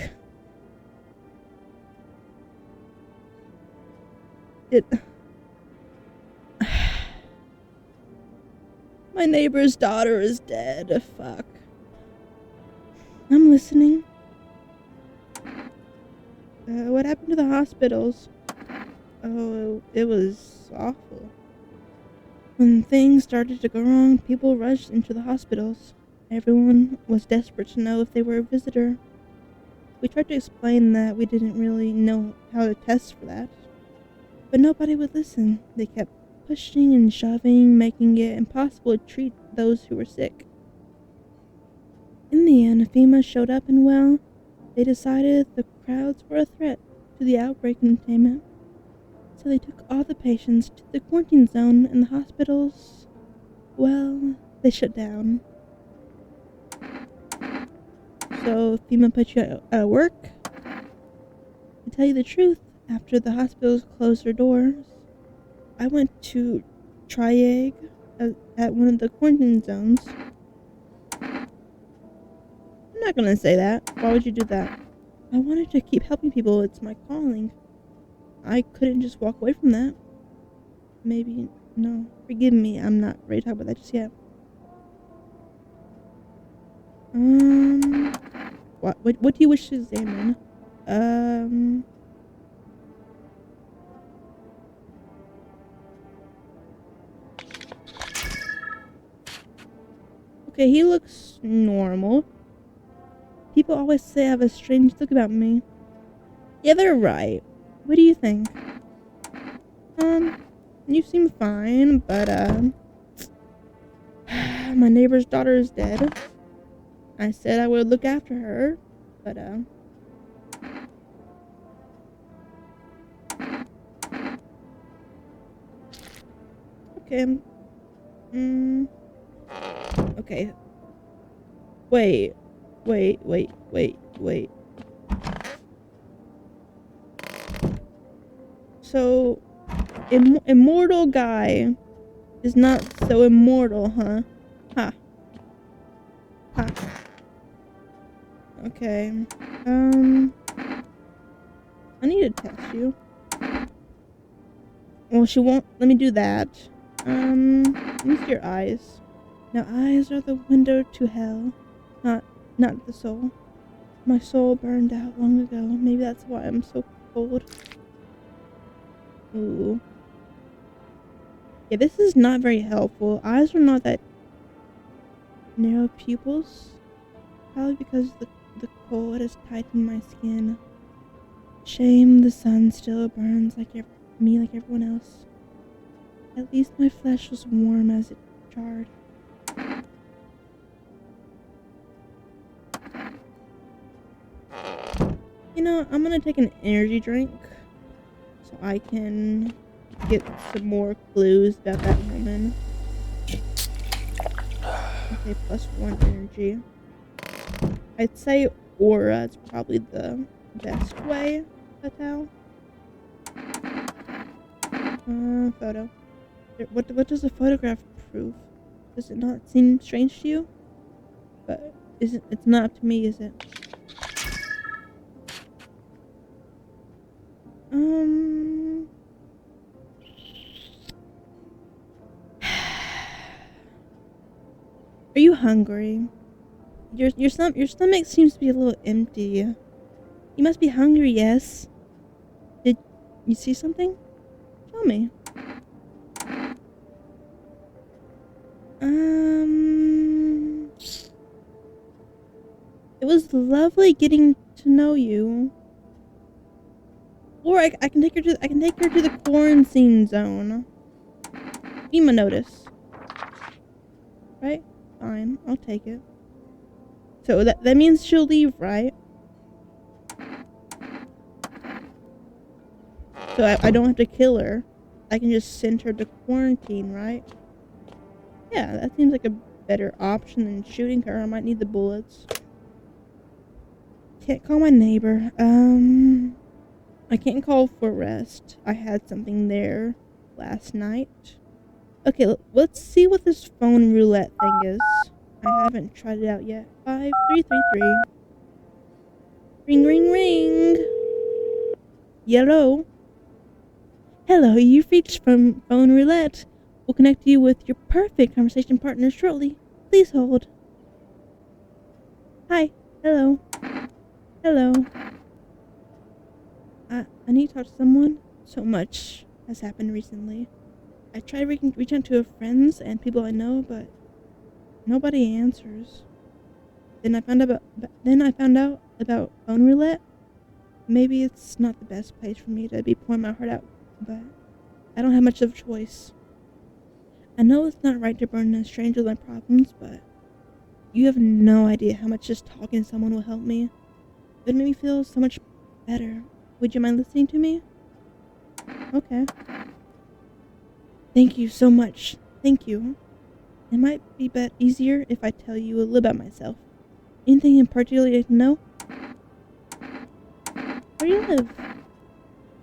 My neighbor's daughter is dead. Fuck. I'm listening. What happened to the hospitals? Oh, it was awful. When things started to go wrong, people rushed into the hospitals. Everyone was desperate to know if they were a visitor. We tried to explain that we didn't really know how to test for that. But nobody would listen. They kept pushing and shoving, making it impossible to treat those who were sick. In the end, FEMA showed up and, well, they decided the crowds were a threat to the outbreak containment. So they took all the patients to the quarantine zone, and the hospitals, well, they shut down. So FEMA put you out of work? To tell you the truth, after the hospitals closed their doors, I went to Triag at one of the quarantine zones. I'm not gonna say that. Why would you do that? I wanted to keep helping people. It's my calling. I couldn't just walk away from that. Maybe, no. Forgive me, I'm not ready to talk about that just yet. What do you wish to examine? Okay, he looks normal. People always say I have a strange look about me. Yeah, they're right. What do you think? You seem fine, but, my neighbor's daughter is dead. I said I would look after her, but, okay, okay. Wait. So, immortal guy is not so immortal, huh? Ha. Ha. Okay. I need to test you. Well, she won't let me do that. Let me see your eyes. Now, eyes are the window to hell, not the soul. My soul burned out long ago. Maybe that's why I'm so cold. Ooh. Yeah, this is not very helpful. Eyes are not that narrow pupils. Probably because the cold has tightened my skin. Shame the sun still burns like everyone else. At least my flesh was warm as it charred. You know, I'm gonna take an energy drink so I can get some more clues about that woman. Okay, +1 energy. I'd say aura is probably the best way to tell. Photo. What does a photograph prove? Does it not seem strange to you? But it's not up to me, is it? Are you hungry? Your stomach seems to be a little empty. You must be hungry, yes? Did you see something? Tell me. It was lovely getting to know you. Or I can take her to the quarantine zone. FEMA notice. Right? Fine, I'll take it. So that means she'll leave, right? So I don't have to kill her. I can just send her to quarantine, right? Yeah, that seems like a better option than shooting her. I might need the bullets. Can't call my neighbor. I can't call for rest. I had something there last night. Okay, let's see what this phone roulette thing is. I haven't tried it out yet. 5333. Ring, ring, ring. Hello. Hello, you've reached from phone roulette. We'll connect you with your perfect conversation partner shortly. Please hold. Hi. Hello. Hello. I need to talk to someone. So much has happened recently. I tried reaching out to friends and people I know, but nobody answers. Then I found out about phone roulette. Maybe it's not the best place for me to be pouring my heart out, but I don't have much of a choice. I know it's not right to burden a stranger with my problems, but you have no idea how much just talking to someone will help me. It would make me feel so much better. Would you mind listening to me? Okay. Thank you so much. Thank you. It might be easier if I tell you a little about myself. Anything in particular you'd like to know? Where do you live?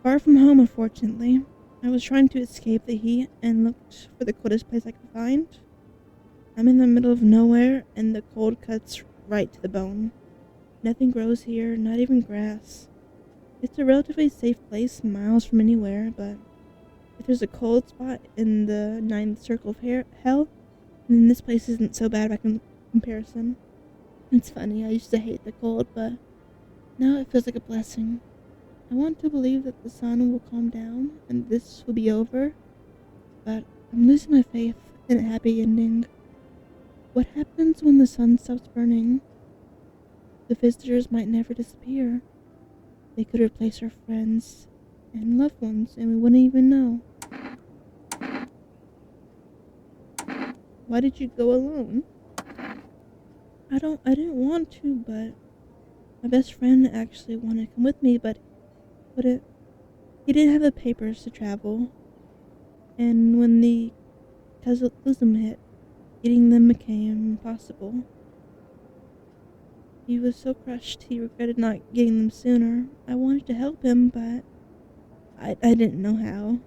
Far from home, unfortunately. I was trying to escape the heat and looked for the coldest place I could find. I'm in the middle of nowhere, and the cold cuts right to the bone. Nothing grows here, not even grass. It's a relatively safe place, miles from anywhere, but if there's a cold spot in the ninth circle of hell, then this place isn't so bad by comparison. It's funny, I used to hate the cold, but now it feels like a blessing. I want to believe that the sun will calm down and this will be over, but I'm losing my faith in a happy ending. What happens when the sun stops burning? The visitors might never disappear. They could replace our friends and loved ones, and we wouldn't even know. Why did you go alone? I didn't want to, but my best friend actually wanted to come with me, but he didn't have the papers to travel. And when the cataclysm hit, getting them became impossible. He was so crushed he regretted not getting them sooner. I wanted to help him, but I didn't know how.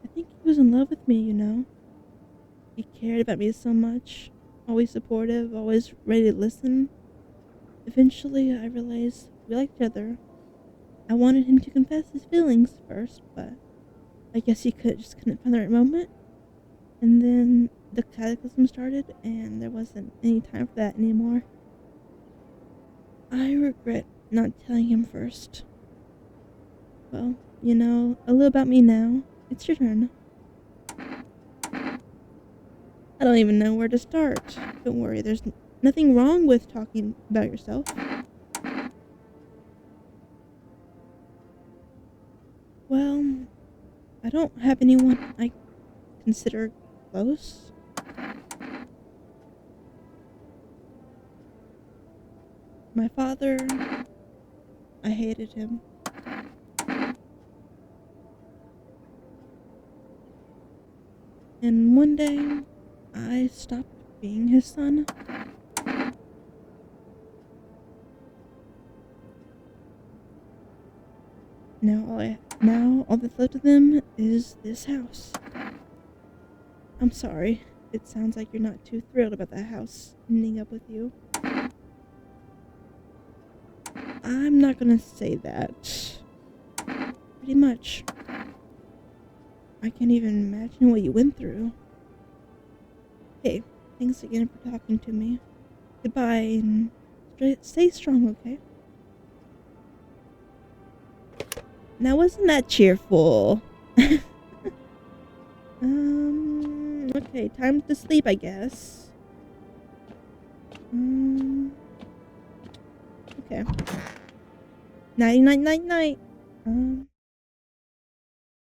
I think he was in love with me, you know. He cared about me so much. Always supportive, always ready to listen. Eventually, I realized we liked each other. I wanted him to confess his feelings first, but I guess he just couldn't find the right moment. And then the cataclysm started, and there wasn't any time for that anymore. I regret not telling him first. Well, you know, a little about me now. It's your turn. I don't even know where to start. Don't worry, there's nothing wrong with talking about yourself. Well, I don't have anyone I consider close. My father, I hated him. And one day, I stopped being his son. Now all that's left of them is this house. I'm sorry. It sounds like you're not too thrilled about that house ending up with you. I'm not gonna say that. Pretty much. I can't even imagine what you went through. Hey, thanks again for talking to me. Goodbye, and stay strong, okay? Now, wasn't that cheerful? Okay, time to sleep, I guess. Okay. Night, night, night, night.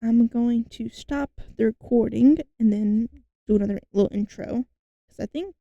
I'm going to stop the recording and then do another little intro. Because I think